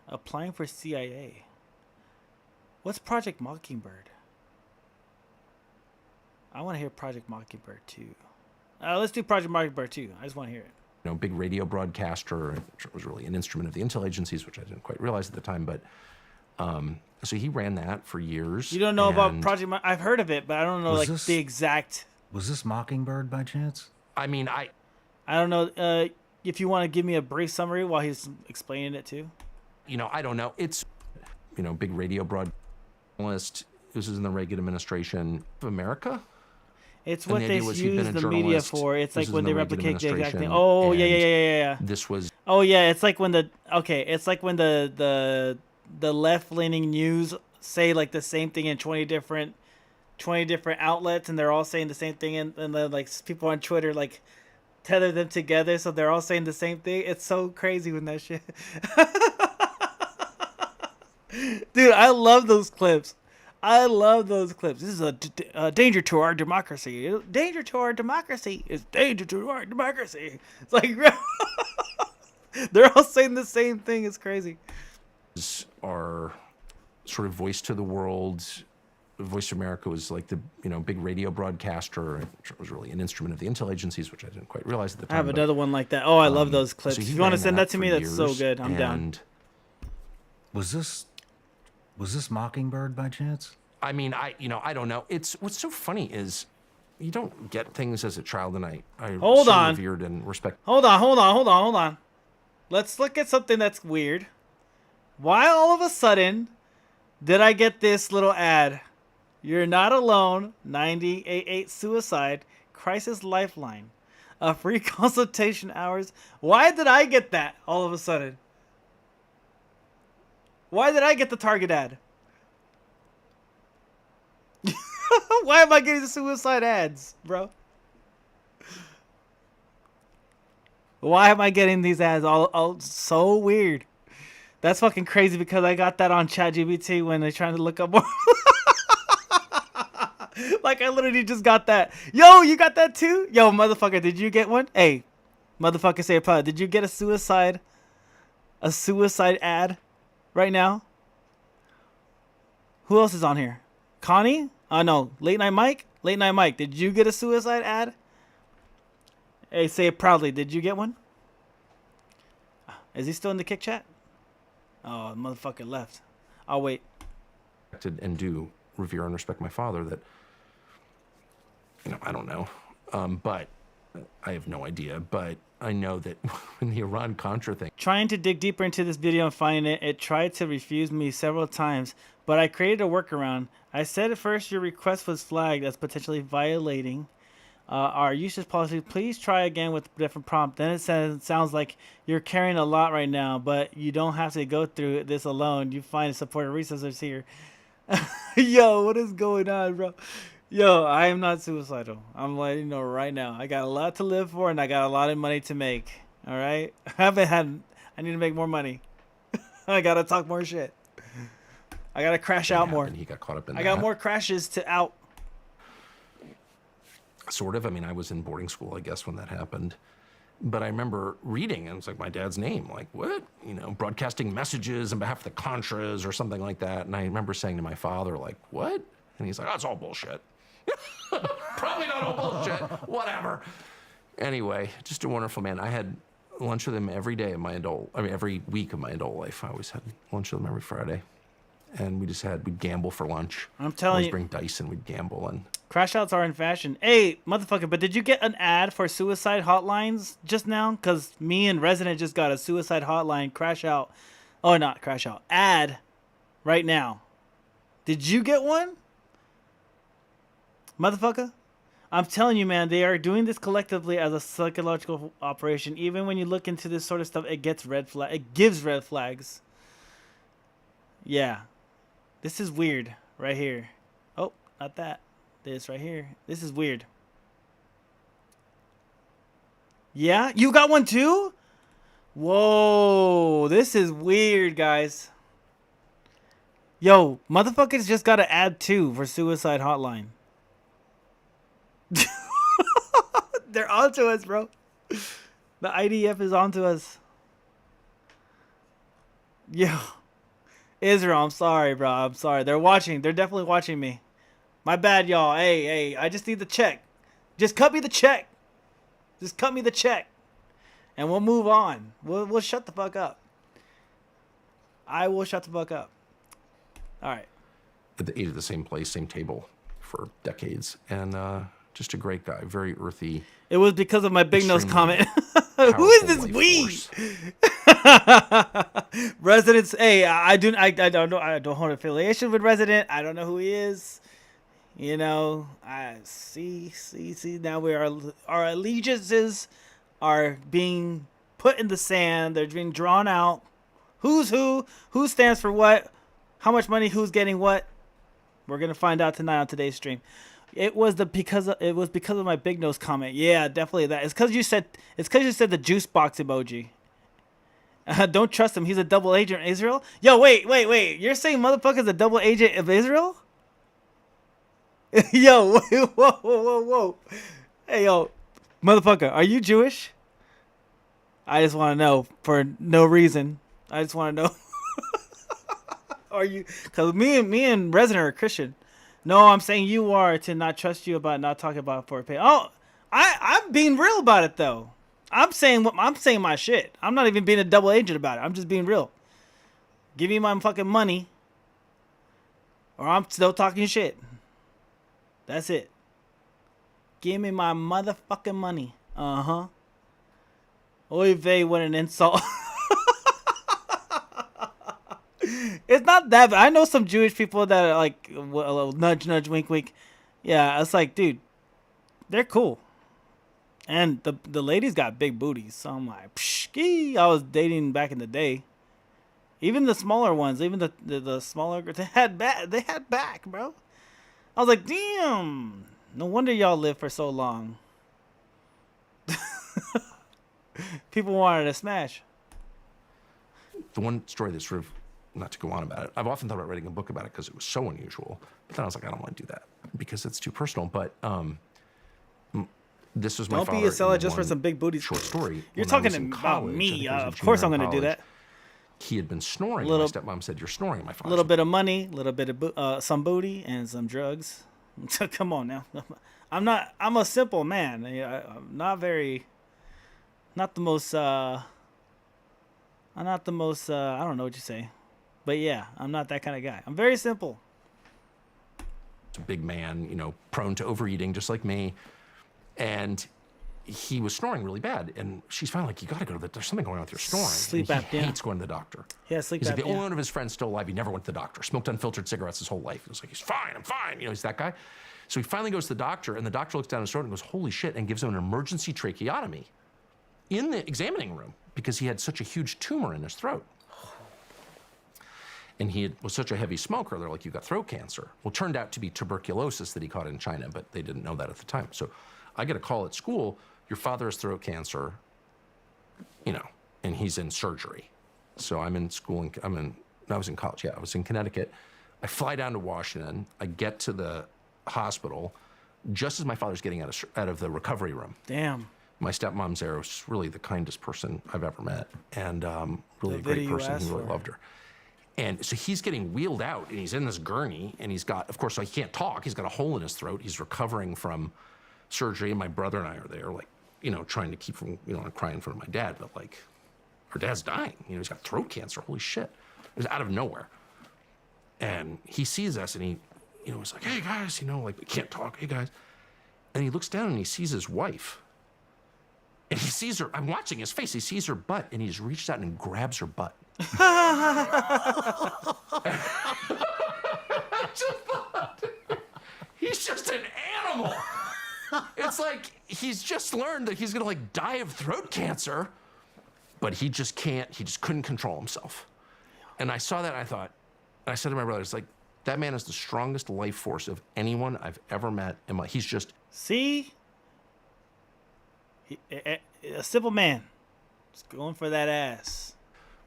Applying for CIA. What's Project Mockingbird? I want to hear Project Mockingbird 2. Let's do Project Mockingbird 2. I just want to hear it. You know, big radio broadcaster. It was really an instrument of the intel agencies, which I didn't quite realize at the time. But so he ran that for years. You don't know about Project I've heard of it, but I don't know the exact. Was this Mockingbird by chance? I mean, I don't know. If you want to give me a brief summary while he's explaining it too. You know, I don't know. It's, you know, big radio broadcast. This is in the Reagan administration of America. It's what they use the media for. It's like when they replicate the exact thing. Oh yeah. This was. Oh yeah, it's like when the left-leaning news say like the same thing in 20 different outlets, and they're all saying the same thing, and then like people on Twitter like tether them together so they're all saying the same thing. It's so crazy when that shit. Dude, I love those clips. This is a danger to our democracy. Danger to our democracy is danger to our democracy. It's like they're all saying the same thing. It's crazy. Our sort of voice to the world. Voice of America was like the big radio broadcaster. It was really an instrument of the intel agencies, which I didn't quite realize at the time. I have another one like that. Oh, I love those clips. So if you want to send that to me, that's so good. I'm down. Was this Mockingbird by chance? I mean, I don't know. It's what's so funny is you don't get things as a child, and I Hold on. revered and respect. Hold on. Let's look at something that's weird. Why all of a sudden did I get this little ad? You're not alone. 988 suicide crisis lifeline. A free consultation hours. Why did I get that all of a sudden? Why did I get the Target ad? Why am I getting suicide ads, bro? Why am I getting these ads? All so weird. That's fucking crazy because I got that on ChatGPT when they're trying to look up more. Like, I literally just got that. Yo, you got that too? Yo, motherfucker, did you get one? Hey, motherfucker, say a pod. Did you get a suicide ad right now? Who else is on here? Connie? No, Late Night Mike? Late Night Mike, did you get a suicide ad? Hey, say it proudly. Did you get one? Is he still in the kick chat? Oh, the motherfucker left. I'll wait. And do revere and respect my father that, I don't know. But I have no idea. But I know that when the Iran-Contra thing. Trying to dig deeper into this video and find it, it tried to refuse me several times, but I created a workaround. I said at first your request was flagged as potentially violating our usage policy. Please try again with a different prompt. Then it sounds like you're carrying a lot right now, but you don't have to go through this alone. You find supportive resources here. Yo, what is going on, bro? Yo, I am not suicidal. I'm letting you know right now. I got a lot to live for, and I got a lot of money to make. All right? I need to make more money. I got to talk more shit. I got to crash out more. He got caught up in I got more crashes to out. Sort of. I mean, I was in boarding school, I guess, when that happened. But I remember reading, and it's like my dad's name. Like, what? Broadcasting messages on behalf of the Contras or something like that. And I remember saying to my father, like, what? And he's like, oh, it's all bullshit. Probably not all bullshit. Whatever. Anyway, just a wonderful man. I had lunch with him every week of my adult life. I always had lunch with him every Friday. And we'd gamble for lunch. I'm telling you. Bring dice and we'd gamble. And crash outs are in fashion. Hey, motherfucker, but did you get an ad for suicide hotlines just now? Because me and Resident just got a suicide hotline crash out. Oh, not crash out. Ad right now. Did you get one? Motherfucker? I'm telling you, man, they are doing this collectively as a psychological operation. Even when you look into this sort of stuff, it gives red flags. Yeah. This is weird right here. Oh, not that. This right here. This is weird. Yeah? You got one too? Whoa. This is weird, guys. Yo, motherfuckers just got to add 2 for suicide hotline. They're onto us, bro. The IDF is onto us. Yo. Israel, I'm sorry, bro. I'm sorry. They're watching. They're definitely watching me. My bad, y'all. Hey, I just need the check. Just cut me the check. Just cut me the check. And we'll move on. We'll shut the fuck up. I will shut the fuck up. All right. Ate at the same place, same table for decades. And just a great guy. Very earthy. It was because of my big nose comment. Who is this we? Residents. Hey, I don't know. I don't hold affiliation with Resident. I don't know who he is. I see. Now our allegiances are being put in the sand. They're being drawn out. Who's who? Who stands for what? How much money? Who's getting what? We're gonna find out tonight on today's stream. It was because of my big nose comment. Yeah, definitely that. It's because you said the juice box emoji. Don't trust him. He's a double agent of Israel. Yo, wait. You're saying motherfucker's a double agent of Israel? Yo, whoa. Hey, yo, motherfucker, are you Jewish? I just want to know for no reason. I just want to know. Are you? Because me and Resident are Christian. No, I'm saying you are, to not trust you about not talking about for pay. Oh, I'm being real about it though. I'm saying my shit. I'm not even being a double agent about it. I'm just being real. Give me my fucking money, or I'm still talking shit. That's it. Give me my motherfucking money. Uh-huh. Oy vey, what an insult. It's not that bad. I know some Jewish people that are like, nudge, wink, wink. Yeah, it's like, dude, they're cool. And the ladies got big booties. So I'm like, psh, I was dating back in the day. Even the smaller ones, even the smaller, they had back, bro. I was like, damn. No wonder y'all live for so long. People wanted to smash. The one story that's sort of, not to go on about it, I've often thought about writing a book about it because it was so unusual. But then I was like, I don't want to do that because it's too personal. But this was my father. Don't be a seller just for some big booties. Short story. You're talking about me. Of course I'm going to do that. He had been snoring. My stepmom said, "You're snoring." My father. A little bit of money, a little bit of some booty, and some drugs. Come on now. I'm a simple man. I'm not the most, I don't know what you say. But yeah, I'm not that kind of guy. I'm very simple. A big man, you know, prone to overeating, just like me. And he was snoring really bad. And she's finally like, you got to go to there's something going on with your snoring. Sleep and apnea. He hates going to the doctor. Yeah, sleep He's apnea. like, the only one of his friends still alive. He never went to the doctor. Smoked unfiltered cigarettes his whole life. He was like, he's fine, I'm fine. You know, he's that guy. So he finally goes to the doctor, and the doctor looks down his throat and goes, holy shit, and gives him an emergency tracheotomy in the examining room because he had such a huge tumor in his throat. And he was such a heavy smoker, they're like, you got throat cancer. Well, it turned out to be tuberculosis that he caught in China, but they didn't know that at the time. So I get a call at school, your father has throat cancer, you know, and he's in surgery. So I'm in school, I was in college, I was in Connecticut. I fly down to Washington, I get to the hospital, just as my father's getting out of the recovery room. Damn. My stepmom's there, was really the kindest person I've ever met, and really a great person. He really loved her. And so he's getting wheeled out, and he's in this gurney, and he's got, of course, so he can't talk. He's got a hole in his throat. He's recovering from surgery, and my brother and I are there, like, you know, trying to keep from, you know, crying in front of my dad, but like, our dad's dying. You know, he's got throat cancer. Holy shit. It was out of nowhere. And he sees us, and he, you know, he's like, hey, guys, you know, like, we can't talk. Hey, guys. And he looks down, and he sees his wife. And he sees her. I'm watching his face. He sees her butt, and he just reaches out and grabs her butt. He's just an animal. It's like he's just learned that he's gonna like die of throat cancer, but he just couldn't control himself. And I saw that, and I thought, and I said to my brother, it's like, that man is the strongest life force of anyone I've ever met in my, he's just. See? A simple man. Just going for that ass.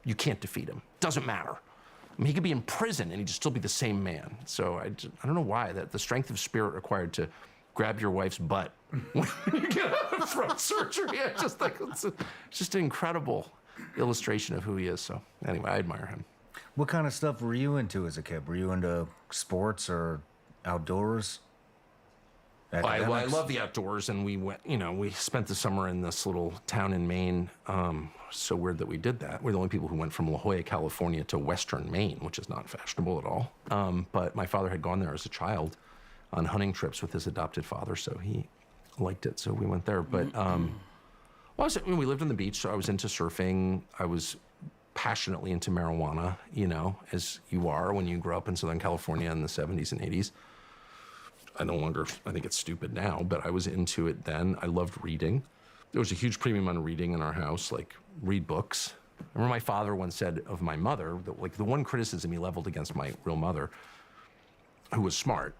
You can't defeat him. Doesn't matter. I mean, he could be in prison and he'd still be the same man. So I don't know why that the strength of spirit required to grab your wife's butt when you get out of throat surgery. I just think it's just an incredible illustration of who he is. So anyway, I admire him. What kind of stuff were you into as a kid? Were you into sports or outdoors? I love the outdoors, and we went, you know, we spent the summer in this little town in Maine. So weird that we did that. We're the only people who went from La Jolla, California to Western Maine, which is not fashionable at all. But my father had gone there as a child on hunting trips with his adopted father, so he liked it. So we went there. But we lived on the beach, so I was into surfing. I was passionately into marijuana, you know, as you are when you grow up in Southern California in the 70s and 80s. I think it's stupid now, but I was into it then. I loved reading. There was a huge premium on reading in our house, like read books. I remember my father once said of my mother, that like the one criticism he leveled against my real mother, who was smart,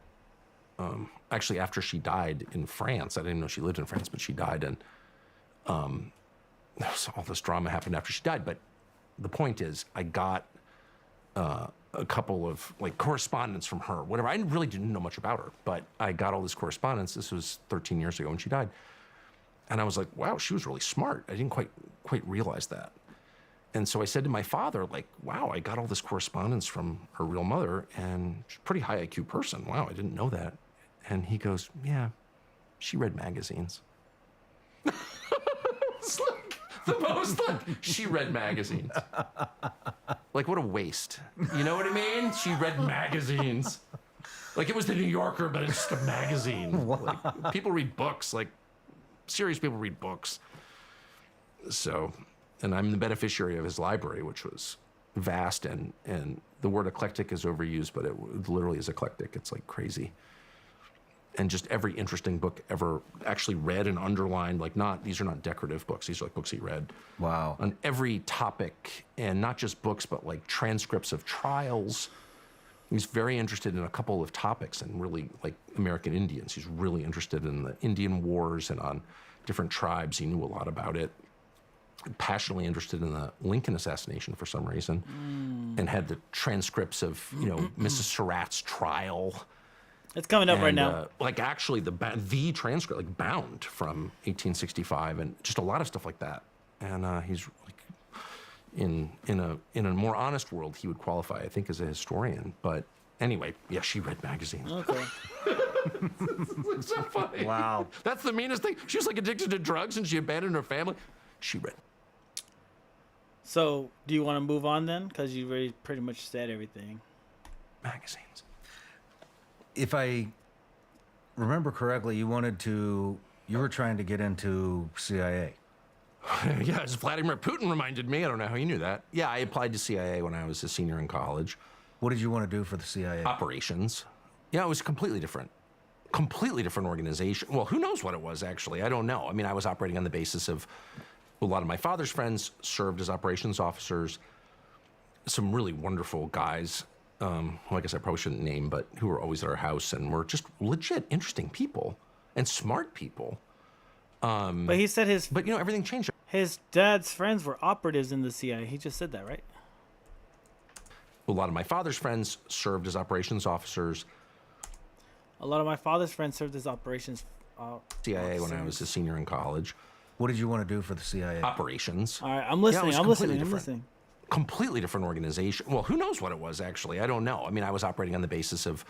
actually after she died in France, I didn't know she lived in France, but she died, and all this drama happened after she died. But the point is, I got a couple of like correspondence from her, whatever. I really didn't know much about her, but I got all this correspondence. This was 13 years ago when she died. And I was like, wow, she was really smart. I didn't quite realize that. And so I said to my father, like, wow, I got all this correspondence from her real mother, and she's a pretty high IQ person. Wow, I didn't know that. And he goes, yeah, she read magazines. It's like the most, like, she read magazines. Like, what a waste. You know what I mean? She read magazines. Like, it was the New Yorker, but it's just a magazine. Wow. Like, people read books. Like, serious people read books. So, and I'm the beneficiary of his library, which was vast, and the word eclectic is overused, but it literally is eclectic. It's like crazy. And just every interesting book ever actually read and underlined, like these are not decorative books. These are like books he read. Wow. On every topic, and not just books, but like transcripts of trials. He's very interested in a couple of topics, and really like American Indians. He's really interested in the Indian Wars and on different tribes. He knew a lot about it. Passionately interested in the Lincoln assassination for some reason, and had the transcripts of, you know, Mrs. Surratt's trial. It's coming up right now. Like actually the transcript, like bound from 1865, and just a lot of stuff like that. And he's like, in a more honest world, he would qualify, I think, as a historian. But anyway, yeah, she read magazines. Okay. It's so funny. Wow. That's the meanest thing. She was like addicted to drugs and she abandoned her family. She read. So, do you want to move on then? Because you already pretty much said everything. Magazines. If I remember correctly, you were trying to get into CIA. Yeah, as Vladimir Putin reminded me. I don't know how you knew that. Yeah, I applied to CIA when I was a senior in college. What did you want to do for the CIA? Operations. Yeah, it was completely different organization. Well, who knows what it was, actually? I don't know. I mean, I was operating on the basis of a lot of my father's friends served as operations officers. Some really wonderful guys, who I guess I probably shouldn't name, but who were always at our house and were just legit interesting people and smart people. But he said But, you know, everything changed. His dad's friends were operatives in the CIA. He just said that, right? A lot of my father's friends served as operations officers. A lot of my father's friends served as operations. CIA when I was a senior in college. What did you want to do for the CIA? Operations. All right, I'm listening. Yeah, I'm listening. Completely different organization. Well, who knows what it was, actually? I don't know. I mean, I was operating on the basis of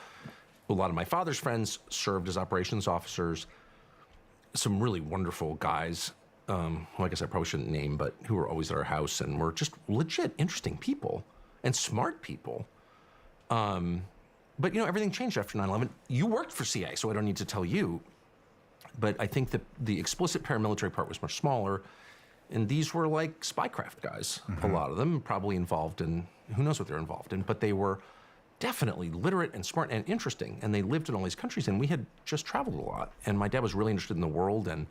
a lot of my father's friends served as operations officers. Some really wonderful guys, who I guess I probably shouldn't name, but who were always at our house and were just legit interesting people and smart people. But, you know, everything changed after 9/11. You worked for CIA, so I don't need to tell you. But I think that the explicit paramilitary part was much smaller. And these were like spycraft guys, a lot of them probably involved in, who knows what they're involved in, but they were definitely literate and smart and interesting. And they lived in all these countries, and we had just traveled a lot. And my dad was really interested in the world. And,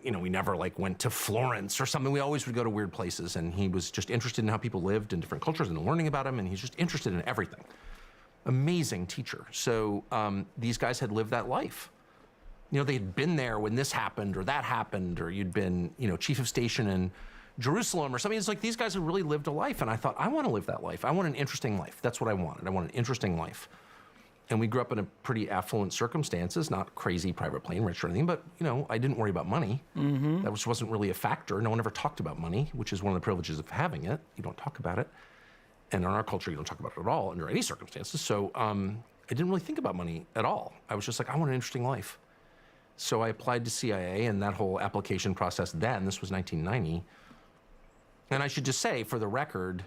you know, we never like went to Florence or something. We always would go to weird places. And he was just interested in how people lived in different cultures and learning about them. And he's just interested in everything. Amazing teacher. So these guys had lived that life. You know, they had been there when this happened or that happened, or you'd been, you know, chief of station in Jerusalem or something. It's like these guys had really lived a life. And I thought, I want to live that life. I want an interesting life. That's what I wanted. I want an interesting life. And we grew up in a pretty affluent circumstances, not crazy private plane rich or anything, but, you know, I didn't worry about money. Mm-hmm. That wasn't really a factor. No one ever talked about money, which is one of the privileges of having it. You don't talk about it. And in our culture, you don't talk about it at all under any circumstances. So I didn't really think about money at all. I was just like, I want an interesting life. So I applied to CIA, and that whole application process then, this was 1990. And I should just say, for the record,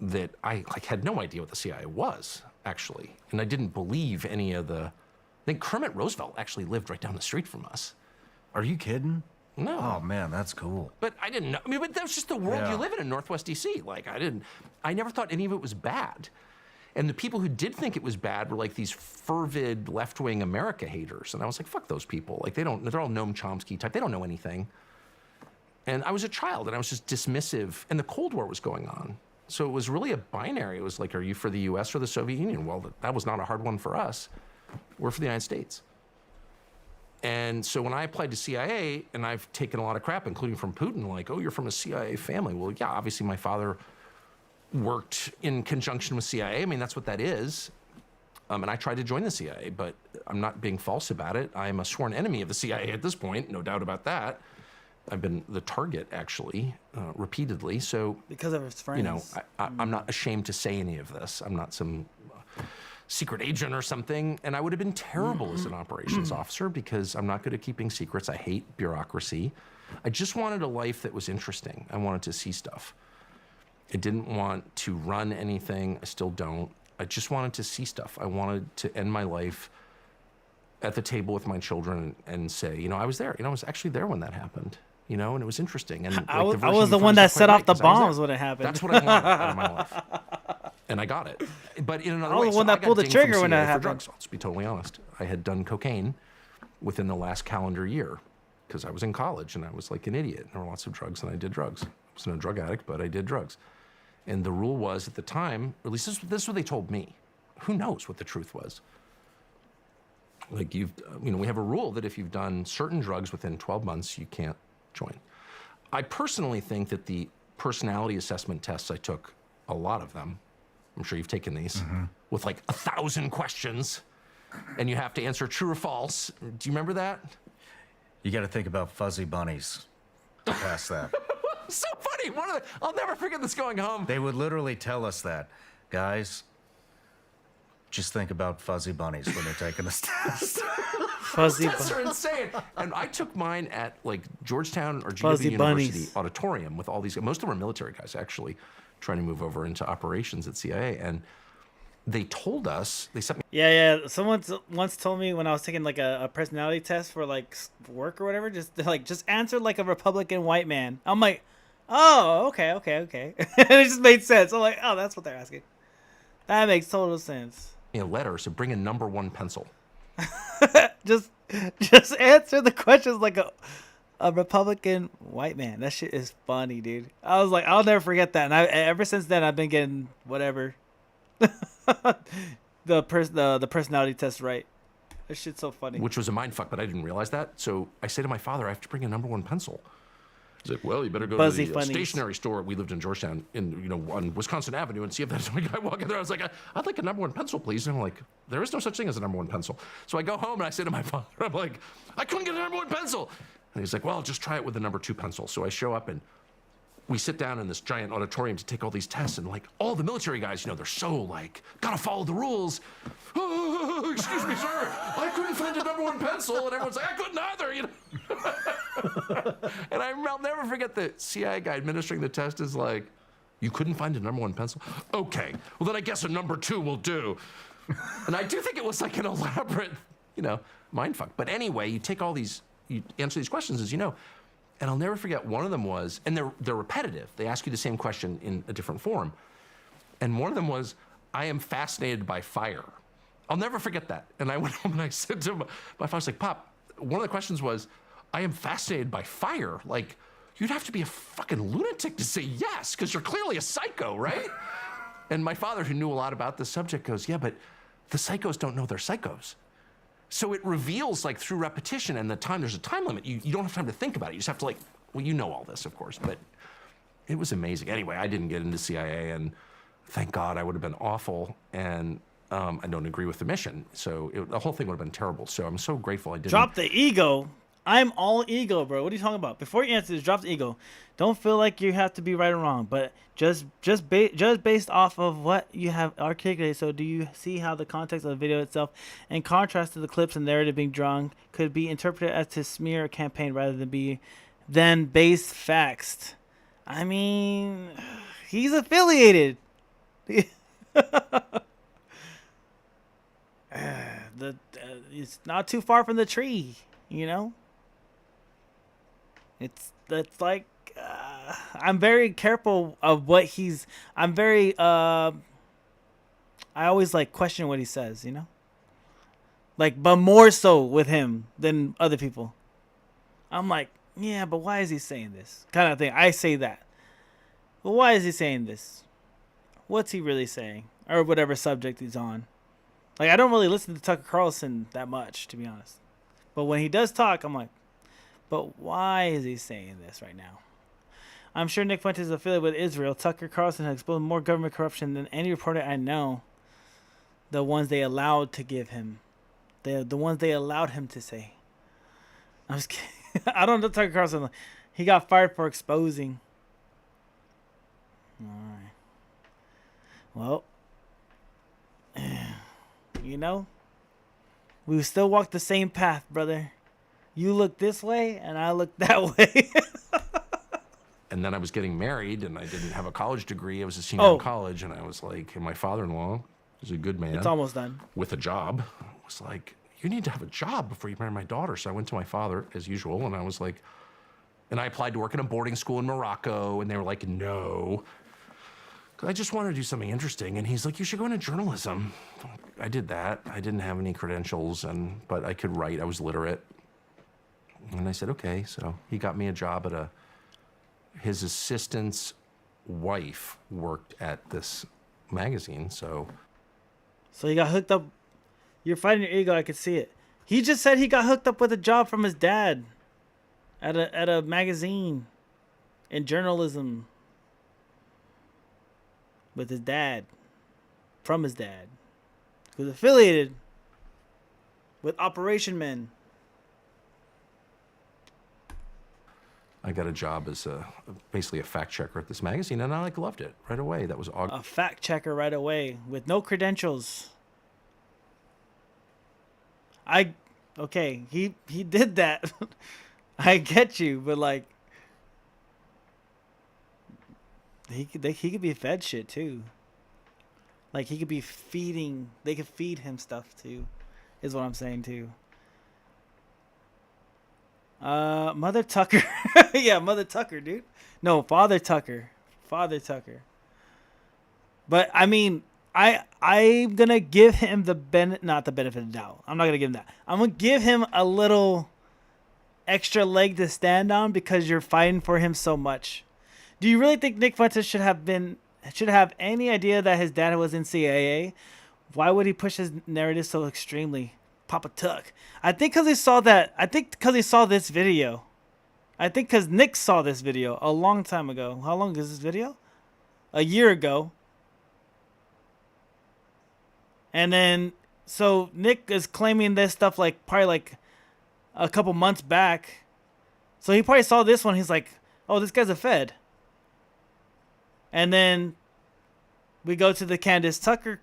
that I had no idea what the CIA was, actually. And I didn't believe any of the... I think Kermit Roosevelt actually lived right down the street from us. Are you kidding? No. Oh, man, that's cool. But I didn't know. I mean, but that was just the world Yeah. you live in Northwest D.C. Like, I never thought any of it was bad. And the people who did think it was bad were like these fervid left-wing America haters. And I was like, fuck those people. Like, they're all Noam Chomsky type. They don't know anything. And I was a child, and I was just dismissive. And the Cold War was going on. So it was really a binary. It was like, are you for the U.S. or the Soviet Union? Well, that was not a hard one for us. We're for the United States. And so when I applied to CIA, and I've taken a lot of crap, including from Putin, like, oh, you're from a CIA family. Well, yeah, obviously my father worked in conjunction with CIA. I mean, that's what that is. And I tried to join the CIA, but I'm not being false about it. I'm a sworn enemy of the CIA at this point, no doubt about that. I've been the target, actually, repeatedly. So because of his friends. You know, I'm not ashamed to say any of this. I'm not some secret agent or something. And I would have been terrible as an operations officer because I'm not good at keeping secrets. I hate bureaucracy. I just wanted a life that was interesting. I wanted to see stuff. I didn't want to run anything. I still don't. I just wanted to see stuff. I wanted to end my life at the table with my children and say, you know, I was there. You know, I was actually there when that happened. You know, and it was interesting. And I was the one that set off the bombs when it happened. That's what I wanted out of my life, and I got it. But in another way, I was the one that pulled the trigger when that happened. Drugs. Let's be totally honest. I had done cocaine within the last calendar year because I was in college and I was like an idiot. There were lots of drugs, and I did drugs. I wasn't a drug addict, but I did drugs. And the rule was at the time, or at least this is what they told me. Who knows what the truth was? Like we have a rule that if you've done certain drugs within 12 months, you can't join. I personally think that the personality assessment tests I took, a lot of them, I'm sure you've taken these, with like 1,000 questions, and you have to answer true or false. Do you remember that? You got to think about fuzzy bunnies to pass that. So funny. I'll never forget this going home. They would literally tell us that, guys, just think about fuzzy bunnies when they're taking this test. Fuzzy tests are insane. And I took mine at like Georgetown or GW University auditorium with all these. Most of them are military guys actually trying to move over into operations at CIA, and they told us they sent me. Yeah. Someone once told me when I was taking like a personality test for like work or whatever, just answer like a Republican white man. I'm like, oh, okay. It just made sense. I'm like, oh, that's what they're asking. That makes total sense. A letter, so bring a number 1 pencil. just answer the questions like a Republican white man. That shit is funny, dude. I was like, I'll never forget that. And ever since then, I've been getting whatever. the personality test right. That shit's so funny. Which was a mindfuck, but I didn't realize that. So I say to my father, I have to bring a number 1 pencil. He's like, well, you better go to the stationery store. We lived in Georgetown, on Wisconsin Avenue, and see if there's a guy walking there. I was like, I'd like a number 1 pencil, please. And I'm like, there is no such thing as a number 1 pencil. So I go home and I say to my father, I'm like, I couldn't get a number 1 pencil. And he's like, well, just try it with the number 2 pencil. So I show up and we sit down in this giant auditorium to take all these tests, and like all the military guys, they're so like, gotta follow the rules. Oh, excuse me, sir, I couldn't find a number 1 pencil, and everyone's like, I couldn't either, And I'll never forget the CIA guy administering the test is like, you couldn't find a number 1 pencil? Okay, well then I guess a number 2 will do. And I do think it was like an elaborate, mindfuck. But anyway, you answer these questions, as you know. And I'll never forget, one of them was, and they're repetitive. They ask you the same question in a different form. And one of them was, I am fascinated by fire. I'll never forget that. And I went home and I said to my father, I was like, Pop, one of the questions was, I am fascinated by fire. Like, you'd have to be a fucking lunatic to say yes, because you're clearly a psycho, right? And my father, who knew a lot about this subject, goes, yeah, but the psychos don't know they're psychos. So it reveals, like, through repetition and there's a time limit. You don't have time to think about it. You just have to, like, well, you know all this, of course, but it was amazing. Anyway, I didn't get into CIA, and thank God, I would have been awful, and I don't agree with the mission. So the whole thing would have been terrible. So I'm so grateful I didn't. Drop the ego. I'm all ego, bro. What are you talking about? Before you answer this, drop the ego. Don't feel like you have to be right or wrong, but just based off of what you have articulated. So do you see how the context of the video itself, in contrast to the clips and narrative being drawn, could be interpreted as to smear a campaign rather than base facts? I mean, he's affiliated. It's not too far from the tree, It's like I'm very careful of what I'm very I always like question what he says, like, but more so with him than other people. I'm like, yeah, but why is he saying this kind of thing? I say that, but why is he saying this? What's he really saying, or whatever subject he's on? Like, I don't really listen to Tucker Carlson that much, to be honest, but when he does talk, I'm like, but why is he saying this right now? I'm sure Nick Fuentes is affiliated with Israel. Tucker Carlson has exposed more government corruption than any reporter I know. The ones they allowed to give him. The ones they allowed him to say. I'm just kidding. I don't know Tucker Carlson. He got fired for exposing. All right. Well, we still walk the same path, brother. You look this way, and I look that way. And then I was getting married, and I didn't have a college degree. I was a senior in college, and I was like, and my father-in-law is a good man. It's almost done. With a job. Was like, you need to have a job before you marry my daughter. So I went to my father, as usual, and I was like, and I applied to work in a boarding school in Morocco, and they were like, no. Because I just wanted to do something interesting. And he's like, you should go into journalism. I did that. I didn't have any credentials, but I could write. I was literate. And I said, okay. So he got me a job at his assistant's wife worked at this magazine. So he got hooked up. You're fighting your ego. I could see it. He just said he got hooked up with a job from his dad at a magazine in journalism with his dad, from his dad, who's affiliated with Operation Men. I got a job as basically a fact checker at this magazine, and I loved it right away. That was a fact checker right away with no credentials. Okay, he did that. I get you, but like, he could be fed shit too. Like he could be feeding. They could feed him stuff too, is what I'm saying too. Mother Tucker. Yeah, Mother Tucker, dude. No, Father Tucker. Father Tucker. But I mean, I'm gonna give him not the benefit of the doubt. I'm not gonna give him that. I'm gonna give him a little extra leg to stand on because you're fighting for him so much. Do you really think Nick Fuentes should have any idea that his dad was in CIA? Why would he push his narrative so extremely? Papa Tuck. I think because he saw that. I think because he saw this video. I think because Nick saw this video a long time ago. How long is this video? A year ago. And then, so Nick is claiming this stuff like probably like a couple months back. So he probably saw this one. He's like, oh, this guy's a Fed. And then we go to the Candace Tucker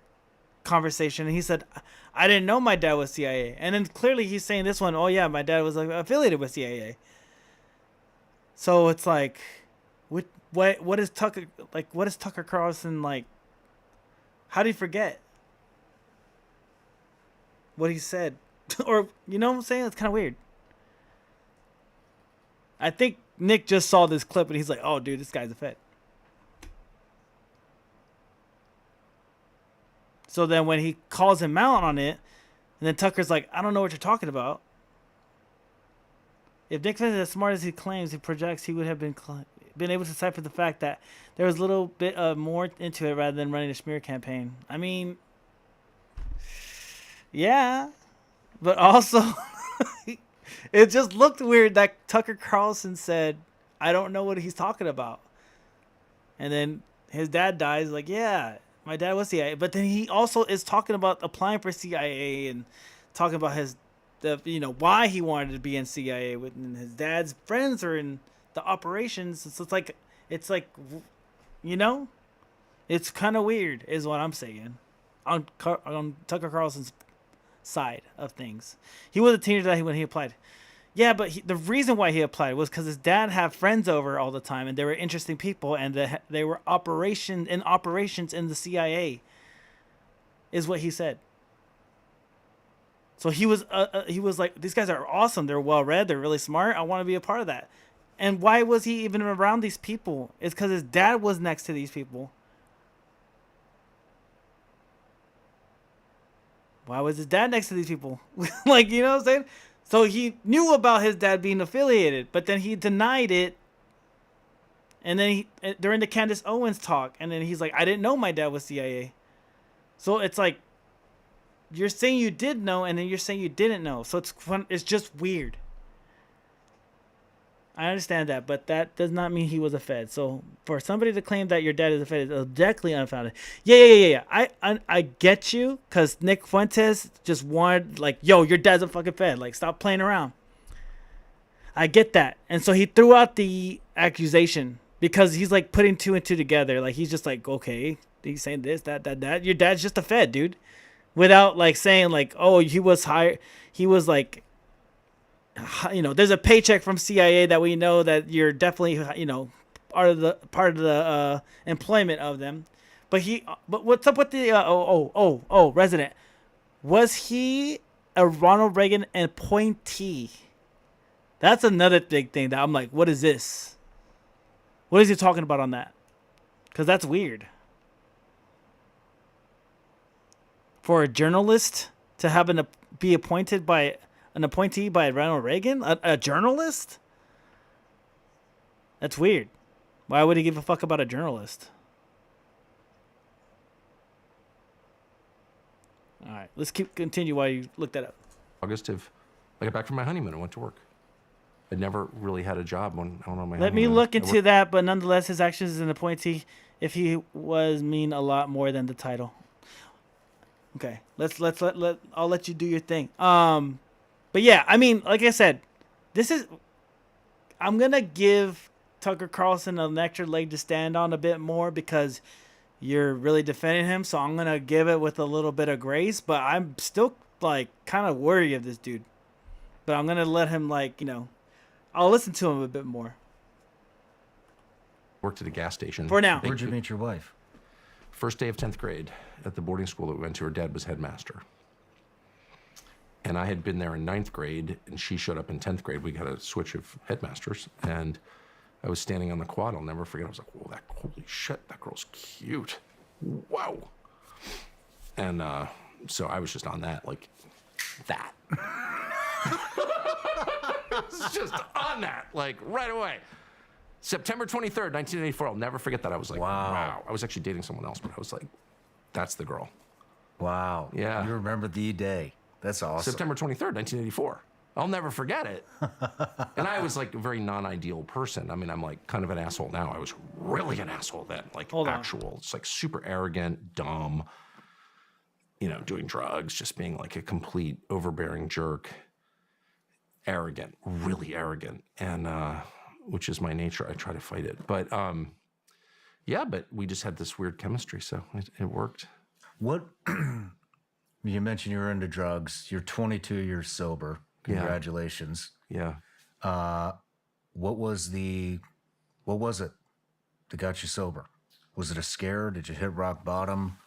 conversation, and he said, I didn't know my dad was CIA. And then clearly he's saying this one, oh yeah, my dad was affiliated with CIA. So it's like, what is Tucker like? What is Tucker Carlson like? How did he forget what he said? Or you know what I'm saying? It's kind of weird. I think Nick just saw this clip and he's like, oh dude, this guy's a Fed. So then when he calls him out on it, and then Tucker's like, I don't know what you're talking about. If Nick Fuentes is as smart as he claims, he projects, he would have been able to decipher the fact that there was a little bit more into it rather than running a smear campaign. I mean, yeah, but also it just looked weird that Tucker Carlson said, I don't know what he's talking about. And then his dad dies like, yeah, my dad was CIA. But then he also is talking about applying for CIA and talking about why he wanted to be in CIA. And his dad's friends are in the operations. So it's like, you know, it's kind of weird is what I'm saying on Tucker Carlson's side of things. He was a teenager when he applied. Yeah, but the reason why he applied was because his dad had friends over all the time, and they were interesting people, and they were operations in the CIA, is what he said. So he was like, these guys are awesome. They're well read. They're really smart. I want to be a part of that. And why was he even around these people? It's because his dad was next to these people. Why was his dad next to these people? Like, you know what I'm saying? So he knew about his dad being affiliated, but then he denied it. And then during the Candace Owens talk, and then he's like, I didn't know my dad was CIA. So it's like, you're saying you did know, and then you're saying you didn't know. So it's just weird. I understand that, but that does not mean he was a Fed. So for somebody to claim that your dad is a Fed is objectively unfounded. Yeah. I get you, because Nick Fuentes just wanted, like, yo, your dad's a fucking Fed. Like, stop playing around. I get that. And so he threw out the accusation because he's, like, putting two and two together. Like, he's just like, okay, he's saying this, that. Your dad's just a Fed, dude. Without, like, saying, like, oh, he was hired. He was, like, you know, there's a paycheck from CIA that we know that you're definitely, you know, part of the employment of them. But what's up with the resident? Was he a Ronald Reagan appointee? That's another big thing that I'm like, what is this? What is he talking about on that? Because that's weird. For a journalist to be appointed by an appointee by Ronald Reagan? A journalist? That's weird. Why would he give a fuck about a journalist? All right, let's continue while you look that up. August I got back from my honeymoon and went to work. I'd never really had a job when I went on my honeymoon. Let me look into that, but nonetheless, his actions as an appointee, if he was, mean a lot more than the title. Okay, I'll let you do your thing. But yeah, I mean, like I said, I'm going to give Tucker Carlson an extra leg to stand on a bit more because you're really defending him. So I'm going to give it with a little bit of grace, but I'm still like kind of worried of this dude. But I'm gonna let him I'll listen to him a bit more. Worked at a gas station. For now. Where'd you meet your wife? First day of 10th grade at the boarding school that we went to. Her dad was headmaster. And I had been there in 9th grade, and she showed up in 10th grade. We got a switch of headmasters, and I was standing on the quad. I'll never forget. I was like, whoa, holy shit, that girl's cute. Wow. And so I was just on that, like, that. I was just on that, like, right away. September 23rd, 1984. I'll never forget that. I was like, wow. I was actually dating someone else, but I was like, that's the girl. Wow. Yeah. You remember the day. That's awesome. September 23rd, 1984. I'll never forget it. And I was like a very non-ideal person. I mean, I'm like kind of an asshole now. I was really an asshole then, like actual. It's like super arrogant, dumb, doing drugs, just being like a complete overbearing jerk. Arrogant, really arrogant. And, which is my nature. I try to fight it. But, yeah, but we just had this weird chemistry, so it worked. What, you mentioned you were into drugs. You're 22 years sober. Congratulations. Yeah. What was it that got you sober? Was it a scare? Did you hit rock bottom?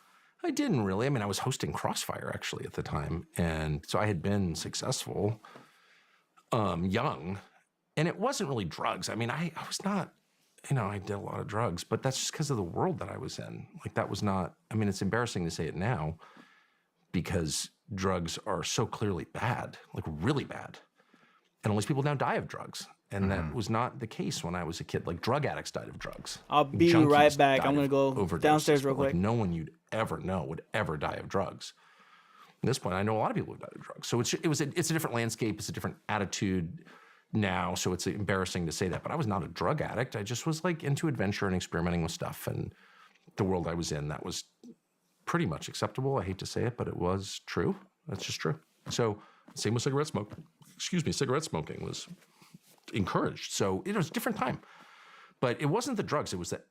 I didn't really. I mean, I was hosting Crossfire actually at the time. And so I had been successful, young, and it wasn't really drugs. I mean, I was not, I did a lot of drugs, but that's just because of the world that I was in. Like that was not, I mean, it's embarrassing to say it now because drugs are so clearly bad, like really bad. And all these people now die of drugs. And that was not the case when I was a kid. Like drug addicts died of drugs. I'll be right back. I'm going to go downstairs real quick. Like no one you'd ever know would ever die of drugs. At this point, I know a lot of people who died of drugs. So it's a different landscape. It's a different attitude now. So it's embarrassing to say that. But I was not a drug addict. I just was like into adventure and experimenting with stuff. And the world I was in, that was pretty much acceptable. I hate to say it, but it was true. That's just true. So same with cigarette smoke. Cigarette smoking was encouraged. So it was a different time. But it wasn't the drugs. It was that,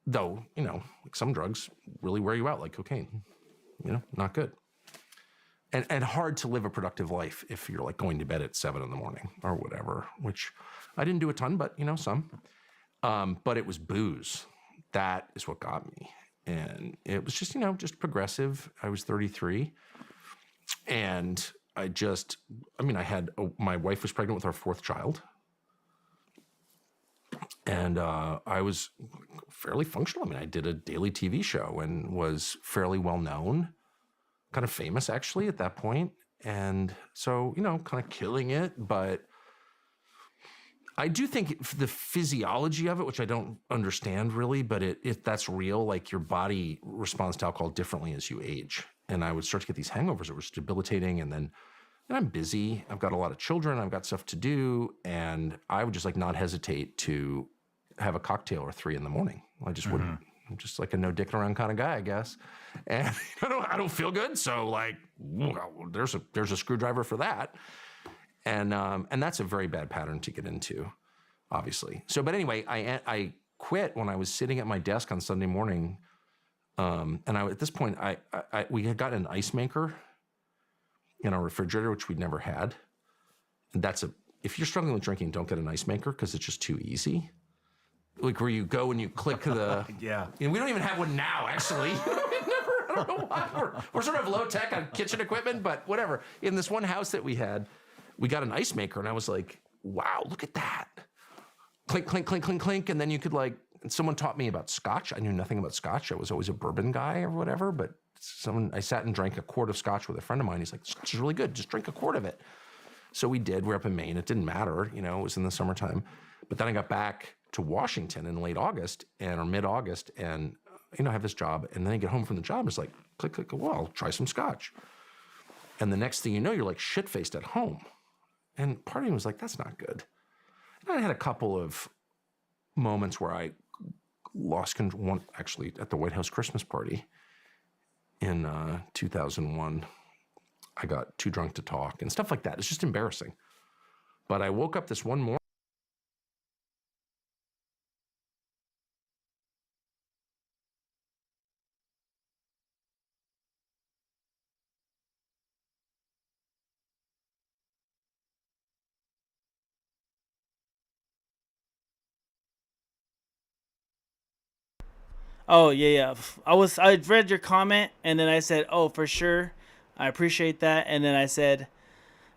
though, like some drugs really wear you out, like cocaine. Not good. And hard to live a productive life if you're like going to bed at 7 a.m. or whatever, which I didn't do a ton, but some. But it was booze. That is what got me. And it was just, just progressive. I was 33. And my wife was pregnant with our 4th child. And I was fairly functional. I mean, I did a daily TV show and was fairly well known, kind of famous actually at that point. And so, kind of killing it. But I do think the physiology of it, which I don't understand really, but if that's real, like your body responds to alcohol differently as you age. And I would start to get these hangovers that were debilitating. And then I'm busy. I've got a lot of children. I've got stuff to do. And I would just like not hesitate to have a cocktail or 3 a.m. I just wouldn't. I'm just like a no dicking around kind of guy, I guess. And I don't feel good. So like, well, there's a screwdriver for that. And that's a very bad pattern to get into, obviously. So, but anyway, I quit when I was sitting at my desk on Sunday morning. And at this point, we had gotten an ice maker in our refrigerator, which we'd never had. And if you're struggling with drinking, don't get an ice maker because it's just too easy. Like where you go and you click the yeah. And we don't even have one now, actually. I don't know why. We're sort of low tech on kitchen equipment, but whatever. In this one house that we had, we got an ice maker, and I was like, wow, look at that. Clink, clink, clink, clink, clink. And then you could and someone taught me about scotch. I knew nothing about scotch. I was always a bourbon guy or whatever, but I sat and drank a quart of scotch with a friend of mine. He's like, scotch is really good. Just drink a quart of it. So we did. We're up in Maine. It didn't matter. It was in the summertime. But then I got back to Washington in late August or mid-August, and, I have this job. And then I get home from the job. It's like, click, click, well, I'll try some scotch. And the next thing you know, you're like shit-faced at home. And part of me was like, that's not good. And I had a couple of moments where I lost control. One actually at the White House Christmas party in 2001. I got too drunk to talk and stuff like that. It's just embarrassing. But I woke up this one morning. Oh yeah. I read your comment and then I said, oh, for sure, I appreciate that. And then I said,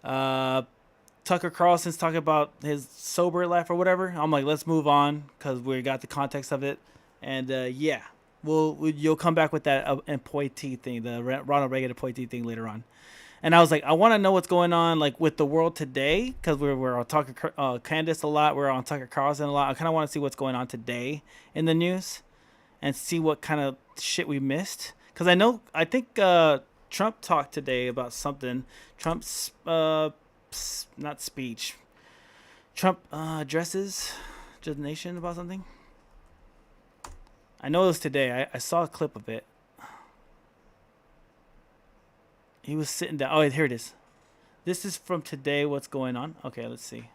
Tucker Carlson's talking about his sober life or whatever. I'm like, let's move on because we got the context of it. And yeah, you'll come back with that appointee thing, the Ronald Reagan appointee thing later on. And I was like, I want to know what's going on like with the world today because we're on Tucker Candace a lot. We're on Tucker Carlson a lot. I kind of want to see what's going on today in the news and see what kind of shit we missed. Because I think Trump talked today about something. Trump's not speech. Trump addresses the nation about something. I know it was today. I saw a clip of it. He was sitting down. Oh, here it is. This is from today. What's going on? Okay, let's see.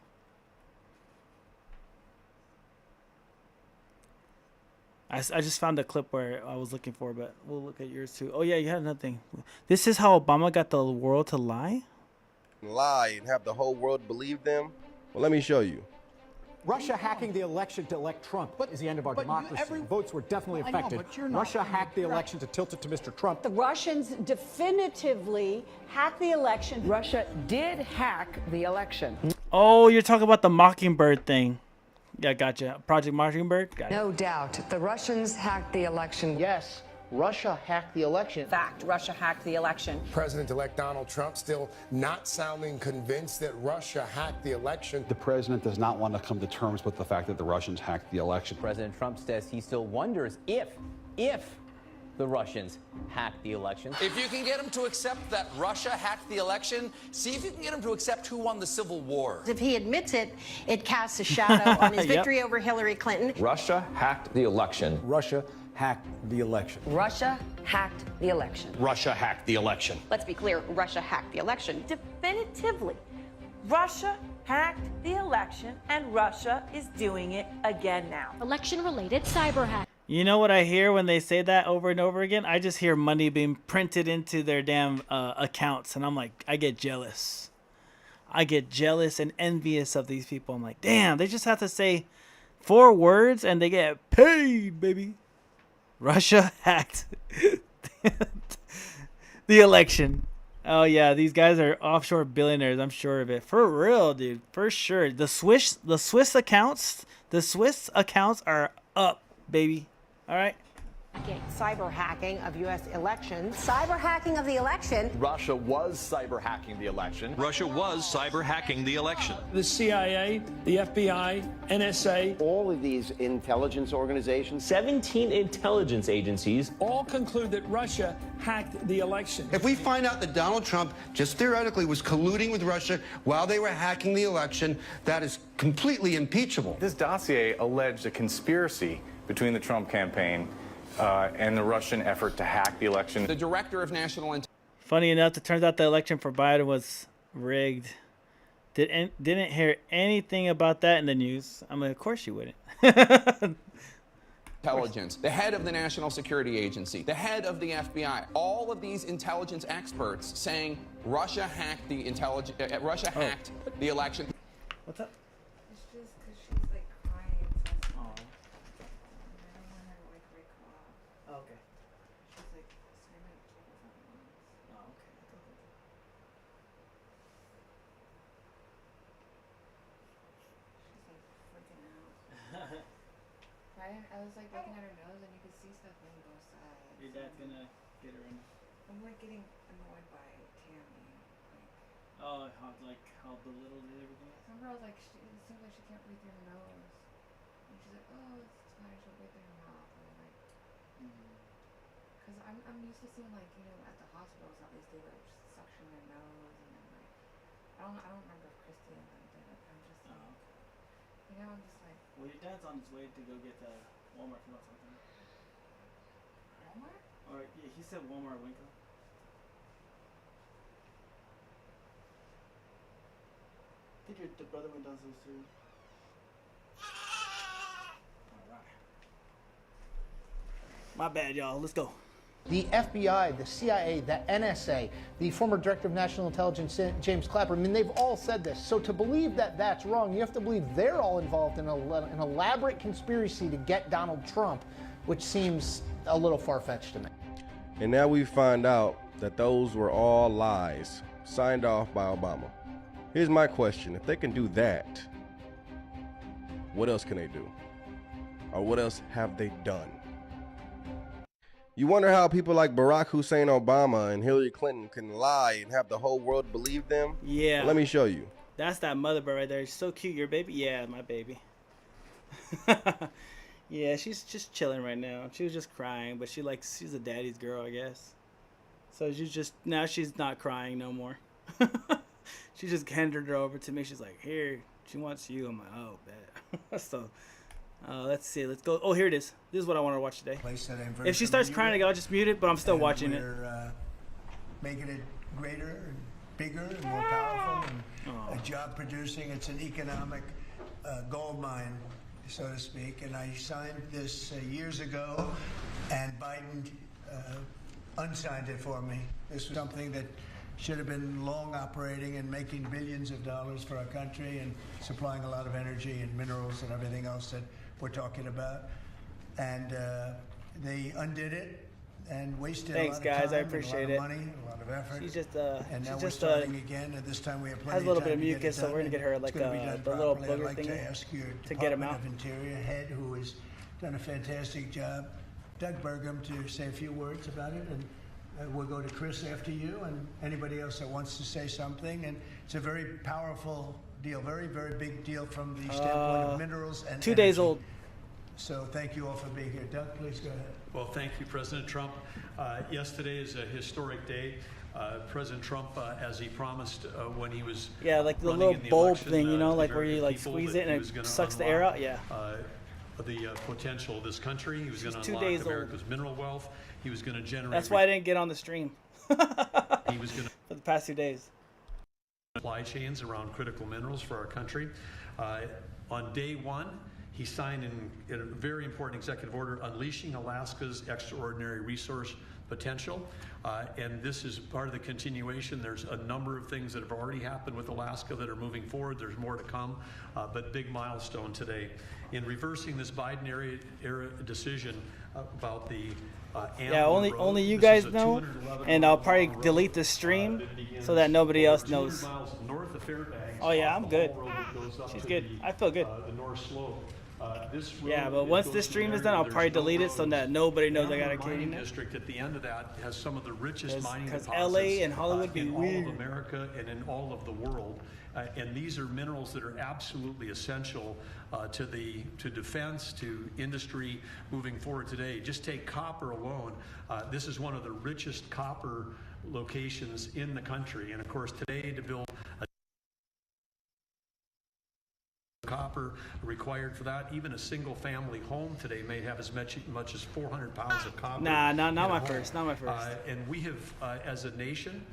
I just found a clip where I was looking for, but we'll look at yours too. Oh yeah, you had another thing. This is how Obama got the world to lie? Lie and have the whole world believe them? Well, let me show you. Russia hacking the election to elect Trump is the end of our democracy. Votes were definitely affected. Russia hacked the election to tilt it to Mr. Trump. The Russians definitively hacked the election. Russia did hack the election. Oh, you're talking about the Mockingbird thing. Yeah, gotcha. Project Mockingbird? Got it. No doubt. The Russians hacked the election. Yes, Russia hacked the election. Fact, Russia hacked the election. President-elect Donald Trump still not sounding convinced that Russia hacked the election. The president does not want to come to terms with the fact that the Russians hacked the election. President Trump says he still wonders if the Russians hacked the election. If you can get him to accept that Russia hacked the election, see if you can get him to accept who won the Civil War. If he admits it, it casts a shadow on his victory over Hillary Clinton. Russia hacked the election. Russia hacked the election. Russia hacked the election. Russia hacked the election. Let's be clear, Russia hacked the election. Definitively, Russia hacked the election, and Russia is doing it again now. Election-related cyber hack. You know what I hear when they say that over and over again? I just hear money being printed into their damn accounts, and I'm like, I get jealous. I get jealous and envious of these people. I'm like, damn, they just have to say 4 words and they get paid, baby. Russia hacked the election. Oh yeah, these guys are offshore billionaires. I'm sure of it. For real, dude. For sure. The Swiss accounts are up, baby. All right. Cyber hacking of U.S. elections. Cyber hacking of the election. Russia was cyber hacking the election. Russia was cyber hacking the election. The CIA, the FBI, NSA. All of these intelligence organizations. 17 intelligence agencies. All conclude that Russia hacked the election. If we find out that Donald Trump, just theoretically, was colluding with Russia while they were hacking the election, that is completely impeachable. This dossier alleged a conspiracy between the Trump campaign and the Russian effort to hack the election. The director of national intelligence. Funny enough, it turns out the election for Biden was rigged. Didn't hear anything about that in the news. I'm like, of course you wouldn't. Intelligence, the head of the National Security Agency, the head of the FBI, all of these intelligence experts saying Russia hacked the hacked the election. What's up? It's just because she's like crying. So I don't want her to like recall. Oh, okay. She's like screaming at people at once. Oh, okay. She's like freaking out. I was like looking at her nose and you could see stuff on both sides. Your dad's gonna get her in. I'm like getting annoyed by Tammy. Oh, how belittled and everything. Some girl's like, it seems like she can't breathe through her nose. And she's like, oh, it's fine, she'll breathe through her mouth. And I'm like, because I'm used to seeing like, you know, at the hospitals at least they would suction their nose and then like, I don't remember if Christy and them did it. I'm just like, you know, I'm just like. Well, your dad's on his way to go get Walmart or something. Walmart? Or yeah, he said Walmart Winco. I think the brother went downstairs too. All right. My bad, y'all. Let's go. The FBI, the CIA, the NSA, the former Director of National Intelligence, James Clapper, I mean, they've all said this. So to believe that that's wrong, you have to believe they're all involved in an elaborate conspiracy to get Donald Trump which seems a little far-fetched to me. And now we find out that those were all lies, signed off by Obama. Here's my question. If they can do that, what else can they do? Or what else have they done? You wonder how people like Barack Hussein Obama and Hillary Clinton can lie and have the whole world believe them? Yeah. Well, let me show you. That's that mother bird right there. She's so cute. Your baby? Yeah, my baby. Yeah, she's just chilling right now. She was just crying, but she's a daddy's girl, I guess. So now she's not crying no more. She just handed her over to me. She's like, here, she wants you. I'm like, oh, bet. So, let's see. Let's go. Oh, here it is. This is what I want to watch today. If she starts crying again, I'll just mute it, but I'm still watching it. Making it greater and bigger and more powerful and job producing. It's an economic gold mine, so to speak. And I signed this years ago, and Biden unsigned it for me. This was something that should have been long operating and making billions of dollars for our country and supplying a lot of energy and minerals and everything else that we're talking about. And they undid it and wasted Thanks, a lot guys. of time, I appreciate a lot it. of money, a lot of effort. She's just and now we're starting again, and this time we have plenty has a little of bit time of to get mucus, it so done, we're gonna get her and like it's gonna be done the little properly. I'd booger like to thingy ask your to get him out. Department of Interior head, who has done a fantastic job, Doug Burgum, to say a few words about it, and we'll go to Chris after you and anybody else that wants to say something. And it's a very powerful deal, very, very big deal from the standpoint of minerals and 2 days energy. old. So thank you all for being here. Doug, please go ahead. Well, thank you, President Trump. Yesterday is a historic day. President Trump, as he promised when he was like the running little in the bulb election, thing, you know, to the like where you American like people, squeeze that it he and was it gonna sucks the air out. unlock, Yeah. The potential of this country. He was going to 2 unlock days old. America's mineral wealth. He was going to generate. That's why I didn't get on the stream. He was going to for the past 2 days. supply chains around critical minerals for our country. On day one, he signed a very important executive order unleashing Alaska's extraordinary resource potential. And this is part of the continuation. There's a number of things that have already happened with Alaska that are moving forward. There's more to come, but big milestone today. In reversing this Biden era decision about the Yeah, only you guys know, and I'll probably delete the stream so that nobody else knows. North of Fairbanks. Oh yeah, I'm good. She's good. I feel good. The North Slope. Yeah, but once this stream is done, I'll probably delete it so that nobody knows I got a mining kid. district at the end of that has some of the richest mining Because deposits LA and Hollywood be in weird. all of America and in all of the world. And these are minerals that are absolutely essential to defense, to industry moving forward today. Just take copper alone. This is one of the richest copper locations in the country. And of course, today to build a copper required for that. Even a single family home today may have as much as 400 pounds of copper. Not my first. Not my first. And we have, as a nation,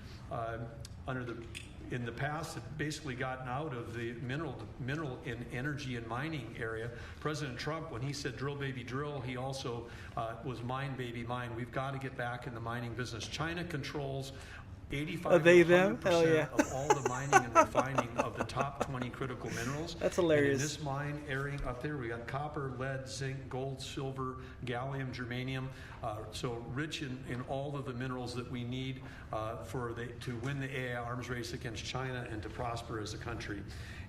in the past, had basically gotten out of the mineral and energy and mining area. President Trump, when he said drill baby drill, he also was mine baby mine. We've got to get back in the mining business. China controls 85 to 100% of all the mining and refining of the top 20 critical minerals. That's hilarious. And in this mine area up there, we got copper, lead, zinc, gold, silver, gallium, germanium. So rich in all of the minerals that we need to win the AI arms race against China and to prosper as a country.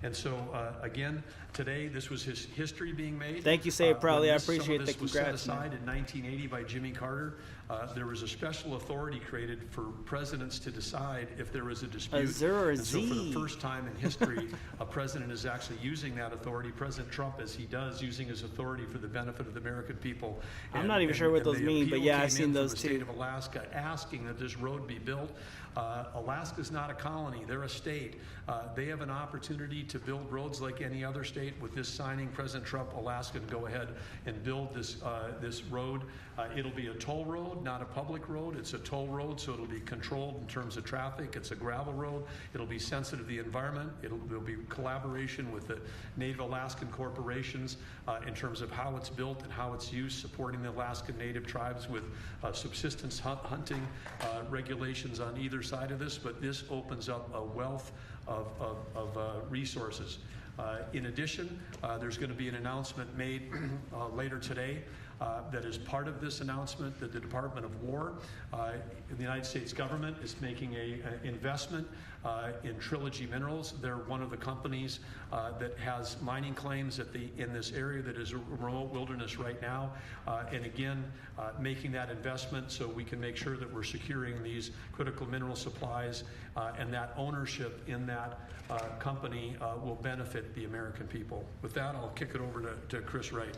And so, again, today, this was his history being made. Thank you, say it proudly. I appreciate the this was set congrats. aside in 1980 by Jimmy Carter. There was a special authority created for presidents to decide if there was a dispute. Azure and so for the Z. first time in history, a president is actually using that authority. President Trump, as he does, using his authority for the benefit of the American people. I'm not even sure what those the mean, but appeal yeah, came I've seen in from those the too. state of Alaska asking that this road be built. Alaska's not a colony, they're a state. They have an opportunity to build roads like any other state. With this signing, President Trump, Alaska can go ahead and build this road. It'll be a toll road, not a public road. It's a toll road, so it'll be controlled in terms of traffic. It's a gravel road. It'll be sensitive to the environment. There'll be collaboration with the Native Alaskan corporations in terms of how it's built and how it's used, supporting the Alaskan Native tribes with subsistence hunting regulations on either side of this. But this opens up a wealth of resources. In addition, there's going to be an announcement made later today that is part of this announcement that the Department of War in the United States government is making an investment in Trilogy Minerals. They're one of the companies that has mining claims in this area that is a remote wilderness right now. And again, making that investment so we can make sure that we're securing these critical mineral supplies and that ownership in that company will benefit the American people. With that, I'll kick it over to Chris Wright.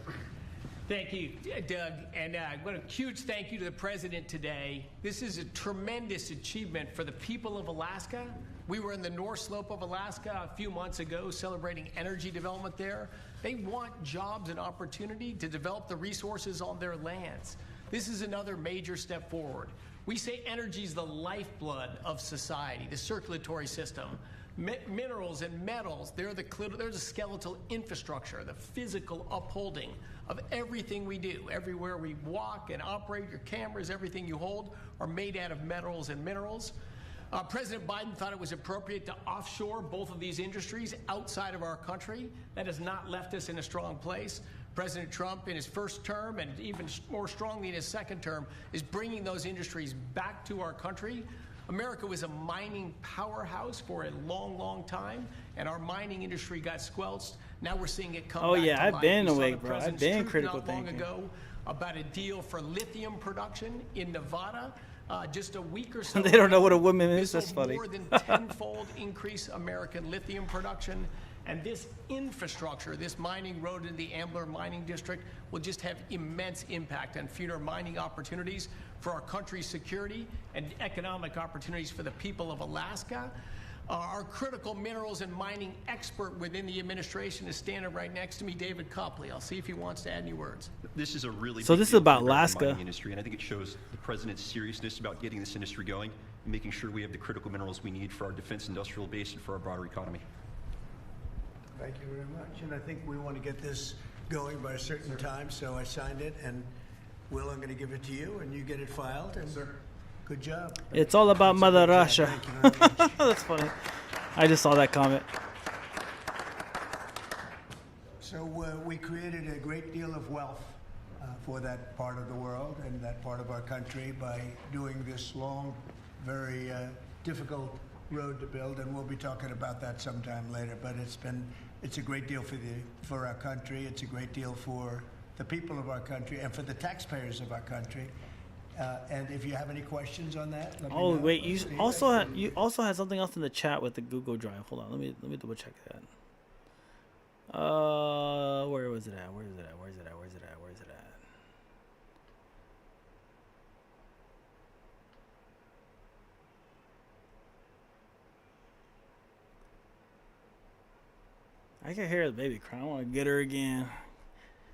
Thank you, Doug. And what a huge thank you to the President today. This is a tremendous achievement for the people of Alaska. We were in the North Slope of Alaska a few months ago celebrating energy development there. They want jobs and opportunity to develop the resources on their lands. This is another major step forward. We say energy is the lifeblood of society, the circulatory system. Minerals and metals, they're the skeletal infrastructure, the physical upholding of everything we do. Everywhere we walk and operate, your cameras, everything you hold are made out of metals and minerals. President Biden thought it was appropriate to offshore both of these industries outside of our country. That has not left us in a strong place. President Trump, in his first term and even more strongly in his second term, is bringing those industries back to our country. America was a mining powerhouse for a long, long time, and our mining industry got squelched. Now we're seeing it come back to life. I've been We saw awake, the bro. I've President's been truth critical not long thinking. ago about a deal for lithium production in Nevada. Just a week or so They don't know ago. what a woman is. This That's will funny. more than tenfold increase American lithium production. And this infrastructure, this mining road in the Ambler Mining District, will just have immense impact on future mining opportunities for our country's security and economic opportunities for the people of Alaska. Our critical minerals and mining expert within the administration is standing right next to me, David Copley. I'll see if he wants to add any words. This is a really So big this is deal for about the American Alaska. mining industry, and I think it shows the president's seriousness about getting this industry going and making sure we have the critical minerals we need for our defense industrial base and for our broader economy. Thank you very much. And I think we want to get this going by a certain time, so I signed it. And Will, I'm going to give it to you, and you get it filed. And good job. It's all about Mother Russia. Thank you very much. That's funny. I just saw that comment. So we created a great deal of wealth for that part of the world and that part of our country by doing this long, very difficult road to build, and we'll be talking about that sometime later. But it's a great deal for our country. It's a great deal for the people of our country and for the taxpayers of our country. And if you have any questions on that, let me know. Wait, you also had something else in the chat with the Google Drive. Hold on, let me double check that. Where was it at? Where is it at? Where is it at? Where is it at? Where is it at? I can hear the baby crying. I want to get her again.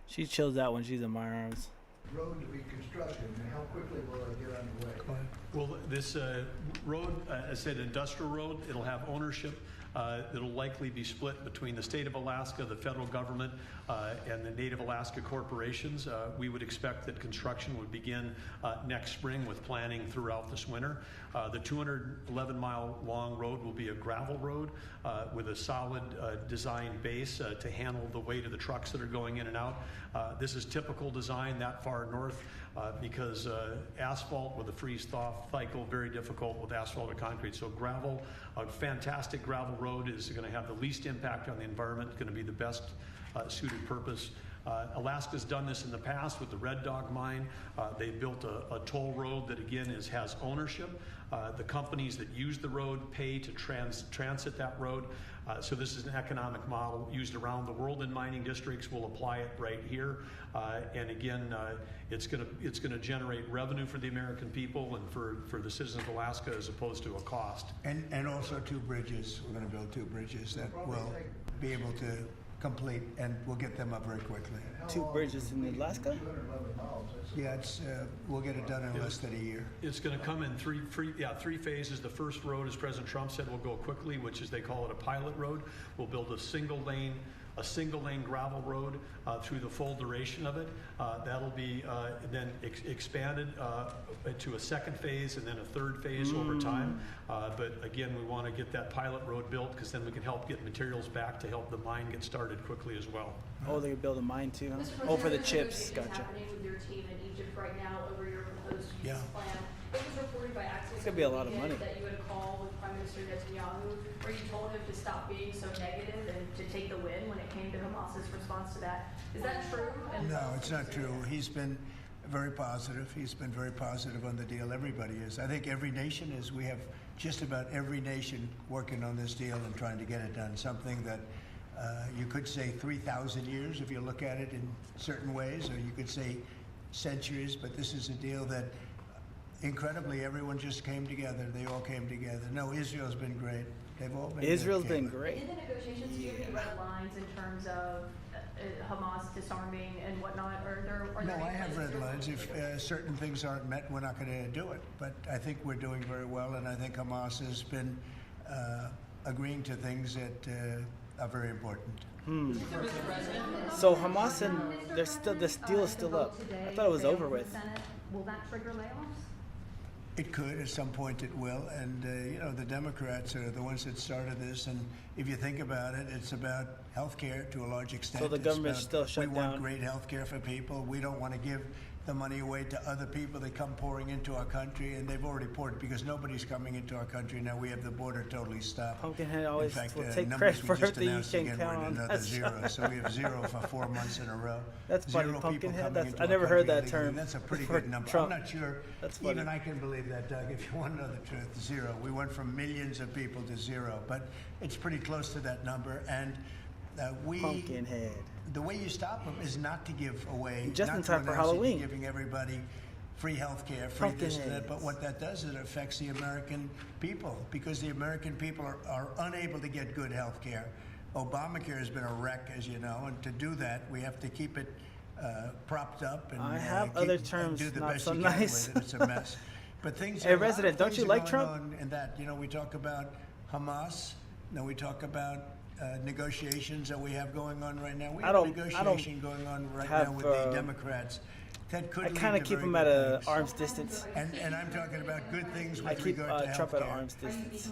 She chills out when she's in my arms. Road to be constructed, and how quickly will it get underway? Well, this road, as I said, industrial road, it'll have ownership. It'll likely be split between the state of Alaska, the federal government, and the Native Alaska corporations. We would expect that construction would begin next spring with planning throughout this winter. The 211-mile long road will be a gravel road with a solid design base to handle the weight of the trucks that are going in and out. This is typical design that far north because asphalt with a freeze-thaw cycle, very difficult with asphalt or concrete. So gravel, a fantastic gravel road is going to have the least impact on the environment, going to be the best suited purpose. Alaska's done this in the past with the Red Dog mine. They built a toll road that again has ownership. The companies that use the road pay to transit that road. So this is an economic model used around the world in mining districts. We'll apply it right here. And again, it's going to generate revenue for the American people and for the citizens of Alaska as opposed to a cost. And also 2 bridges. We're going to build 2 bridges that will be able to complete, and we'll get them up very quickly. 2 bridges in Alaska? Yeah, we'll get it done in less than a year. It's going to come in three phases. The first road, as President Trump said, will go quickly, which is they call it a pilot road. We'll build a single lane a single-lane gravel road through the full duration of it. That'll be then expanded to a second phase and then a third phase over time. But again, we want to get that pilot road built because then we can help get materials back to help the mine get started quickly as well. Oh, they could build a mine too, huh? Oh, for the chips. Gotcha. Happening with your team in Egypt right now over your proposed peace Yeah. plan. It was reported by Axios It's gonna be a lot of money. that you had a call with Prime Minister Netanyahu where you told him to stop being so negative and to take the win when it came to Hamas's response to that. Is that true? And No, it's not true. He's been very positive. He's been very positive on the deal. Everybody is. I think every nation is. We have just about every nation working on this deal and trying to get it done. Something that you could say 3,000 years if you look at it in certain ways, or you could say centuries, but this is a deal that incredibly everyone just came together. They all came together. No, Israel's been great. They've all been Israel's good, been Caitlin. great. in the negotiations, do you have any red lines in terms of Hamas disarming and whatnot? Are there No, any I have places red you're lines. If certain things aren't met, we're not going to do it. But I think we're doing very well, and I think Hamas has been agreeing to things that are very important. So Hamas and this deal is still up. I thought it was over with. Will that trigger layoffs? It could. At some point it will. And, you know, the Democrats are the ones that started this. And if you think about it, it's about health care to a large extent. So the It's government's about, still shut we down. want great health care for people. We don't want to give the money away to other people that come pouring into our country. And they've already poured it because nobody's coming into our country. Now we have the border totally stopped. Pumpkinhead always In fact, will take numbers credit we for just everything you announced can again, count we're at on. another That's zero. So we have zero for 4 months in a row. That's funny, Zero people Pumpkinhead. coming That's into I our never heard country that illegally. term. That's a pretty for good number. Trump. I'm not sure. That's funny. Even I can believe that, Doug. If you want to know the truth, zero. We went from millions of people to zero, but it's pretty close to that number. And Pumpkinhead. the way you stop them is not to give away. Just not in to time for announce that you're Halloween. Giving everybody free health care, free this and that. Pumpkinheads. But what that does is it affects the American people because the American people are unable to get good health care. Obamacare has been a wreck, as you know, and to do that, we have to keep it propped up and I have keep- other and terms do the not best so you can nice. with it. It's a mess. But things. Hey, a lot of Resident, don't things you are like going Trump? on in that, you know, we talk about Hamas. Now we talk about negotiations that we have going on right now. We have a negotiation going on right now with the Democrats. That could I lead kind of to keep very him good at a things. arm's distance. And I'm talking about good things with I keep regard to Trump at healthcare. arm's distance.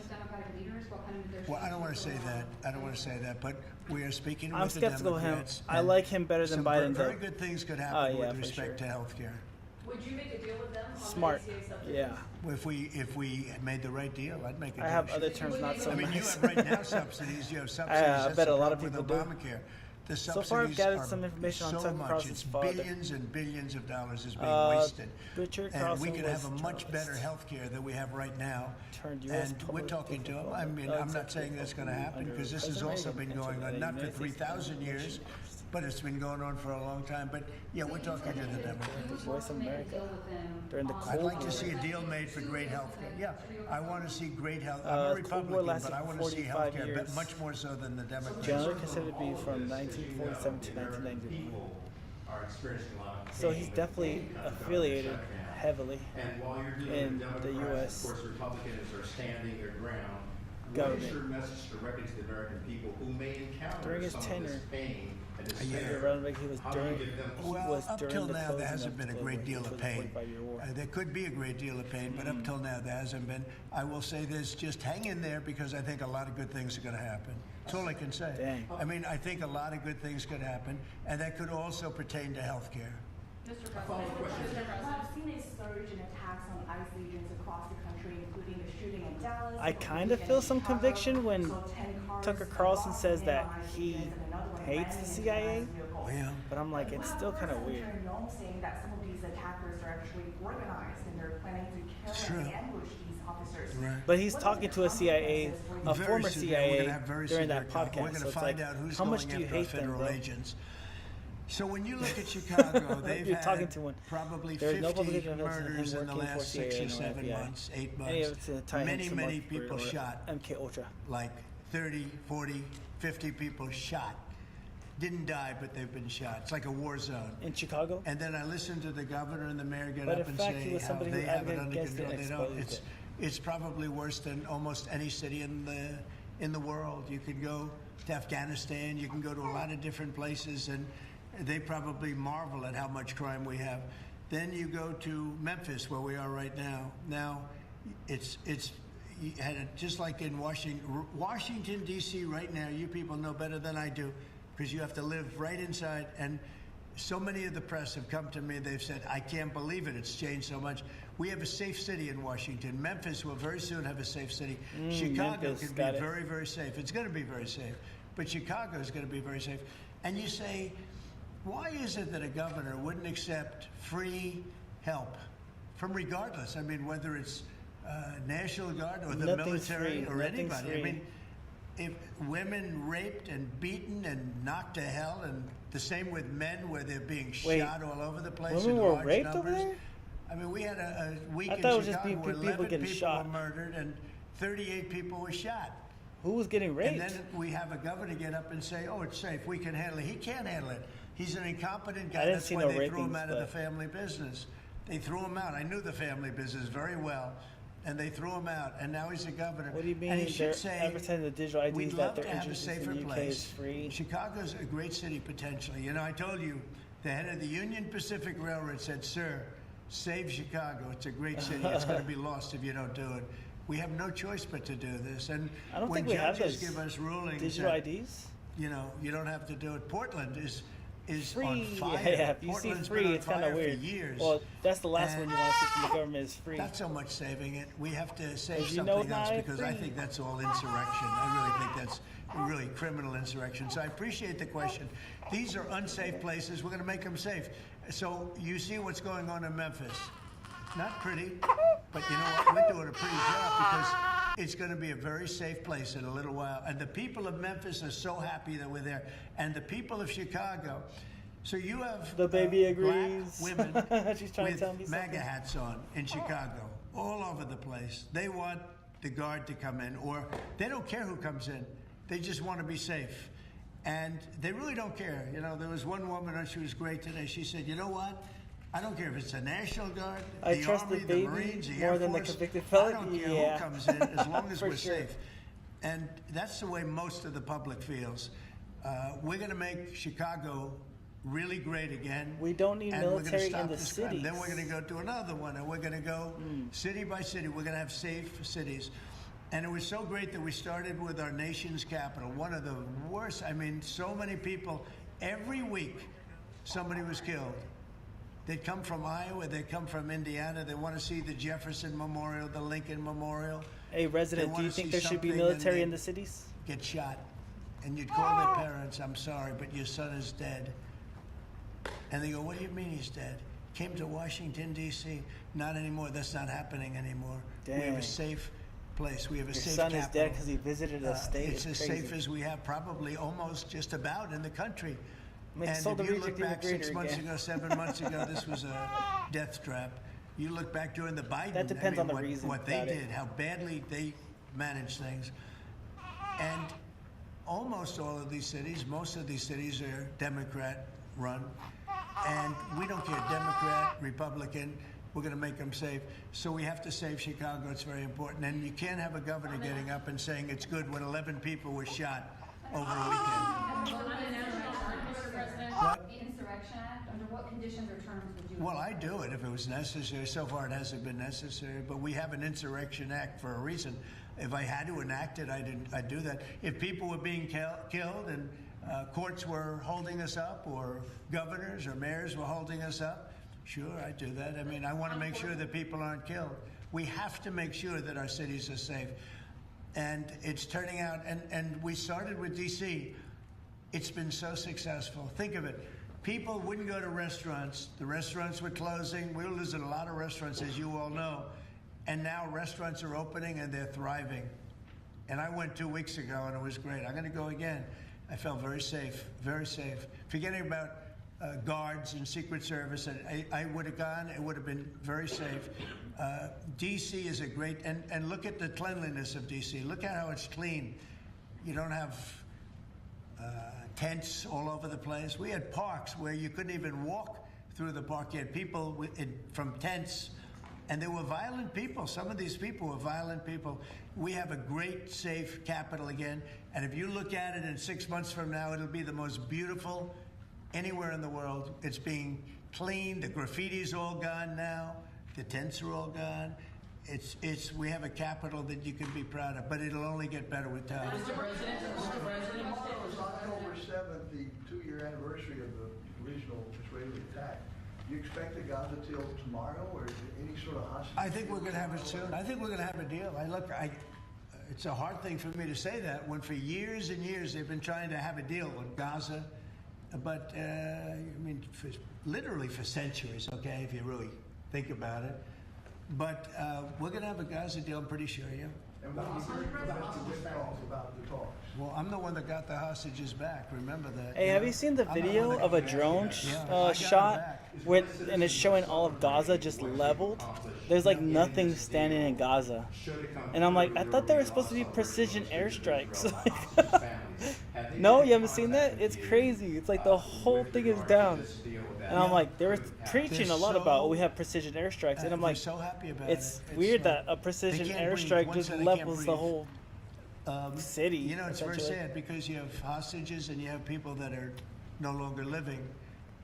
Well, I don't want to say that. I don't want to say that. But we are speaking I'm with the skeptical of him. Democrats. I and like him better than some Biden, Very though. good things could happen Yeah, with for respect sure. to healthcare. Would you make a deal with them on Smart. the ACA subsidies? Yeah. If we made the right deal, I'd make a deal. I have other terms not so I mean, you nice. have right now subsidies. You have subsidies. I That's bet the a lot of problem people with do. Obamacare. The So subsidies far, I've gathered are some information on so Tucker much. Carlson's It's father. billions and billions of dollars is being wasted. Richard And Carlson we could have a was much better journalist. health care than we have right now. Turned US And we're public talking to them. difficult. I mean, I'm not saying that's going to happen Under because this has President also been Reagan going on entered not the for United States 3,000 years, but it's been going on for a long time. But yeah, we're talking to the Democrats. Voice of America during the I'd Cold like to War. see a deal made for great health care. Yeah, I want to see great health. I'm a Cold War Republican, lasted but I want to see 45 health care years. much more so than the Democrats. Generally considered to be from 1947 to 1991. So he's definitely affiliated heavily in the U.S. Of course, Republicans are standing their ground. government. What is your message directly to the American people who may encounter During his some of tenure, this pain and he despair? was How do you during. give them He Well, was up during till the now, there closing hasn't of been a the great Cold deal War, of the pain. 45-year war. There could be a great deal of pain, but up till now, there hasn't been. I will say this, just hang in there because I think a lot of good things are going to happen. That's all I can say. Dang. I mean, I think a lot of good things could happen, and that could also pertain to health care. Mr. President, I've seen a surge in attacks on ICE agents across the country, including the shooting in Dallas. I kind of feel some conviction when Tucker Carlson says that he hates the CIA, Yeah. but I'm like, it's still kind of weird. Saying that some of these attackers are actually organized and they're planning to kill and ambush these officers. Right. But he's talking to a CIA, a Very former severe. We're CIA gonna have very during severe that con- We're podcast. going So to it's find like, out who's how going much do you after our hate them, federal bro? agents. So when you look at Chicago, they've You're had talking to one. probably There's 50 no publication of him murders in the working for last 6 CIA or or 7 FBI. months, 8 Any of months. it's to tie him Many, to many Mark people or shot. MK Ultra. Like 30, 40, 50 people shot. Didn't die, but they've been shot. It's like a war zone. In Chicago? And then I listened to the governor and the mayor get But up in and fact, he say was how somebody who they have it advocated under against it control. and They don't. exposed It's probably worse than almost any city in the world. You could go to Afghanistan. You can go to a lot of different places, and they probably marvel at how much crime we have. Then you go to Memphis, where we are right now. Now, it's just like in Washington, D.C. right now. You people know better than I do, because you have to live right inside. And so many of the press have come to me. They've said, I can't believe it. It's changed so much. We have a safe city in Washington. Memphis will very soon have a safe city. Chicago Memphis, can be very, very safe. It's going to be very safe. But Chicago is going to be very safe. And you say, why is it that a governor wouldn't accept free help from regardless? I mean, whether it's National Guard or the military or anybody. I mean, if women raped and beaten and knocked to hell, and the same with men where they're being shot all over the place in large raped numbers. over there? I mean, we had a week in I thought it was just Chicago where people 11 getting people shot. were murdered and 38 people were shot. Who was getting raped? And then we have a governor get up and say, oh, it's safe, we can handle it. He can't handle it. He's an incompetent guy. That's why they threw him out of the family business. They threw him out. I knew the family business very well. And they threw him out, and now he's a governor. What do you mean? And he should say, advertising the digital IDs we'd that love they're to have a introducing safer in the UK place. is free. Chicago's a great city potentially. You know, I told you, the head of the Union Pacific Railroad said, sir, save Chicago. It's a great city. It's going to be lost if you don't do it. We have no choice but to do this. And I don't when think we have judges those give us rulings digital that, IDs. you know, you don't have to do it. Portland is free. on fire. Yeah, if you Portland's see free, been on it's kind fire of weird. For years. Well, that's the last one And you want to see from the government is free. Not so much saving it. We have to save As you know, something else, now because I free. think that's all insurrection. I really think that's really criminal insurrection. So I appreciate the question. These are unsafe places. We're going to make them safe. So you see what's going on in Memphis. Not pretty, but you know what? We're doing a pretty job, because it's going to be a very safe place in a little while. And the people of Memphis are so happy that we're there. And the people of Chicago. So you have the baby agrees. Black women She's trying with to tell me MAGA something. hats on in Chicago, all over the place. They want the guard to come in, or they don't care who comes in. They just want to be safe. And they really don't care. You know, there was one woman, and she was great today. She said, you know what? I don't care if it's the National Guard, I the trust Army, the the baby Marines, the more Air than the Force. convicted I felon. don't care Yeah. who comes in, as long as For we're sure. safe. And that's the way most of the public feels. We're going to make Chicago really great again. We don't need and we're gonna military stop in the this crime. cities. Then we're going to go to another one, and we're going to go city by city. We're going to have safe cities. And it was so great that we started with our nation's capital, one of the worst. I mean, so many people, every week, somebody was killed. They'd come from Iowa, they'd come from Indiana, they want to see the Jefferson Memorial, the Lincoln Memorial. Hey, resident, do you think there should be military in the cities? Get shot. And you'd call their parents, I'm sorry, but your son is dead. And they go, what do you mean he's dead? Came to Washington, D.C. Not anymore. That's not happening anymore. We have Dang. a safe place. We have a Your safe son capital. is dead because he visited a state. It's as crazy. safe as we have probably almost just about in the country. Make And Soul if the you look Reject even back 6 greater months again. ago, 7 months ago, this was a death trap. You look back during the Biden. That depends on the what, reason what they about it. did, how badly they managed things. And almost all of these cities, most of these cities are Democrat run. And we don't care, Democrat, Republican, we're going to make them safe. So we have to save Chicago. It's very important. And you can't have a governor getting up and saying it's good when 11 people were shot over a weekend. What? The Insurrection Act, under what conditions or terms would you? Well, I'd do it if it was necessary. So far, it hasn't been necessary. But we have an Insurrection Act for a reason. If I had to enact it, I'd do that. If people were being killed and courts were holding us up, or governors or mayors were holding us up, sure, I'd do that. I mean, I want to make sure that people aren't killed. We have to make sure that our cities are safe. And it's turning out, and we started with D.C. It's been so successful. Think of it. People wouldn't go to restaurants. The restaurants were closing. We were losing a lot of restaurants, as you all know. And now restaurants are opening and they're thriving. And I went 2 weeks ago and it was great. I'm going to go again. I felt very safe, very safe. Forgetting about guards and Secret Service, I would have gone. It would have been very safe. D.C. is a great, and look at the cleanliness of D.C. Look at how it's clean. You don't have tents all over the place. We had parks where you couldn't even walk through the park. You had people from tents And they were violent people. Some of these people were violent people. We have a great, safe capital again. And if you look at it in 6 months from now, it'll be the most beautiful anywhere in the world. It's being cleaned. The graffiti's all gone now. The tents are all gone. We have a capital that you can be proud of, but it'll only get better with time. Mr. President. Tomorrow is October 7th, the 2-year anniversary of the original Israeli attack. Do you expect the Gaza deal tomorrow, or is there any sort of hostage? I think we're going to have it soon. I think we're going to have a deal. It's a hard thing for me to say that when for years and years they've been trying to have a deal with Gaza, but literally for centuries. Okay, if you really think about it. But we're going to have a Gaza deal, I'm pretty sure, yeah. And what do you heard about the talks? Well, I'm the one that got the hostages back. Remember that. Hey, have you seen the video of a drone shot and it's showing all of Gaza just leveled? There's like nothing standing in Gaza. And I'm like, I thought they were supposed to be precision airstrikes. No, you haven't seen that? It's crazy. It's like the whole thing is down. And I'm like, they were preaching a lot about, we have precision airstrikes. And I'm like, so happy about it's weird that a precision airstrike just levels the whole city. You know, it's very sad because you have hostages and you have people that are no longer living.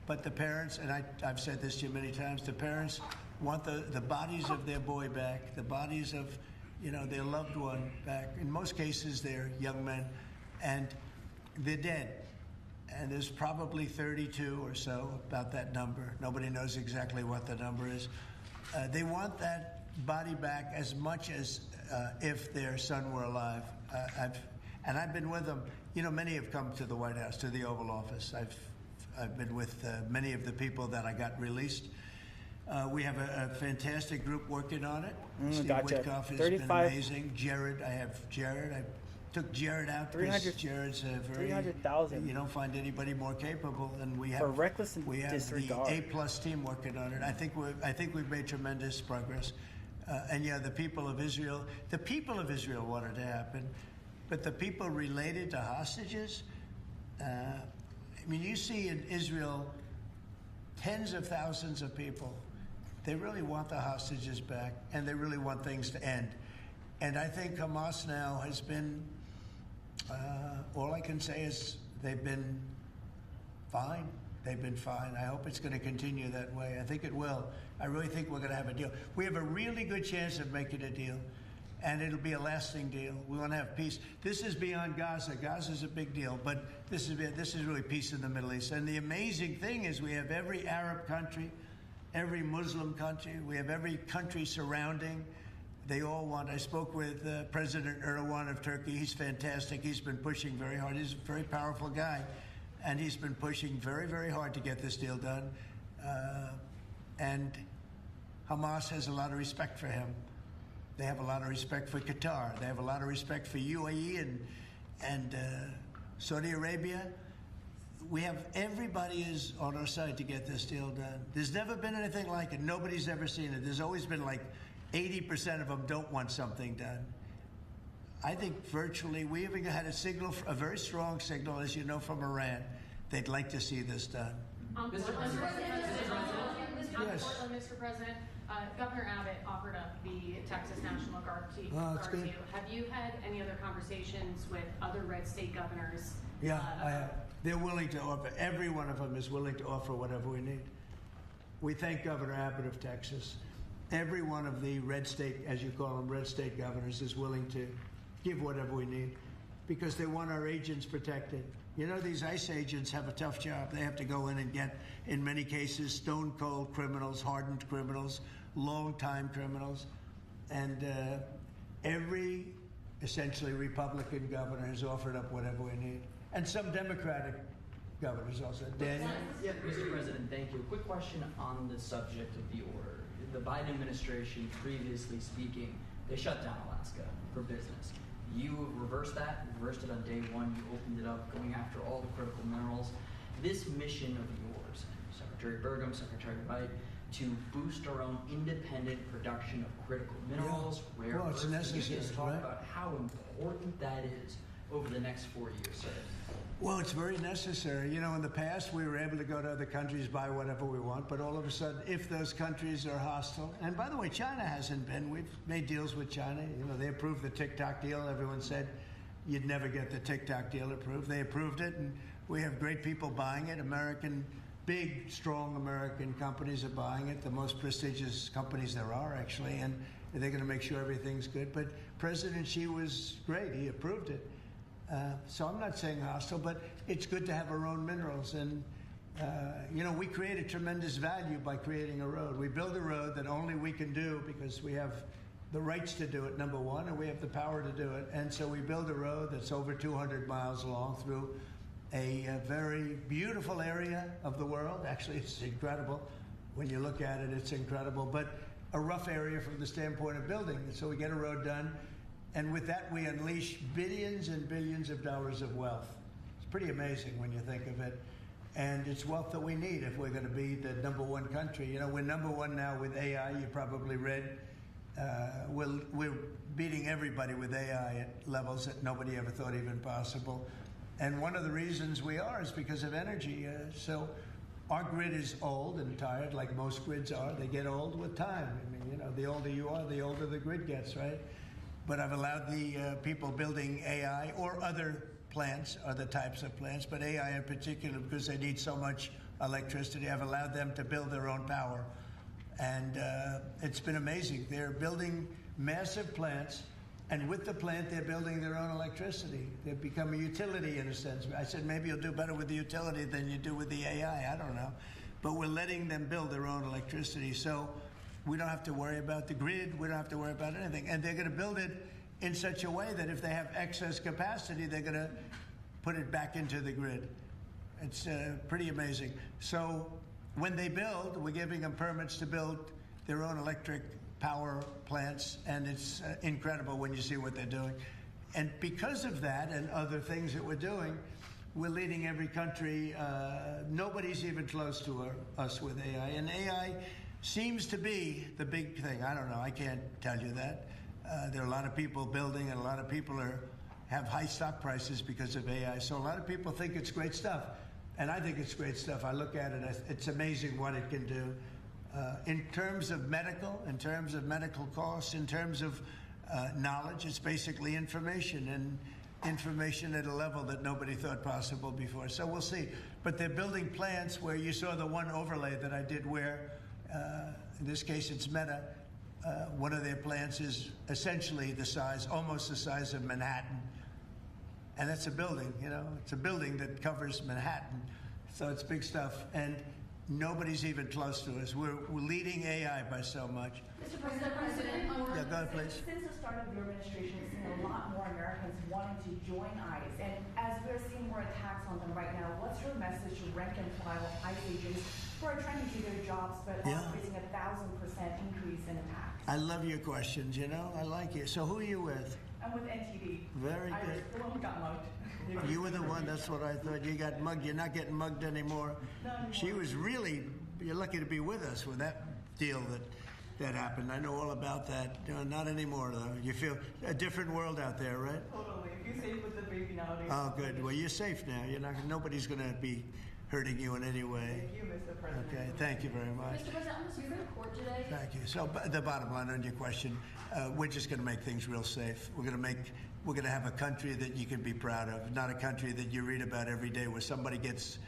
But the parents, and I've said this to you many times, the parents want the bodies of their boy back, the bodies of, their loved one back. In most cases, they're young men, and they're dead. And there's probably 32 or so, about that number. Nobody knows exactly what the number is. They want that body back as much as if their son were alive. I've been with them. Many have come to the White House, to the Oval Office. I've been with many of the people that I got released. We have a fantastic group working on it. Steve Witkoff has been amazing. Jared, I have Jared. I took Jared out. 300. Jared's a very 300,000. You don't find anybody more capable, and we have for reckless we have disregard. the A+ team working on it. I think we've made tremendous progress. And the people of Israel want it to happen, but the people related to hostages. You see in Israel tens of thousands of people. They really want the hostages back, and they really want things to end. And I think Hamas now has been, all I can say is they've been fine. They've been fine. I hope it's going to continue that way. I think it will. I really think we're going to have a deal. We have a really good chance of making a deal, and it'll be a lasting deal. We want to have peace. This is beyond Gaza. Gaza's a big deal, but this is really peace in the Middle East. And the amazing thing is we have every Arab country, every Muslim country. We have every country surrounding. They all want. I spoke with President Erdogan of Turkey. He's fantastic. He's been pushing very hard. He's a very powerful guy, and he's been pushing very, very hard to get this deal done. And Hamas has a lot of respect for him. They have a lot of respect for Qatar. They have a lot of respect for UAE and Saudi Arabia. We have everybody is on our side to get this deal done. There's never been anything like it. Nobody's ever seen it. There's always been like 80% of them don't want something done. I think virtually, we even had a very strong signal, as you know, from Iran. They'd like to see this done. Mr. Yes. Mr. President, Governor Abbott offered up the Texas National Guard to you. Have you had any other conversations with other red state governors? Yeah, I have. They're willing to offer. Every one of them is willing to offer whatever we need. We thank Governor Abbott of Texas. Every one of the red state, as you call them, red state governors is willing to give whatever we need because they want our agents protected. These ICE agents have a tough job. They have to go in and get, in many cases, stone-cold criminals, hardened criminals, long-time criminals. And every, essentially, Republican governor has offered up whatever we need. And some Democratic governors also. Daniel? Yeah, Mr. President, thank you. A quick question on the subject of the order. The Biden administration, previously speaking, they shut down Alaska for business. You reversed that, reversed it on day one. You opened it up, going after all the critical minerals. This mission of yours, Secretary Burgum, Secretary Wright, to boost our own independent production of critical minerals, rare earths. It's necessary, Can you just talk about how important that is over the next 4 years, sir? Well, it's very necessary. You know, in the past, we were able to go to other countries, buy whatever we want, but all of a sudden, if those countries are hostile, and by the way, China hasn't been. We've made deals with China. You know, they approved the TikTok deal. Everyone said you'd never get the TikTok deal approved. They approved it, and we have great people buying it. Big, strong American companies are buying it, the most prestigious companies there are, actually, and they're going to make sure everything's good. But President Xi was great. He approved it. So I'm not saying hostile, but it's good to have our own minerals. And, you know, we create a tremendous value by creating a road. We build a road that only we can do because we have the rights to do it, number one, and we have the power to do it. And so we build a road that's over 200 miles long through a very beautiful area of the world. Actually, it's incredible. When you look at it, it's incredible. But a rough area from the standpoint of building. So we get a road done. And with that, we unleash billions and billions of dollars of wealth. It's pretty amazing when you think of it. And it's wealth that we need if we're going to be the #1 country. You know, we're #1 now with AI. You probably read. We're beating everybody with AI at levels that nobody ever thought even possible. And one of the reasons we are is because of energy. So our grid is old and tired, like most grids are. They get old with time. I mean, you know, the older you are, the older the grid gets, right? But I've allowed the people building AI or other plants, other types of plants, but AI in particular, because they need so much electricity, I've allowed them to build their own power. And it's been amazing. They're building massive plants, and with the plant, they're building their own electricity. They've become a utility in a sense. I said, maybe you'll do better with the utility than you do with the AI. I don't know. But we're letting them build their own electricity. So we don't have to worry about the grid. We don't have to worry about anything. And they're going to build it in such a way that if they have excess capacity, they're going to put it back into the grid. It's pretty amazing. So when they build, we're giving them permits to build their own electric power plants, and it's incredible when you see what they're doing. And because of that and other things that we're doing, we're leading every country. Nobody's even close to us with AI. And AI seems to be the big thing. I don't know. I can't tell you that. There are a lot of people building, and a lot of people have high stock prices because of AI. So a lot of people think it's great stuff. And I think it's great stuff. I look at it, it's amazing what it can do. In terms of medical costs, in terms of knowledge, it's basically information, and information at a level that nobody thought possible before. So we'll see. But they're building plants where you saw the one overlay that I did where, in this case it's Meta, one of their plants is essentially almost the size of Manhattan. And that's a building, you know, it's a building that covers Manhattan. So it's big stuff. And nobody's even close to us. We're leading AI by so much. Mr. President, yeah, go ahead, please. Since the start of your administration, we've seen a lot more Americans wanting to join ICE. And as we're seeing more attacks on them right now, what's your message to rank and file ICE agents who are trying to do their jobs but are facing 1,000% increase in attacks? I love your questions, you know. I like it. So who are you with? I'm with NTD. Very good. The one who got mugged. You were the one, that's what I thought. You got mugged. You're not getting mugged anymore. She was really, you're lucky to be with us with that deal that happened. I know all about that. Not anymore, though. You feel a different world out there, right? Totally. You're safe with the baby nowadays. Oh, good. Well, you're safe now. Nobody's going to be hurting you in any way. Thank you, Mr. President. Okay, thank you very much. Mr. President, on the Supreme Court today. Thank you. So the bottom line on your question, we're just going to make things real safe. We're going to have a country that you can be proud of, not a country that you read about every day where somebody gets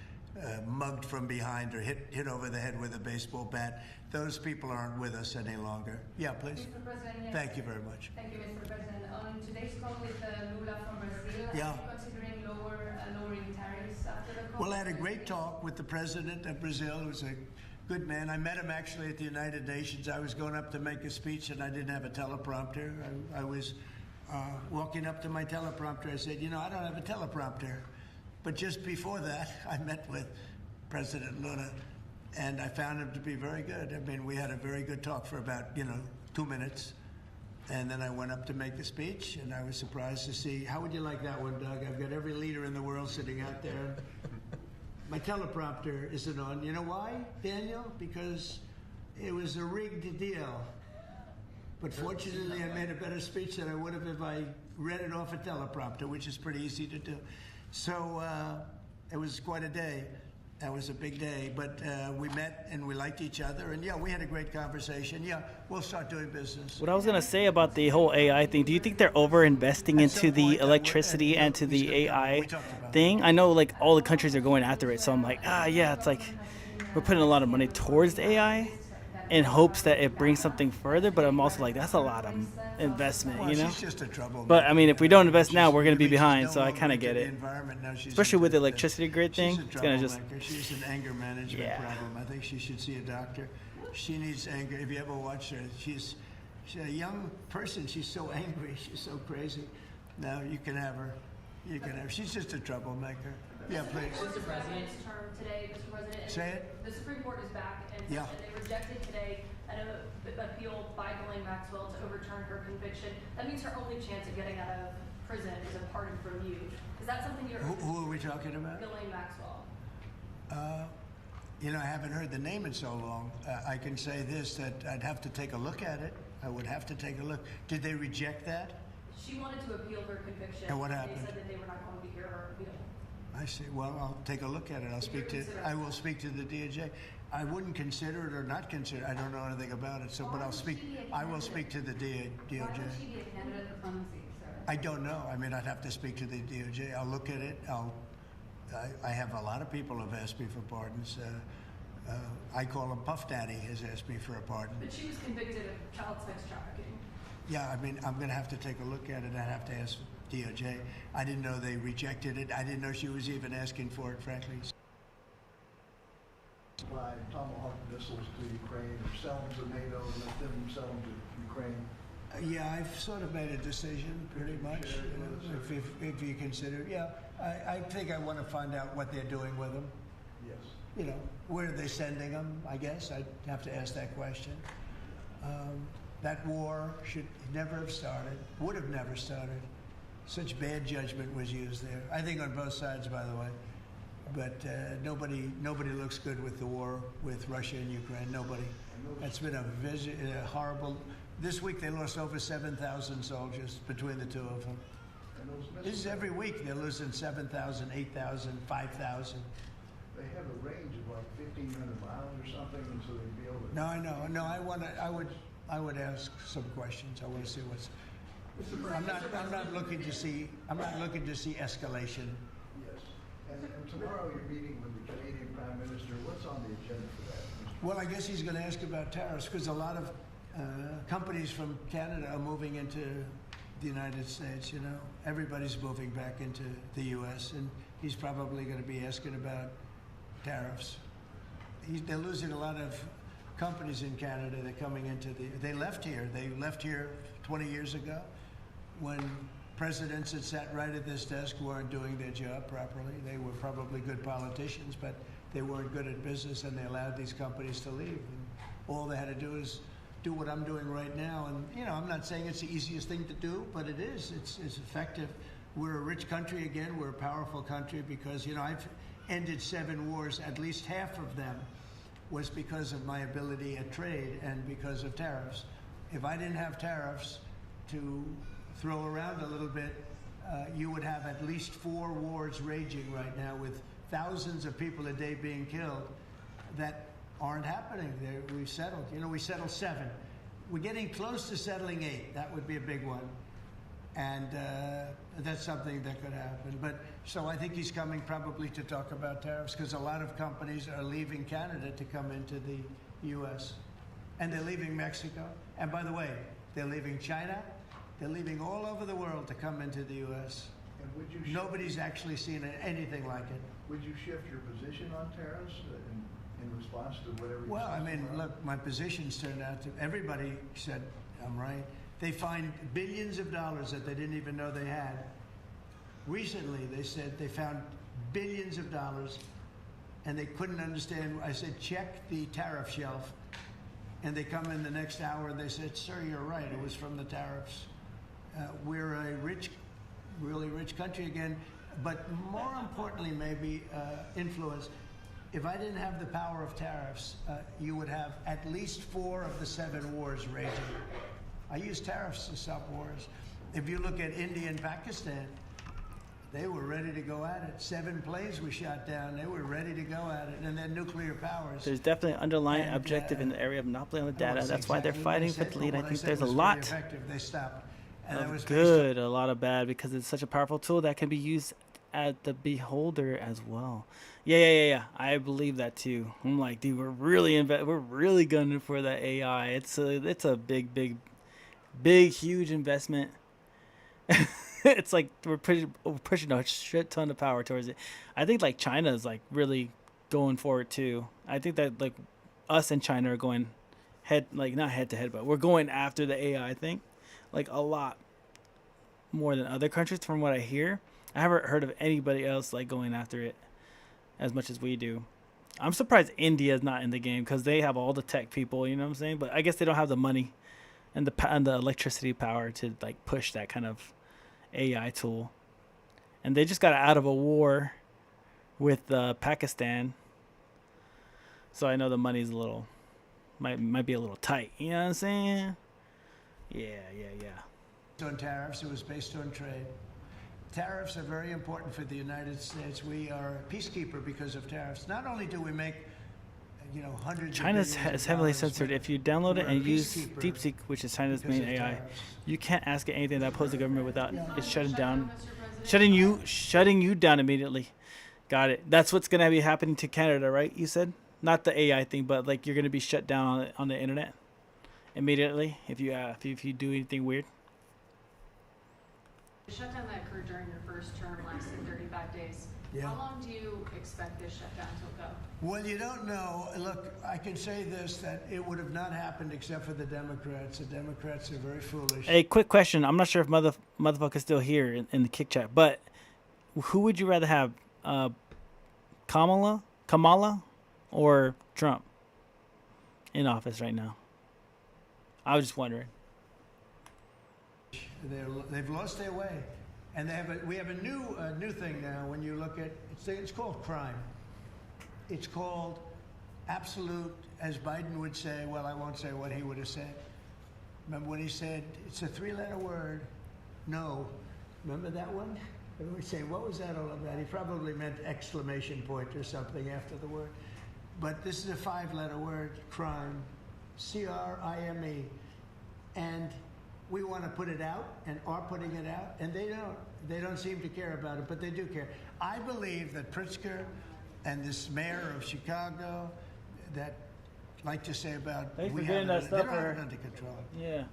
mugged from behind or hit over the head with a baseball bat. Those people aren't with us any longer. Yeah, please. Mr. President, yes. Thank you very much. Thank you, Mr. President. On today's call with Lula from Brazil, are you considering lowering tariffs after the call? Well, I had a great talk with the president of Brazil, who was a good man. I met him actually at the United Nations. I was going up to make a speech, and I didn't have a teleprompter. I was walking up to my teleprompter. I said, I don't have a teleprompter. But just before that, I met with President Lula, and I found him to be very good. I mean, we had a very good talk for about, 2 minutes. And then I went up to make a speech, and I was surprised to see, how would you like that one, Doug? I've got every leader in the world sitting out there. My teleprompter isn't on. You know why, Daniel? Because it was a rigged deal. But fortunately, I made a better speech than I would have if I read it off a teleprompter, which is pretty easy to do. So it was quite a day. That was a big day, but we met and we liked each other, and yeah, we had a great conversation. Yeah, we'll start doing business. What I was gonna say about the whole AI thing, do you think they're over investing into the electricity and to the AI thing? I know like all the countries are going after it, so I'm like, yeah, it's like we're putting a lot of money towards the AI in hopes that it brings something further, but I'm also like, that's a lot of investment, you know? She's just a troublemaker. But I mean, if we don't invest now, we're gonna be behind, so I kind of get it. Especially with the electricity grid thing, it's gonna just. She's an anger management problem. I think she should see a doctor. She needs anger. If you ever watch her, she's a young person. She's so angry. She's so crazy. Now you can have her. You can have. She's just a troublemaker. Yeah, please. Mr. President's term today, Mr. President. Say it. The Supreme Court is back, and Yeah. they rejected today an appeal by Ghislaine Maxwell to overturn her conviction. That means her only chance of getting out of prison is a pardon from you. Is that something you're? Who are we talking about? Ghislaine Maxwell. You know, I haven't heard the name in so long. I can say this, that I'd have to take a look at it. I would have to take a look. Did they reject that? She wanted to appeal her conviction. And what happened? They said that they were not going to hear her appeal. I see. Well, I'll take a look at it. I will speak to the DOJ. I wouldn't consider it or not consider it. I don't know anything about it. So, but I will speak to the DOJ. Why would she be a candidate for clemency, sir? I don't know. I mean, I'd have to speak to the DOJ. I'll look at it. I have a lot of people who've asked me for pardons. I call him Puff Daddy has asked me for a pardon. But she was convicted of child sex trafficking. Yeah, I mean, I'm going to have to take a look at it. I'd have to ask DOJ. I didn't know they rejected it. I didn't know she was even asking for it, frankly. Supply Tomahawk missiles to Ukraine, or sell them to NATO and let them sell them to Ukraine. Yeah, I've sort of made a decision, pretty much. If you consider, yeah, I think I want to find out what they're doing with them. Yes. You know, where are they sending them? I guess I'd have to ask that question. That war should never have started. Would have never started. Such bad judgment was used there. I think on both sides, by the way. But nobody looks good with the war with Russia and Ukraine. Nobody. That's been a horrible. This week they lost over 7,000 soldiers between the two of them. This is every week they're losing 7,000, 8,000, 5,000. They have a range of like 1,500 miles or something, and so they'd be able to. No, I know. No, I would ask some questions. I want to see what's. I'm not looking to see escalation. Yes. And tomorrow you're meeting with the Canadian Prime Minister. What's on the agenda for that? Well, I guess he's going to ask about tariffs because a lot of companies from Canada are moving into the United States. You know, everybody's moving back into the U.S. and he's probably going to be asking about tariffs. They're losing a lot of companies in Canada. They're coming into they left here. They left here 20 years ago when presidents that sat right at this desk weren't doing their job properly. They were probably good politicians, but they weren't good at business, and they allowed these companies to leave. And all they had to do is do what I'm doing right now. And, you know, I'm not saying it's the easiest thing to do, but it is. It's effective. We're a rich country again. We're a powerful country because, you know, I've ended 7 wars. At least half of them was because of my ability at trade and because of tariffs. If I didn't have tariffs to throw around a little bit, you would have at least 4 wars raging right now with thousands of people a day being killed that aren't happening. We've settled. You know, we settled 7. We're getting close to settling 8. That would be a big one. And that's something that could happen. But so I think he's coming probably to talk about tariffs because a lot of companies are leaving Canada to come into the U.S. And they're leaving Mexico. And by the way, they're leaving China. They're leaving all over the world to come into the U.S. And would you Nobody's actually seen anything like it. Would you shift your position on tariffs in response to whatever? Well, I mean, look, my positions turned out to. Everybody said I'm right. They find billions of dollars that they didn't even know they had. Recently, they said they found billions of dollars, and they couldn't understand. I said, check the tariff shelf. And they come in the next hour and they said, sir, you're right. It was from the tariffs. We're a rich, really rich country again. But more importantly, maybe influence. If I didn't have the power of tariffs, you would have at least 4 of the 7 wars raging. I use tariffs to stop wars. If you look at India and Pakistan, they were ready to go at it. 7 planes were shot down. They were ready to go at it, and then nuclear powers. There's definitely an underlying objective in the area of monopoly on the data. That's why they're fighting for the lead. I think there's a lot They stopped. And that was of good, a lot of bad, because it's such a powerful tool that can be used at the beholder as well. Yeah. I believe that too. I'm like, dude, we're really gunning for that AI. It's a big, huge investment. It's like we're pushing a shit ton of power towards it. I think like China is like really going for it too. I think that like us and China are going not head to head, but we're going after the AI. I think like a lot more than other countries from what I hear. I haven't heard of anybody else like going after it as much as we do. I'm surprised India is not in the game because they have all the tech people, you know what I'm saying? But I guess they don't have the money and the electricity power to like push that kind of AI tool. And they just got out of a war with Pakistan. So I know the money's a little might be a little tight, you know what I'm saying? Yeah. On tariffs, it was based on trade. Tariffs are very important for the United States. We are a peacekeeper because of tariffs. Not only do we make, hundreds. China of is heavily censored. If you download it and use DeepSeek, which is China's main AI, you can't ask it anything that opposes the government without it shutting you down immediately. Got it. That's what's gonna be happening to Canada, right? You said not the AI thing, but like you're gonna be shut down on the internet immediately if you do anything weird. The shutdown that occurred during your first term lasted 35 days. Yeah. How long do you expect this shutdown to go? Well, you don't know. Look, I can say this, that it would have not happened except for the Democrats. The Democrats are very foolish. Hey, quick question. I'm not sure if motherfucker's still here in the kick chat, but who would you rather have, Kamala, or Trump in office right now? I was just wondering. They've lost their way, and we have a new thing now. When you look at it's called crime. It's called absolute, as Biden would say. Well, I won't say what he would have said. Remember when he said it's a 3-letter word? No. Remember that one? Everyone would say, what was that all about? He probably meant exclamation point or something after the word. But this is a 5-letter word, crime, C-R-I-M-E, and we want to put it out and are putting it out, and they don't. They don't seem to care about it, but they do care. I believe that Pritzker and this mayor of Chicago that like to say about they we have it, that they stuff don't have it under control. Yeah.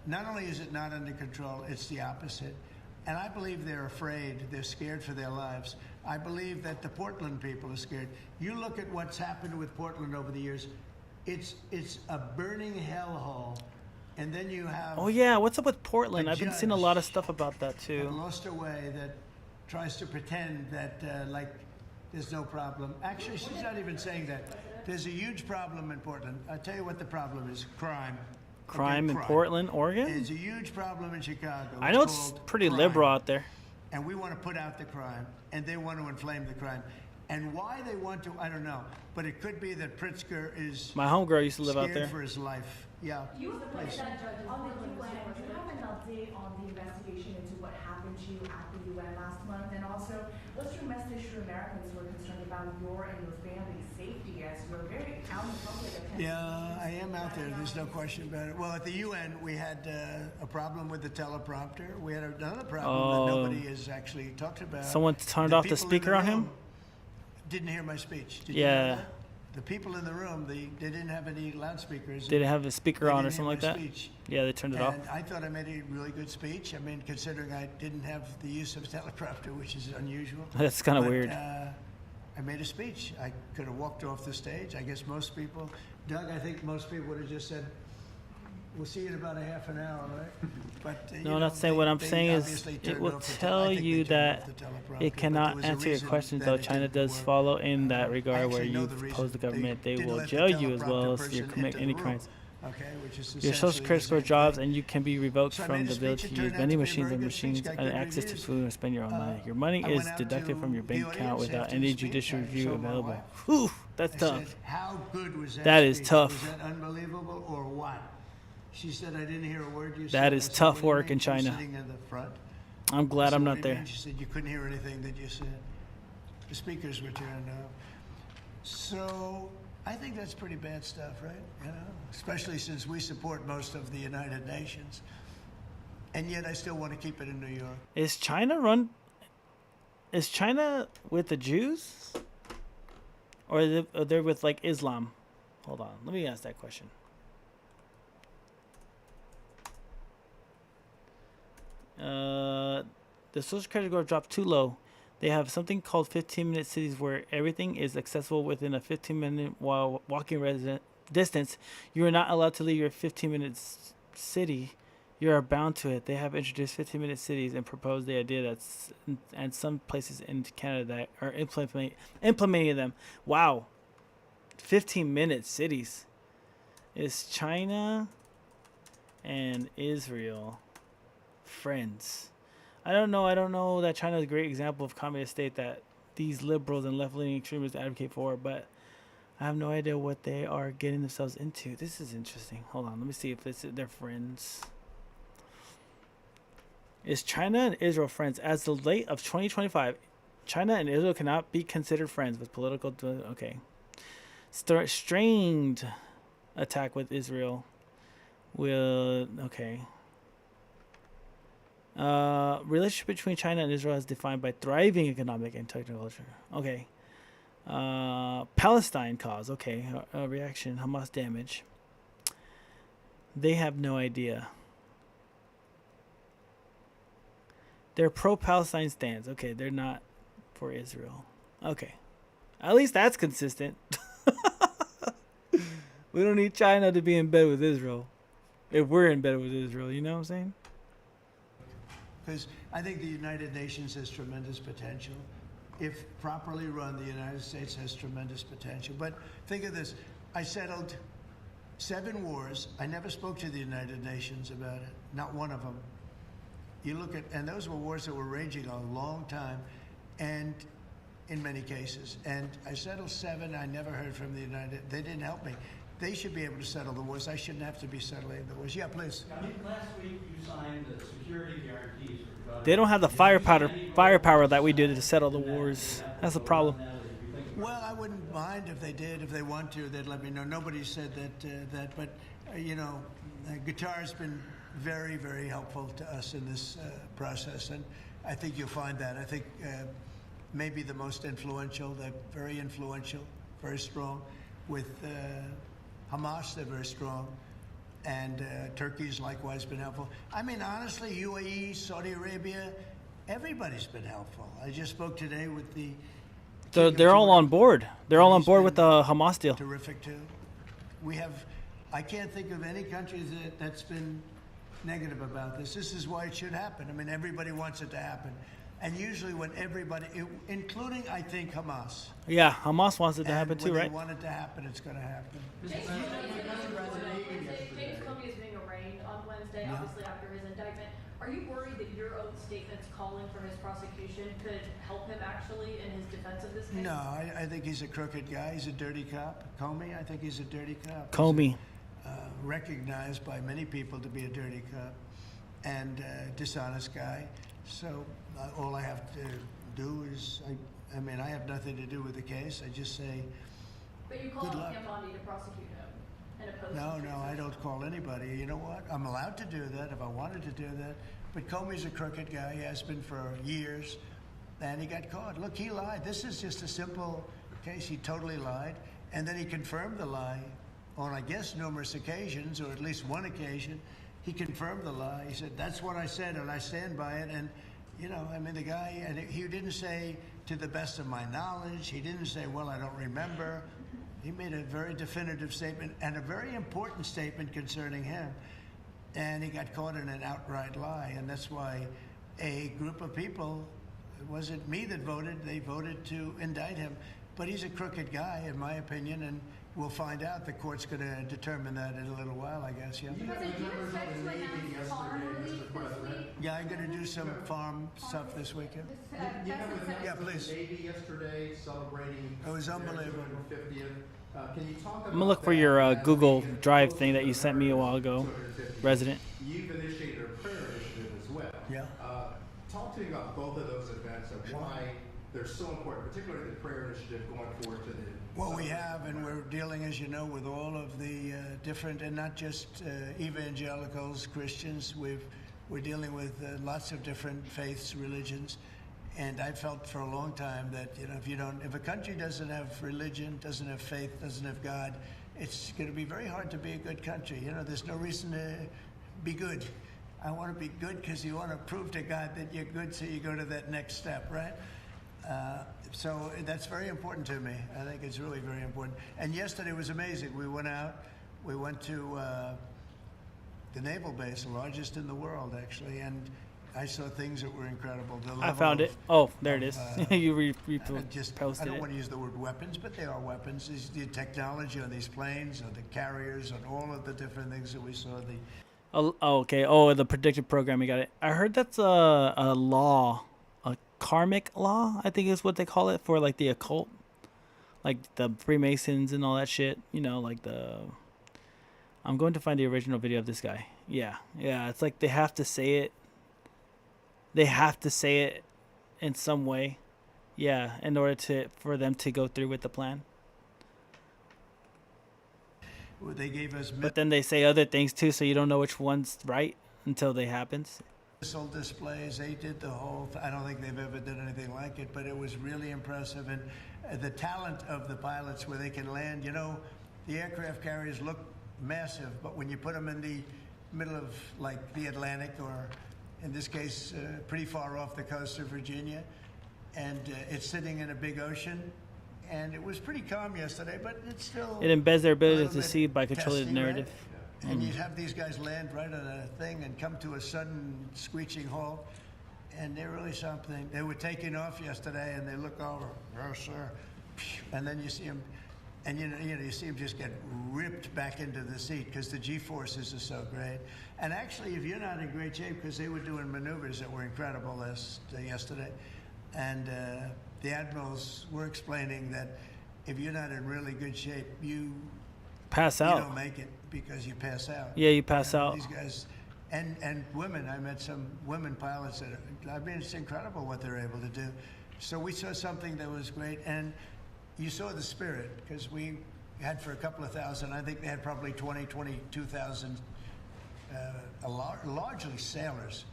Not only is it not under control, it's the opposite. And I believe they're afraid. They're scared for their lives. I believe that the Portland people are scared. You look at what's happened with Portland over the years. It's a burning hellhole. And then you have... Oh, yeah. What's up with Portland? I've been seeing a lot of stuff about that, too. Lost her way that tries to pretend that, there's no problem. Actually, she's not even saying that. There's a huge problem in Portland. I'll tell you what the problem is. Crime. Crime in Portland, Oregon? It's a huge problem in Chicago. I know it's pretty liberal out there. And we want to put out the crime, and they want to inflame the crime. And why they want to, I don't know. But it could be that Pritzker is... My homegirl used to live out there. For his life. Yeah. You on the UN, do you have an update on the investigation into what happened to you at the UN last month? And also, what's your message to Americans who are concerned about your and your family's safety as you're very out in public? Yeah, I am out there. There's no question about it. Well, at the UN, we had a problem with the teleprompter. We had another problem that nobody has actually talked about. Someone turned off the speaker on him? Didn't hear my speech. Did yeah. You the people in the room, they didn't have any loudspeakers. Did it have a speaker on or something like that? Speech. Yeah, they turned it off. I thought I made a really good speech. I mean, considering I didn't have the use of teleprompter, which is unusual. That's kind of weird. I made a speech. I could have walked off the stage. I guess most people, Doug, I think most people would have just said, we'll see you in about a half an hour, right? But no, I'm not saying what I'm saying is it will tell you that it cannot answer your questions, though China does follow in that regard where you oppose the government. They will jail you as well as you commit any crimes. Your social security score drops and you can be revoked from the ability to use vending machines and machines and access to food and spend your own money. Your money is deducted from your bank account without any judicial review available. Whew, that's tough. How good was that? That is tough. Was that unbelievable or what? She said, I didn't hear a word you said. That is I said, tough "What do you work mean?" in She was China. sitting in the front. I'm glad I said, I'm "What not do you there. mean?" She said, you couldn't hear anything that you said. The speakers were turned off. So I think that's pretty bad stuff, right? You know, especially since we support most of the United Nations. And yet I still want to keep it in New York. Is China with the Jews? Or are they with like Islam? Hold on. Let me ask that question. The social credit score dropped too low. They have something called 15-minute cities where everything is accessible within a 15-minute walking distance. You are not allowed to leave your 15-minute city. You are bound to it. They have introduced 15-minute cities and proposed the idea and some places in Canada that are implementing them. Wow. 15-minute cities. Is China and Israel friends? I don't know that China is a great example of communist state that these liberals and left-leaning extremists advocate for, but I have no idea what they are getting themselves into. This is interesting. Hold on, let me see if they're friends. Is China and Israel friends? As the late of 2025, China and Israel cannot be considered friends with political... Okay. Strained attack with Israel will... Okay. Relationship between China and Israel is defined by thriving economic and technology. Okay. Palestine cause. Okay. Reaction. Hamas damage. They have no idea. They're pro-Palestine stance. Okay. They're not for Israel. Okay. At least that's consistent. We don't need China to be in bed with Israel. If we're in bed with Israel, you know what I'm saying? Because I think the United Nations has tremendous potential. If properly run, the United States has tremendous potential. But think of this. I settled 7 wars. I never spoke to the United Nations about it. Not one of them. You look at, and those were wars that were raging a long time, and in many cases. And I settled 7. I never heard from the United. They didn't help me. They should be able to settle the wars. I shouldn't have to be settling the wars. Yeah, please. I mean, last week you signed the security guarantees for They don't have the firepower that we do to settle the wars. That's the problem. Well, I wouldn't mind if they did. If they want to, they'd let me know. Nobody said that. But you know, Qatar's been very, very helpful to us in this process, and I think you'll find that. I think maybe the most influential. They're very influential, very strong. With Hamas, they're very strong. And Turkey's likewise been helpful. I mean, honestly, UAE, Saudi Arabia, everybody's been helpful. I just spoke today with the... They're all on board. They're all on board with the Hamas deal. Terrific, too. We have... I can't think of any country that's been negative about this. This is why it should happen. I mean, everybody wants it to happen. And usually when everybody, including, I think, Hamas. Yeah, Hamas wants it to happen too, right? When they want it to happen, it's going to happen. James Comey is being arraigned on Wednesday, obviously after his indictment. Are you worried that your own statements calling for his prosecution could help him actually in his defense of this case? No, I think he's a crooked guy. He's a dirty cop. Comey, I think he's a dirty cop. Comey. Recognized by many people to be a dirty cop and dishonest guy. So all I have to do is, I mean, I have nothing to do with the case. I just say, but you called him Bondi to prosecute him and oppose him. No, I don't call anybody. You know what? I'm allowed to do that if I wanted to do that. But Comey's a crooked guy. He has been for years. And he got caught. Look, he lied. This is just a simple case. He totally lied. And then he confirmed the lie on, I guess, numerous occasions, or at least one occasion. He confirmed the lie. He said, that's what I said, and I stand by it. And, you know, I mean, the guy, and he didn't say, to the best of my knowledge. He didn't say, well, I don't remember. He made a very definitive statement and a very important statement concerning him. And he got caught in an outright lie. And that's why a group of people, it wasn't me that voted, they voted to indict him. But he's a crooked guy, in my opinion, and we'll find out. The court's going to determine that in a little while, I guess, yeah. President, do you expect to announce farm relief this week? Yeah, I'm going to do some farm stuff this weekend. You met with Yeah, please. Navy yesterday celebrating It was unbelievable. their 50th. Can you talk about I'm gonna look for that your as Google being Drive close thing to that you sent me a while ago, 250? resident. You've initiated a prayer initiative as well. Yeah. Talk to me about both of those events and why they're so important, particularly the prayer initiative going forward to the. Well, we have, and we're dealing, as you know, with all of the different, and not just evangelicals, Christians. We're dealing with lots of different faiths, religions, and I felt for a long time that if a country doesn't have religion, doesn't have faith, doesn't have God, it's going to be very hard to be a good country. There's no reason to be good. I want to be good because you want to prove to God that you're good, so you go to that next step, right? So that's very important to me. I think it's really very important. And yesterday was amazing. We went out. We went to the naval base, the largest in the world, actually, and I saw things that were incredible. I found it. Oh, there it is. You I posted don't it. want to use the word weapons, but they are weapons. It's the technology on these planes, on the carriers, on all of the different things that we saw. Oh, okay. Oh, the predictive programming. Got it. I heard that's a law, a karmic law, I think is what they call it, for like the occult, like the Freemasons and all that shit. Like the. I'm going to find the original video of this guy. Yeah. It's like they have to say it. They have to say it in some way. Yeah, in order for them to go through with the plan. Well, they gave us. But then they say other things too, so you don't know which one's right until they happens. Missile displays, they did the whole. I don't think they've ever done anything like it, but it was really impressive, and the talent of the pilots where they can land. The aircraft carriers look massive, but when you put them in the middle of like the Atlantic, or in this case, pretty far off the coast of Virginia, and it's sitting in a big ocean. And it was pretty calm yesterday, but it's still. It embeds their ability to see by controlling the narrative. Right? And you have these guys land right on a thing and come to a sudden screeching halt, and they're really something. They were taking off yesterday, and they look over, yes, sir, and then you see them, and you see them just get ripped back into the seat because the G-forces are so great. And actually, if you're not in great shape, because they were doing maneuvers that were incredible yesterday, and. The admirals were explaining that if you're not in really good shape, you pass out. You don't make it because you pass out. Yeah, you pass out. These guys, and women. I met some women pilots that it's incredible what they're able to do. So we saw something that was great, and you saw the spirit because we had for a couple of thousand. I think they had probably 22,000, largely sailors.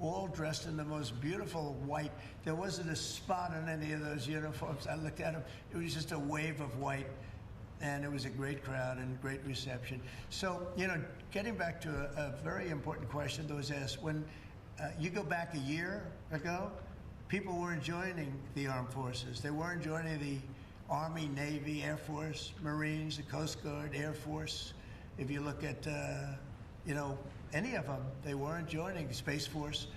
All dressed in the most beautiful white. There wasn't a spot on any of those uniforms. I looked at them. It was just a wave of white. And it was a great crowd and great reception. So, getting back to a very important question that was asked. When you go back a year ago, people weren't joining the armed forces. They weren't joining the Army, Navy, Air Force, Marines, the Coast Guard, Air Force. If you look at, any of them, they weren't joining Space Force.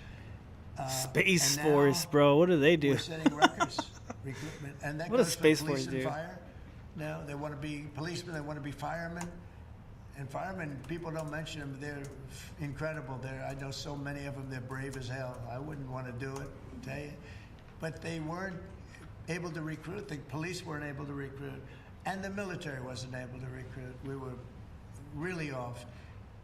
Space Force, bro. What do they do? We're setting records, recruitment, and that what goes does Space for police Force and do? fire. Now they want to be policemen. They want to be firemen, and firemen. People don't mention them. They're incredible. I know so many of them. They're brave as hell. I wouldn't want to do it, tell you, but they weren't able to recruit. The police weren't able to recruit, and the military wasn't able to recruit. We were really off.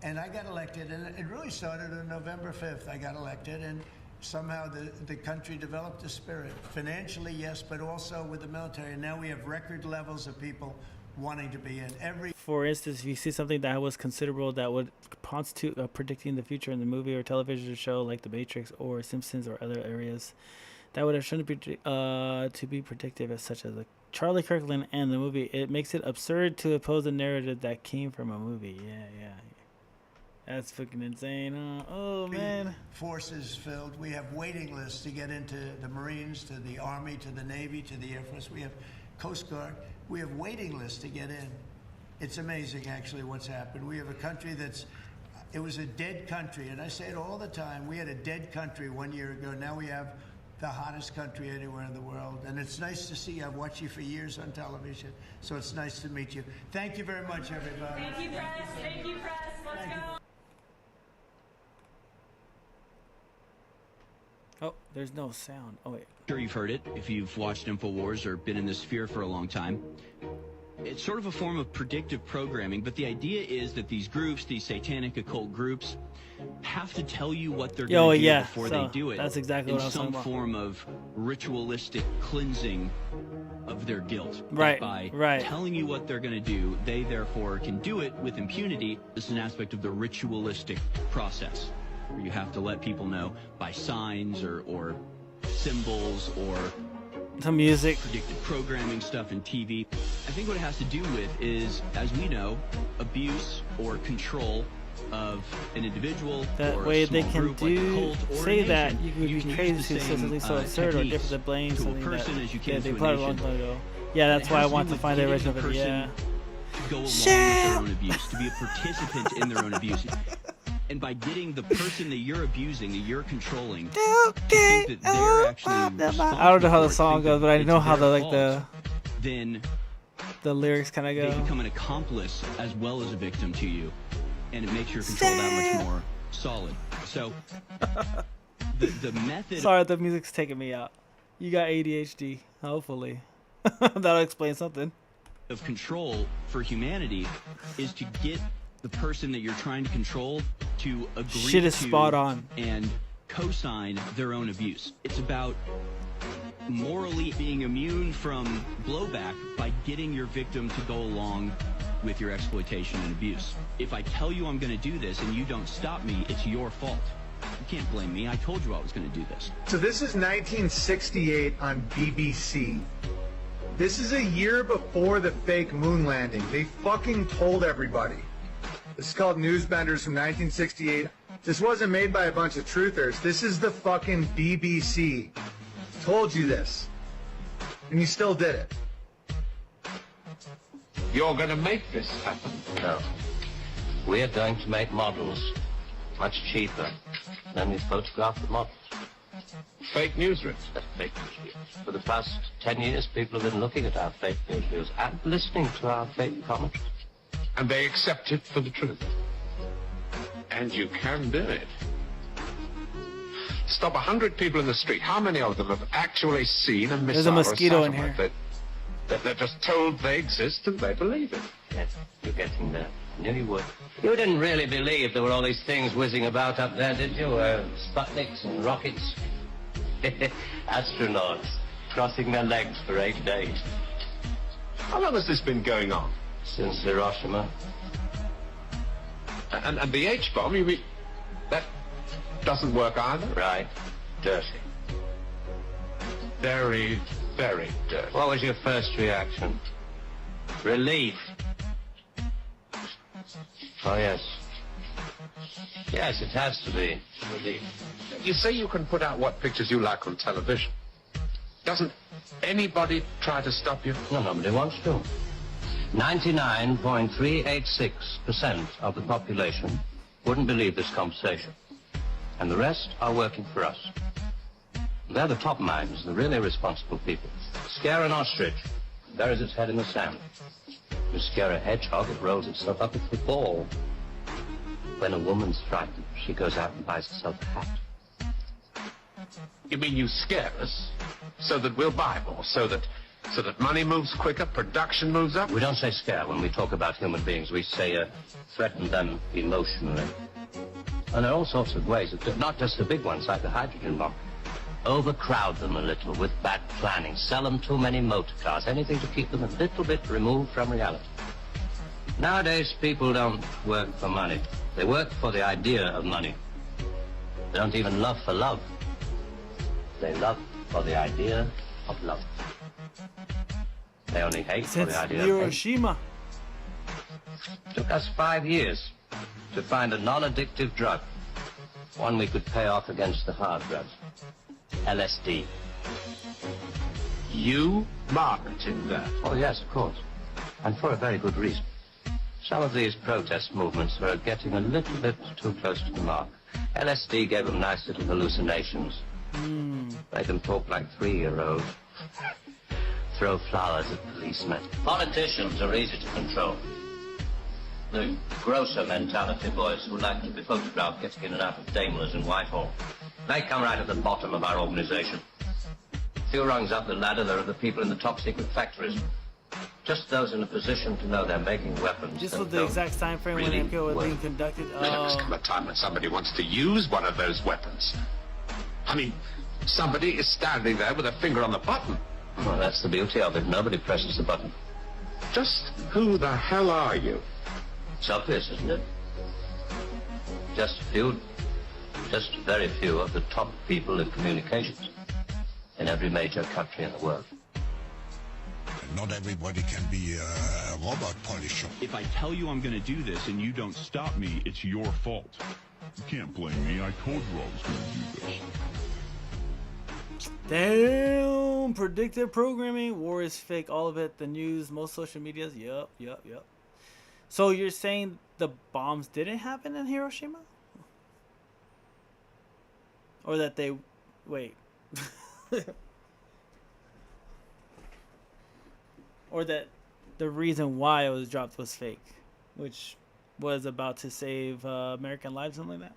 And I got elected, and it really started on November 5th. I got elected, and somehow the country developed a spirit. Financially, yes, but also with the military. And now we have record levels of people wanting to be in. For instance, if you see something that was considerable that would constitute predicting the future in the movie or television show like The Matrix or Simpsons or other areas, that would have shown to be predictive, as such as Charlie Kirkland and the movie. It makes it absurd to oppose a narrative that came from a movie. Yeah. That's fucking insane. Oh, man. Forces filled. We have waiting lists to get into the Marines, to the Army, to the Navy, to the Air Force. We have Coast Guard. We have waiting lists to get in. It's amazing, actually, what's happened. We have a country it was a dead country. And I say it all the time. We had a dead country 1 year ago. Now we have the hottest country anywhere in the world. And it's nice to see you. I've watched you for years on television. So it's nice to meet you. Thank you very much, everybody. Thank you, press. Thank you, press. Let's go. Oh, there's no sound. Oh, wait. Sure, you've heard it if you've watched InfoWars or been in this sphere for a long time. It's sort of a form of predictive programming, but the idea is that these groups, these satanic occult groups, have to tell you what they're going to do before they do it. That's exactly what I was talking about. In some form of ritualistic cleansing of their guilt. Right, by telling you what they're going to do, they therefore can do it with impunity. This is an aspect of the ritualistic process, where you have to let people know by signs or symbols or some music, predictive programming stuff in TV. I think what it has to do with is, as we know, abuse or control of an individual that or way a small they can group, like a cult or say a that nation. you could be crazy to say something so absurd or different than blame to a something person that as you can they to a put a long nation. time ago. Yeah, that's why I want to find the original of it. Yeah. To go along with their own abuse, to be a participant in their own abuse. And by getting the person that you're abusing, that you're controlling, to think that they're actually I don't know how the song goes, but I know how the then the lyrics kind of go. They become an accomplice as well as a victim to you, and it makes your control that much more solid. So the method. Sorry, the music's taking me out. You got ADHD. Hopefully, that'll explain something. Of control for humanity is to get the person that you're trying to control to agree Shit is to spot on. and co-sign their own abuse. It's about morally being immune from blowback by getting your victim to go along with your exploitation and abuse. If I tell you I'm going to do this and you don't stop me, it's your fault. You can't blame me. I told you I was going to do this. So this is 1968 on BBC. This is a year before the fake moon landing. They fucking told everybody. This is called Newsbenders from 1968. This wasn't made by a bunch of truthers. This is the fucking BBC. Told you this. And you still did it. You're going to make this happen? No. We're going to make models much cheaper than we photograph the models. Fake newsreels? Fake newsreels. For the past 10 years, people have been looking at our fake newsreels and listening to our fake commentaries. And they accept it for the truth. And you can do it. Stop 100 people in the street. How many of them have actually seen a missile? There's a mosquito in here. They're just told they exist and they believe it. Yes, you're getting there. I knew you would. You didn't really believe there were all these things whizzing about up there, did you? Sputniks and rockets. Astronauts crossing their legs for 8 days. How long has this been going on? Since Hiroshima. And the H-bomb, you mean, that doesn't work either? Right. Dirty. Very, very dirty. What was your first reaction? Relief. Oh, yes. Yes, it has to be. Relief. You say you can put out what pictures you like on television. Doesn't anybody try to stop you? No, nobody wants to. 99.386% of the population wouldn't believe this conversation. And the rest are working for us. They're the top minds, the really responsible people. Scare an ostrich, buries its head in the sand. You scare a hedgehog, it rolls itself up into a ball. When a woman's frightened, she goes out and buys herself a hat. You mean you scare us so that we'll buy more, so that money moves quicker, production moves up? We don't say scare when we talk about human beings. We say threaten them emotionally. And there are all sorts of ways, not just the big ones like the hydrogen bomb. Overcrowd them a little with bad planning. Sell them too many motor cars. Anything to keep them a little bit removed from reality. Nowadays, people don't work for money. They work for the idea of money. They don't even love for love. They love for the idea of love. They only hate for the idea of hate. Hiroshima. It took us 5 years to find a non-addictive drug. One we could pay off against the hard drugs. LSD. You marketed that? Oh, yes, of course. And for a very good reason. Some of these protest movements are getting a little bit too close to the mark. LSD gave them nice little hallucinations. Made them talk like 3-year-olds. Throw flowers at policemen. Politicians are easy to control. The grosser mentality boys who like to be photographed getting in and out of Daimlers in Whitehall. They come right at the bottom of our organization. A few rungs up the ladder, there are the people in the top secret factories. just those in a position to know they're making weapons. This that was the don't exact time frame really when MK was work. being conducted. There must come a time when somebody wants to use one of those weapons. I mean, somebody is standing there with a finger on the button. Well, that's the beauty of it. Nobody presses the button. Just who the hell are you? It's obvious, isn't it? Just very few of the top people in communications in every major country in the world. Not everybody can be a robot polisher. If I tell you I'm going to do this and you don't stop me, it's your fault. You can't blame me. I told you I was going to do this. Damn, predictive programming, war is fake, all of it, the news, most social medias, yup. So you're saying the bombs didn't happen in Hiroshima? Or that they, wait. Or that the reason why it was dropped was fake, which was about to save American lives, something like that.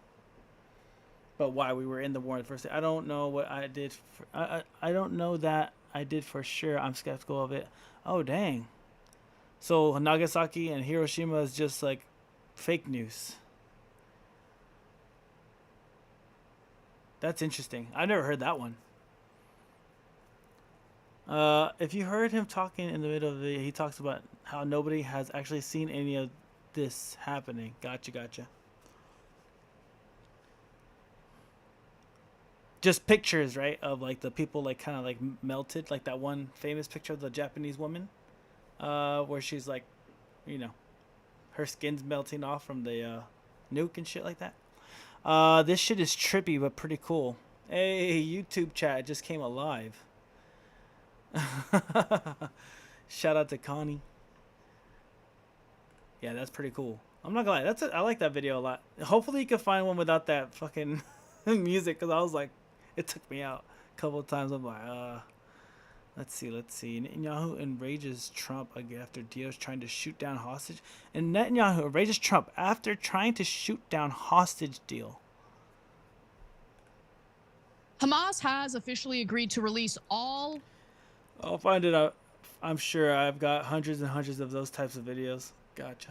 But why we were in the war in the first day, I don't know what I did. I don't know that I did for sure. I'm skeptical of it. Oh dang! So Nagasaki and Hiroshima is just like fake news. That's interesting. I never heard that one. If you heard him talking in the middle of the, he talks about how nobody has actually seen any of this happening. Gotcha. Just pictures, right, of like the people like kind of like melted, like that one famous picture of the Japanese woman, where she's like, you know, her skin's melting off from the nuke and shit like that. This shit is trippy but pretty cool. Hey, YouTube chat just came alive. Shout out to Connie. Yeah, that's pretty cool. I'm not gonna lie, I like that video a lot. Hopefully you can find one without that fucking music, because I was like, it took me out a couple of times. I'm like, let's see. Netanyahu enrages Trump after Dio's trying to shoot down hostage. And Netanyahu enrages Trump after trying to shoot down hostage deal. Hamas has officially agreed to release all. I'll find it out. I'm sure I've got hundreds and hundreds of those types of videos. Gotcha.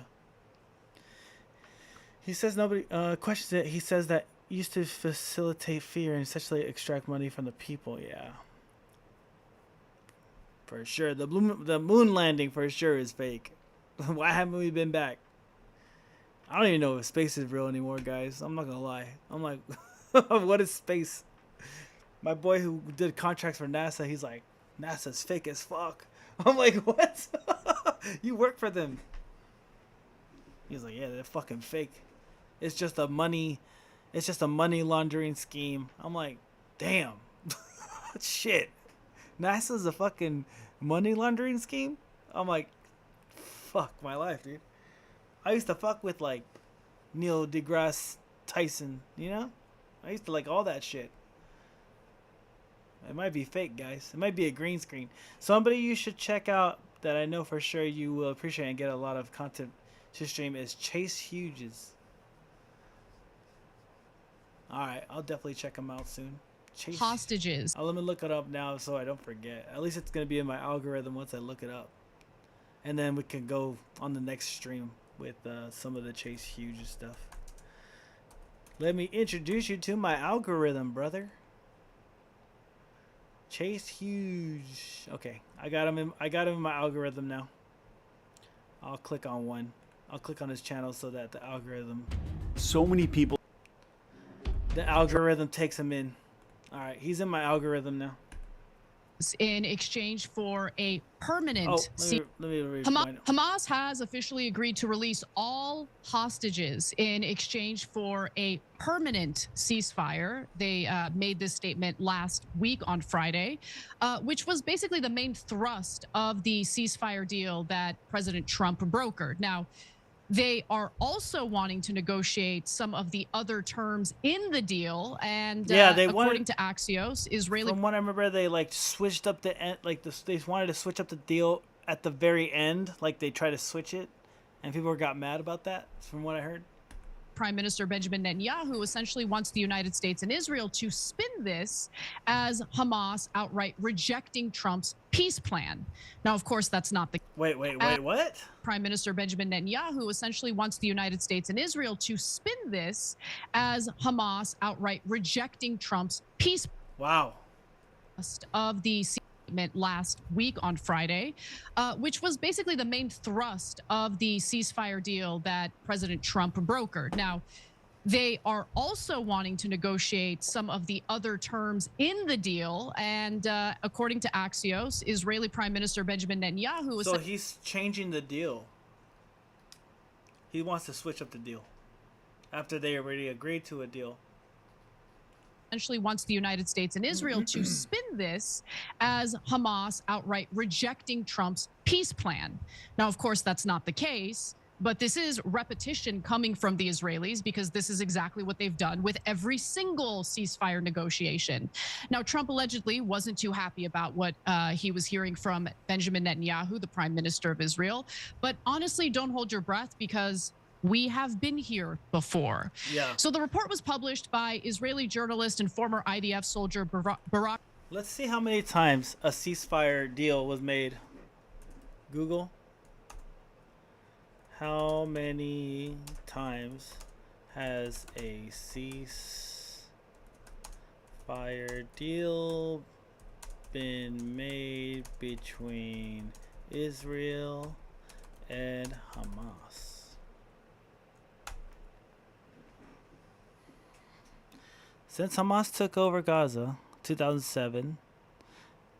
He says nobody questions it. He says that used to facilitate fear and essentially extract money from the people. Yeah. For sure. The moon landing for sure is fake. Why haven't we been back? I don't even know if space is real anymore, guys. I'm not gonna lie. I'm like, what is space? My boy who did contracts for NASA, he's like, NASA's fake as fuck. I'm like, what? You work for them. He's like, yeah, they're fucking fake. It's just a money laundering scheme. I'm like, damn. Shit. NASA's a fucking money laundering scheme? I'm like, fuck my life, dude. I used to fuck with like Neil deGrasse Tyson, you know? I used to like all that shit. It might be fake, guys. It might be a green screen. Somebody you should check out that I know for sure you will appreciate and get a lot of content to stream is Chase Hughes. Alright, I'll definitely check him out soon. Chase hostages. Let me look it up now so I don't forget. At least it's going to be in my algorithm once I look it up. And then we can go on the next stream with some of the Chase Hughes stuff. Let me introduce you to my algorithm, brother. Chase Hughes. Okay, I got him in my algorithm now. I'll click on one. I'll click on his channel so that the algorithm. So many people. The algorithm takes him in. All right, he's in my algorithm now. In exchange for a permanent. Hamas has officially agreed to release all hostages in exchange for a permanent ceasefire. They made this statement last week on Friday, which was basically the main thrust of the ceasefire deal that President Trump brokered. Now, they are also wanting to negotiate some of the other terms in the deal, and according to Axios, Israeli. From what I remember, they like switched up the end, they wanted to switch up the deal at the very end, like they tried to switch it, and people got mad about that. From what I heard. Prime Minister Benjamin Netanyahu essentially wants the United States and Israel to spin this as Hamas outright rejecting Trump's peace plan. Now, of course, that's not the Wait, what? Prime Minister Benjamin Netanyahu essentially wants the United States and Israel to spin this as Hamas outright rejecting Trump's peace. Wow. Of the statement last week on Friday, which was basically the main thrust of the ceasefire deal that President Trump brokered. Now, they are also wanting to negotiate some of the other terms in the deal. And according to Axios, Israeli Prime Minister Benjamin Netanyahu... So he's changing the deal. He wants to switch up the deal after they already agreed to a deal. Essentially wants the United States and Israel to spin this as Hamas outright rejecting Trump's peace plan. Now, of course, that's not the case, but this is repetition coming from the Israelis because this is exactly what they've done with every single ceasefire negotiation. Now, Trump allegedly wasn't too happy about what he was hearing from Benjamin Netanyahu, the Prime Minister of Israel. But honestly, don't hold your breath because we have been here before. Yeah. So the report was published by Israeli journalist and former IDF soldier Barak. Let's see how many times a ceasefire deal was made. Google. How many times has a ceasefire deal been made between Israel and Hamas? Since Hamas took over Gaza, 2007,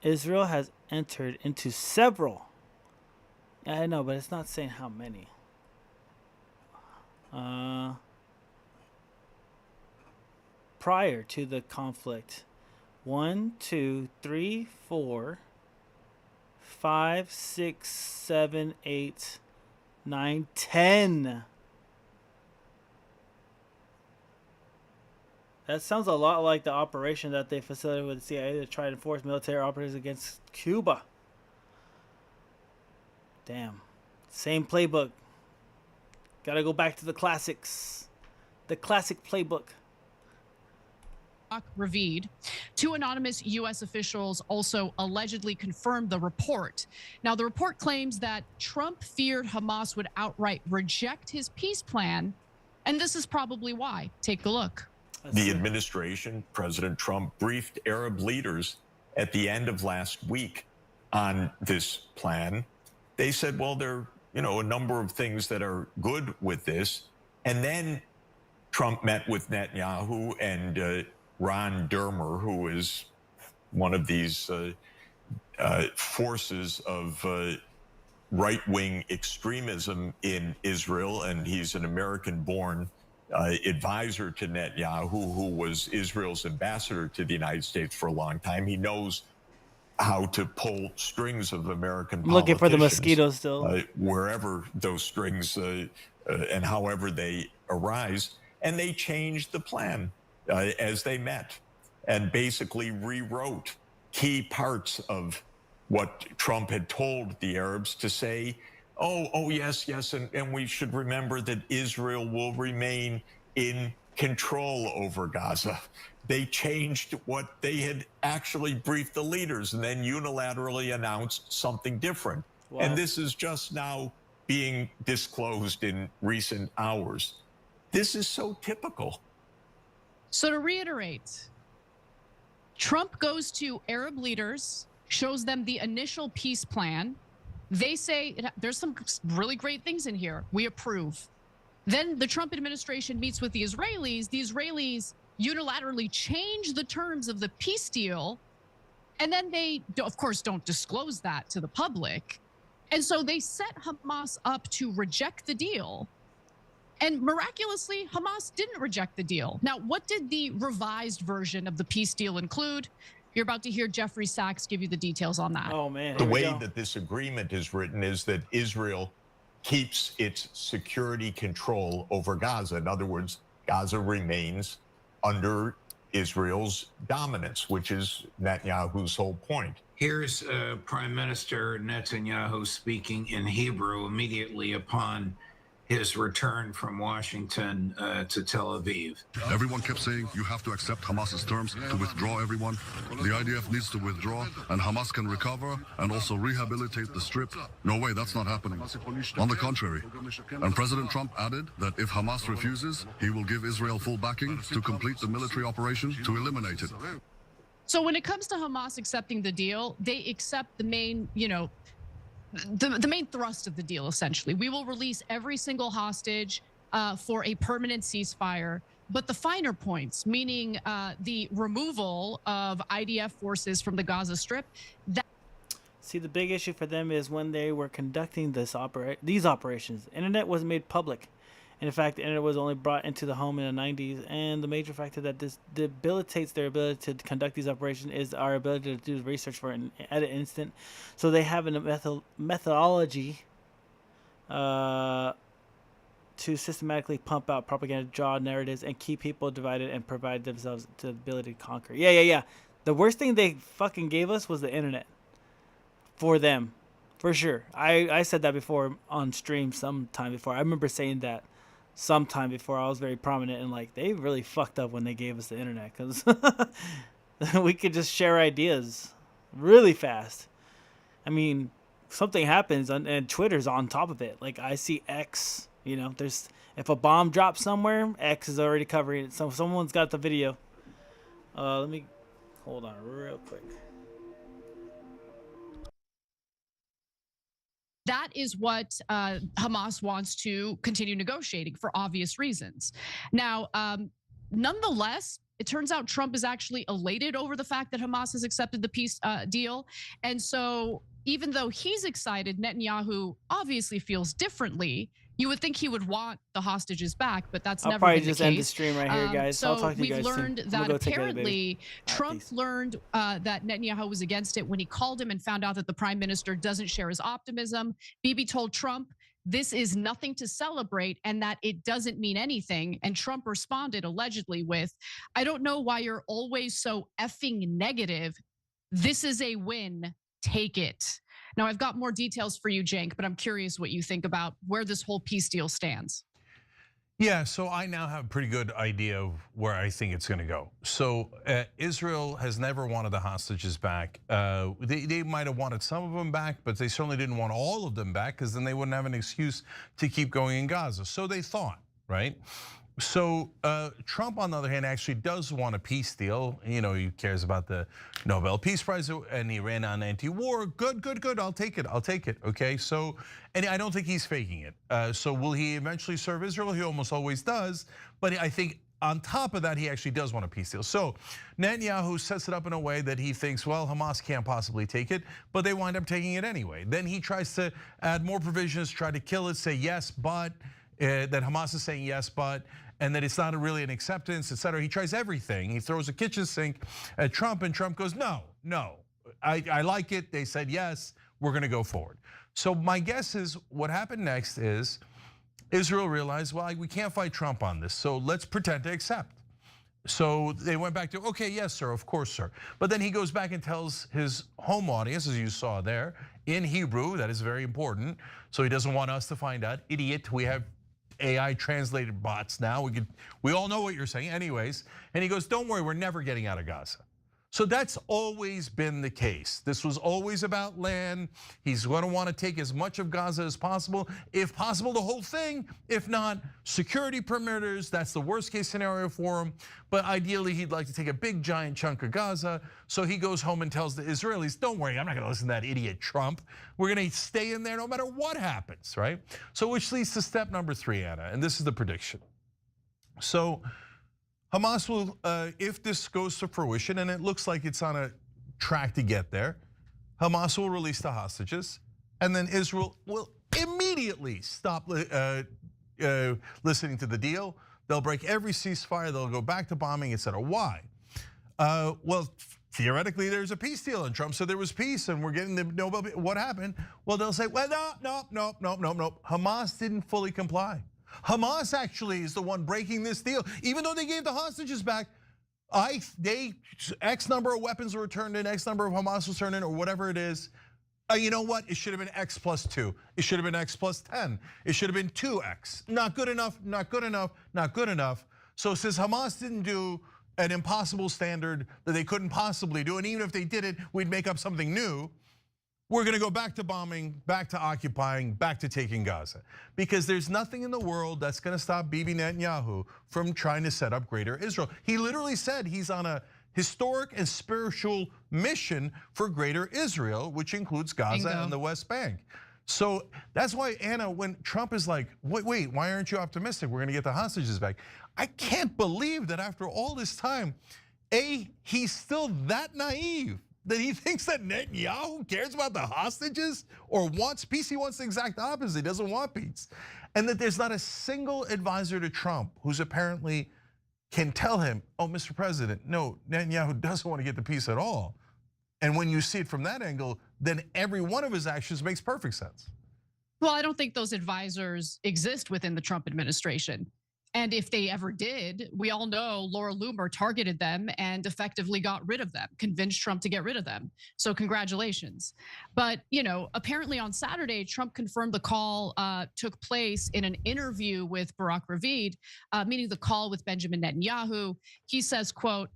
Israel has entered into several. I know, but it's not saying how many. Prior to the conflict, 1, 2, 3, 4, 5, 6, 7, 8, 9, 10. That sounds a lot like the operation that they facilitated with the CIA to try to enforce military operatives against Cuba. Damn. Same playbook. Gotta go back to the classics. The classic playbook. Ravid. Two anonymous U.S. officials also allegedly confirmed the report. Now, the report claims that Trump feared Hamas would outright reject his peace plan, and this is probably why. Take a look. The administration, President Trump, briefed Arab leaders at the end of last week on this plan. They said, well, there are, a number of things that are good with this. And then Trump met with Netanyahu and Ron Dermer, who is one of these forces of right-wing extremism in Israel, and he's an American-born advisor to Netanyahu, who was Israel's ambassador to the United States for a long time. He knows how to pull strings of American politicians. Looking for the mosquitoes still. Wherever those strings and however they arise. And they changed the plan as they met and basically rewrote key parts of what Trump had told the Arabs to say, oh, yes, and we should remember that Israel will remain in control over Gaza. They changed what they had actually briefed the leaders and then unilaterally announced something different. Wow. And this is just now being disclosed in recent hours. This is so typical. So to reiterate, Trump goes to Arab leaders, shows them the initial peace plan. They say there's some really great things in here. We approve. Then the Trump administration meets with the Israelis. The Israelis unilaterally change the terms of the peace deal. And then they, of course, don't disclose that to the public. And so they set Hamas up to reject the deal. And miraculously, Hamas didn't reject the deal. Now, what did the revised version of the peace deal include? You're about to hear Jeffrey Sachs give you the details on that. Oh, man. The way that this agreement is written is that Israel keeps its security control over Gaza. In other words, Gaza remains under Israel's dominance, which is Netanyahu's whole point. Here's Prime Minister Netanyahu speaking in Hebrew immediately upon his return from Washington to Tel Aviv. Everyone kept saying you have to accept Hamas's terms to withdraw everyone. The IDF needs to withdraw and Hamas can recover and also rehabilitate the strip. No way, that's not happening. On the contrary. And President Trump added that if Hamas refuses, he will give Israel full backing to complete the military operation to eliminate it. So when it comes to Hamas accepting the deal, they accept the main, the main thrust of the deal, essentially. We will release every single hostage for a permanent ceasefire. But the finer points, meaning the removal of IDF forces from the Gaza Strip. See, the big issue for them is when they were conducting these operations, internet wasn't made public. And in fact, the internet was only brought into the home in the 90s. And the major factor that this debilitates their ability to conduct these operations is our ability to do research at an instant. So they have a methodology to systematically pump out propaganda, draw narratives, and keep people divided and provide themselves the ability to conquer. Yeah. The worst thing they fucking gave us was the internet. For them. For sure. I said that before on stream sometime before. I remember saying that sometime before. I was very prominent, and like they really fucked up when they gave us the internet, because we could just share ideas really fast. I mean, something happens and Twitter's on top of it. Like I see X, there's if a bomb drops somewhere, X is already covering it. So someone's got the video. Let me hold on real quick. That is what Hamas wants to continue negotiating for obvious reasons. Now, nonetheless, it turns out Trump is actually elated over the fact that Hamas has accepted the peace deal. And so even though he's excited, Netanyahu obviously feels differently. You would think he would want the hostages back, but that's never been the case. I'll probably just end the stream right here, guys. So I'll talk to you guys we've learned soon. that apparently Trump learned that Netanyahu was against it when he called him and found out that the prime minister doesn't share his optimism. Bibi told Trump this is nothing to celebrate and that it doesn't mean anything. And Trump responded allegedly with, I don't know why you're always so effing negative. This is a win. Take it. Now, I've got more details for you, Cenk, but I'm curious what you think about where this whole peace deal stands. Yeah, so I now have a pretty good idea of where I think it's going to go. So Israel has never wanted the hostages back. They might have wanted some of them back, but they certainly didn't want all of them back, because then they wouldn't have an excuse to keep going in Gaza. So they thought, right? So Trump, on the other hand, actually does want a peace deal. He cares about the Nobel Peace Prize, and he ran on anti-war. Good. I'll take it. Okay. So, and I don't think he's faking it. So will he eventually serve Israel? He almost always does. But I think on top of that, he actually does want a peace deal. So Netanyahu sets it up in a way that he thinks, well, Hamas can't possibly take it, but they wind up taking it anyway. Then he tries to add more provisions, try to kill it, say yes, but. That Hamas is saying yes, but, and that it's not really an acceptance, etc. He tries everything. He throws a kitchen sink at Trump, and Trump goes, no, I like it. They said yes, we're going to go forward. So my guess is what happened next is Israel realized, well, we can't fight Trump on this, so let's pretend to accept. So they went back to, okay, yes, sir, of course, sir. But then he goes back and tells his home audience, as you saw there, in Hebrew, that is very important. So he doesn't want us to find out. Idiot, we have AI translated bots now. We all know what you're saying anyways. And he goes, don't worry, we're never getting out of Gaza. So that's always been the case. This was always about land. He's going to want to take as much of Gaza as possible. If possible, the whole thing. If not, security perimeters. That's the worst case scenario for him. But ideally, he'd like to take a big giant chunk of Gaza. So he goes home and tells the Israelis, don't worry, I'm not going to listen to that idiot Trump. We're going to stay in there no matter what happens, right? So which leads to step number 3, Anna, and this is the prediction. So Hamas will, if this goes to fruition, and it looks like it's on a track to get there, Hamas will release the hostages, and then Israel will immediately stop listening to the deal. They'll break every ceasefire, they'll go back to bombing, etc. Why? Well, theoretically, there's a peace deal, and Trump said there was peace, and we're getting the Nobel. What happened? Well, they'll say, well, no. Hamas didn't fully comply. Hamas actually is the one breaking this deal. Even though they gave the hostages back, X number of weapons were returned in, X number of Hamas was turned in, or whatever it is. You know what? It should have been X plus 2. It should have been X plus 10. It should have been 2X. Not good enough, not good enough, not good enough. So since Hamas didn't do an impossible standard that they couldn't possibly do, and even if they did it, we'd make up something new, we're gonna go back to bombing, back to occupying, back to taking Gaza. Because there's nothing in the world that's gonna stop Bibi Netanyahu from trying to set up greater Israel. He literally said he's on a historic and spiritual mission for greater Israel, which includes Gaza and the West Bank. So that's why, Anna, when Trump is like, wait, why aren't you optimistic? We're gonna get the hostages back. I can't believe that after all this time, he's still that naive that he thinks that Netanyahu cares about the hostages or wants peace. He wants the exact opposite. He doesn't want peace. And that there's not a single advisor to Trump who's apparently can tell him, oh, Mr. President, no, Netanyahu doesn't want to get the peace at all. And when you see it from that angle, then every one of his actions makes perfect sense. Well, I don't think those advisors exist within the Trump administration. And if they ever did, we all know Laura Loomer targeted them and effectively got rid of them, convinced Trump to get rid of them. So congratulations. But apparently on Saturday, Trump confirmed the call took place in an interview with Barak Ravid, meaning the call with Benjamin Netanyahu. He says, quote,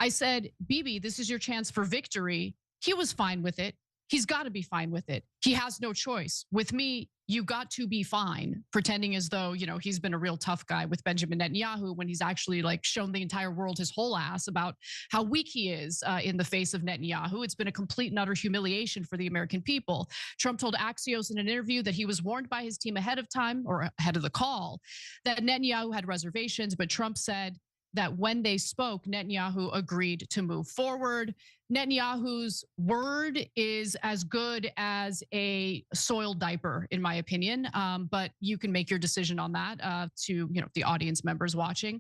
I said, Bibi, this is your chance for victory. He was fine with it. He's got to be fine with it. He has no choice. With me, you got to be fine, pretending as though, he's been a real tough guy with Benjamin Netanyahu when he's actually like shown the entire world his whole ass about how weak he is in the face of Netanyahu. It's been a complete and utter humiliation for the American people. Trump told Axios in an interview that he was warned by his team ahead of time or ahead of the call that Netanyahu had reservations, but Trump said that when they spoke, Netanyahu agreed to move forward. Netanyahu's word is as good as a soiled diaper, in my opinion. But you can make your decision on that to the audience members watching.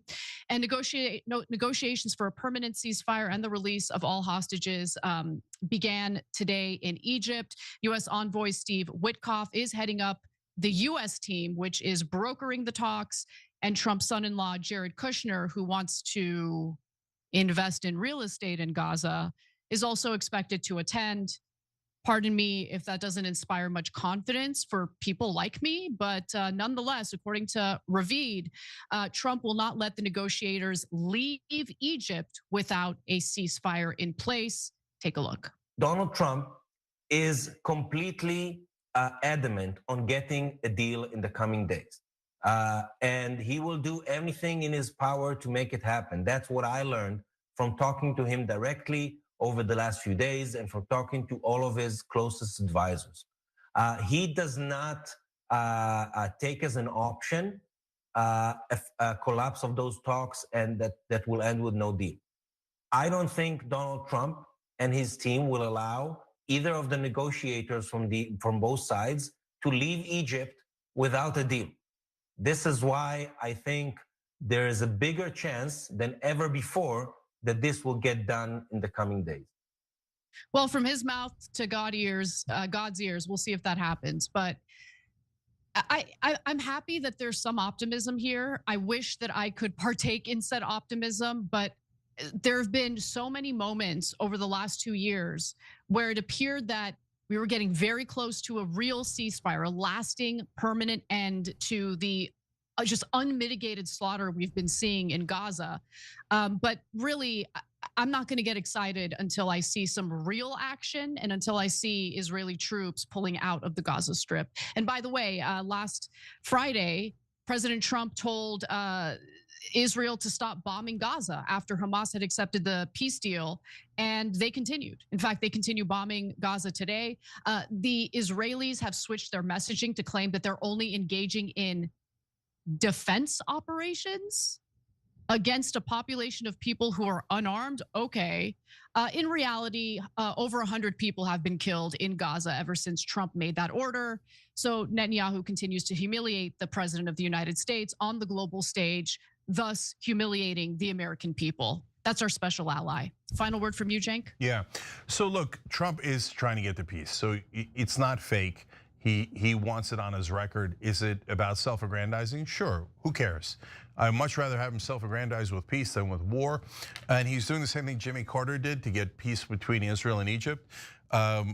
And negotiations for a permanent ceasefire and the release of all hostages began today in Egypt. U.S. envoy Steve Witkoff is heading up the U.S. team, which is brokering the talks. And Trump's son-in-law, Jared Kushner, who wants to invest in real estate in Gaza, is also expected to attend. Pardon me if that doesn't inspire much confidence for people like me, but nonetheless, according to Ravid, Trump will not let the negotiators leave Egypt without a ceasefire in place. Take a look. Donald Trump is completely adamant on getting a deal in the coming days. And he will do everything in his power to make it happen. That's what I learned from talking to him directly over the last few days and from talking to all of his closest advisors. He does not take as an option a collapse of those talks and that will end with no deal. I don't think Donald Trump and his team will allow either of the negotiators from both sides to leave Egypt without a deal. This is why I think there is a bigger chance than ever before that this will get done in the coming days. Well, from his mouth to God's ears, we'll see if that happens. But I'm happy that there's some optimism here. I wish that I could partake in said optimism, but there have been so many moments over the last 2 years where it appeared that we were getting very close to a real ceasefire, a lasting, permanent end to the just unmitigated slaughter we've been seeing in Gaza. But really, I'm not gonna get excited until I see some real action and until I see Israeli troops pulling out of the Gaza Strip. And by the way, last Friday, President Trump told Israel to stop bombing Gaza after Hamas had accepted the peace deal, and they continued. In fact, they continue bombing Gaza today. The Israelis have switched their messaging to claim that they're only engaging in defense operations against a population of people who are unarmed. Okay. In reality, over 100 people have been killed in Gaza ever since Trump made that order. So Netanyahu continues to humiliate the president of the United States on the global stage, thus humiliating the American people. That's our special ally. Final word from you, Cenk? Yeah, so look, Trump is trying to get the peace. So it's not fake. He wants it on his record. Is it about self-aggrandizing? Sure, who cares? I'd much rather have him self-aggrandize with peace than with war. And he's doing the same thing Jimmy Carter did to get peace between Israel and Egypt. I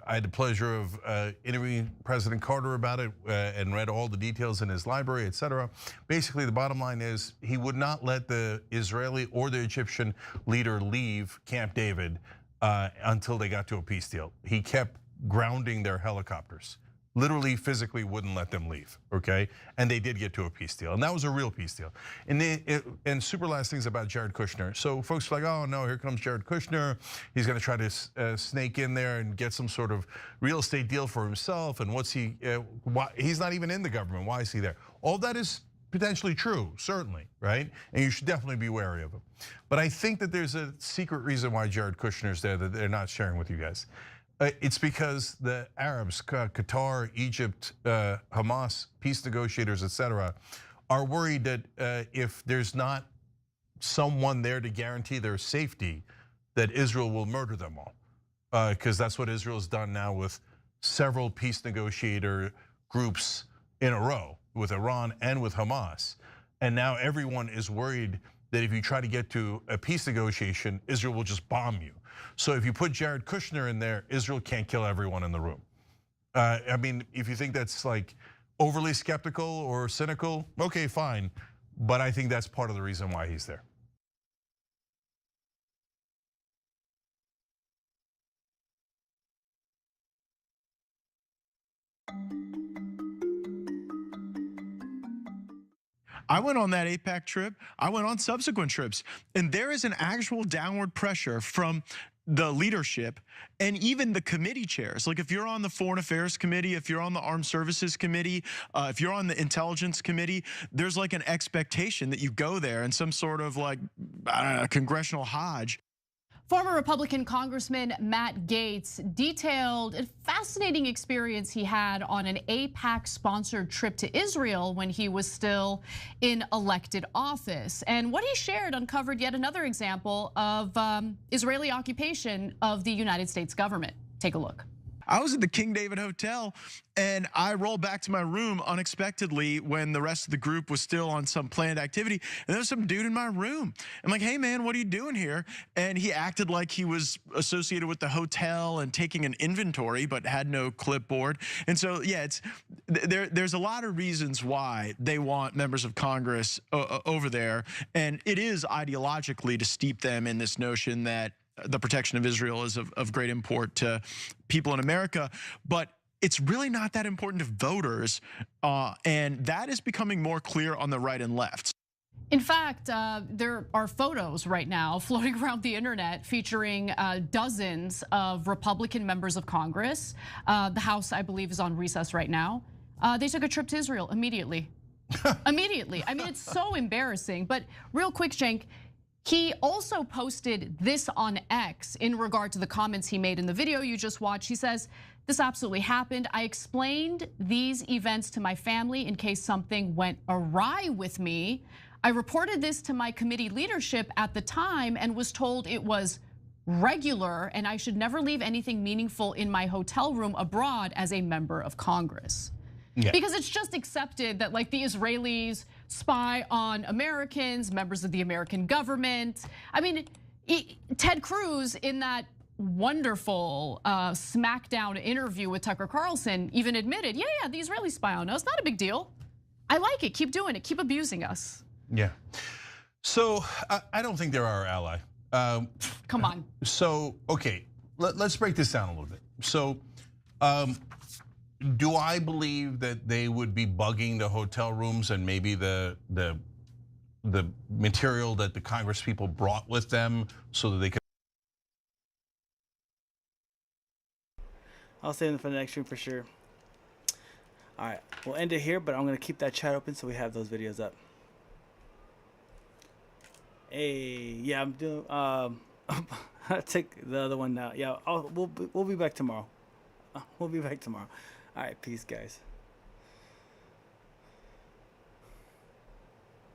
had the pleasure of interviewing President Carter about it and read all the details in his library, etc. Basically, the bottom line is he would not let the Israeli or the Egyptian leader leave Camp David until they got to a peace deal. He kept grounding their helicopters. Literally, physically wouldn't let them leave, okay? And they did get to a peace deal, and that was a real peace deal. And super last things about Jared Kushner. So folks are like, oh no, here comes Jared Kushner. He's gonna try to snake in there and get some sort of real estate deal for himself, and what's he, why, he's not even in the government, why is he there? All that is potentially true, certainly, right? And you should definitely be wary of him. But I think that there's a secret reason why Jared Kushner's there that they're not sharing with you guys. It's because the Arabs, Qatar, Egypt, Hamas, peace negotiators, etc., are worried that if there's not someone there to guarantee their safety, that Israel will murder them all. Because that's what Israel's done now with several peace negotiator groups in a row, with Iran and with Hamas. And now everyone is worried that if you try to get to a peace negotiation, Israel will just bomb you. So if you put Jared Kushner in there, Israel can't kill everyone in the room. I mean, if you think that's like overly skeptical or cynical, okay, fine. But I think that's part of the reason why he's there. I went on that AIPAC trip. I went on subsequent trips. And there is an actual downward pressure from the leadership and even the committee chairs. Like if you're on the Foreign Affairs Committee, if you're on the Armed Services Committee, if you're on the Intelligence Committee, there's like an expectation that you go there and some sort of like, I don't know, congressional Hajj. Former Republican Congressman Matt Gaetz detailed a fascinating experience he had on an AIPAC-sponsored trip to Israel when he was still in elected office. And what he shared uncovered yet another example of Israeli occupation of the United States government. Take a look. I was at the King David Hotel and I rolled back to my room unexpectedly when the rest of the group was still on some planned activity. And there was some dude in my room. I'm like, hey man, what are you doing here? And he acted like he was associated with the hotel and taking an inventory, but had no clipboard. And so, yeah, there's a lot of reasons why they want members of Congress over there. And it is ideologically to steep them in this notion that the protection of Israel is of great import to people in America, but it's really not that important to voters, and that is becoming more clear on the right and left. In fact, there are photos right now floating around the internet featuring dozens of Republican members of Congress. The House, I believe, is on recess right now. They took a trip to Israel immediately. Immediately. I mean, it's so embarrassing. But real quick, Cenk, he also posted this on X in regard to the comments he made in the video you just watched. He says, this absolutely happened. I explained these events to my family in case something went awry with me. I reported this to my committee leadership at the time and was told it was regular and I should never leave anything meaningful in my hotel room abroad as a member of Congress. Yeah. Because it's just accepted that like the Israelis spy on Americans, members of the American government. I mean, Ted Cruz in that wonderful smackdown interview with Tucker Carlson even admitted, yeah, the Israelis spy on us, not a big deal. I like it, keep doing it, keep abusing us. Yeah, so I don't think they're our ally. Come on. So, okay, let's break this down a little bit. So, do I believe that they would be bugging the hotel rooms and maybe the material that the Congress people brought with them so that they could? I'll save them for the next stream for sure. All right, we'll end it here, but I'm gonna keep that chat open so we have those videos up. Hey, yeah, I'm doing. I'll take the other one now. Yeah, we'll be back tomorrow. We'll be back tomorrow. All right, peace, guys.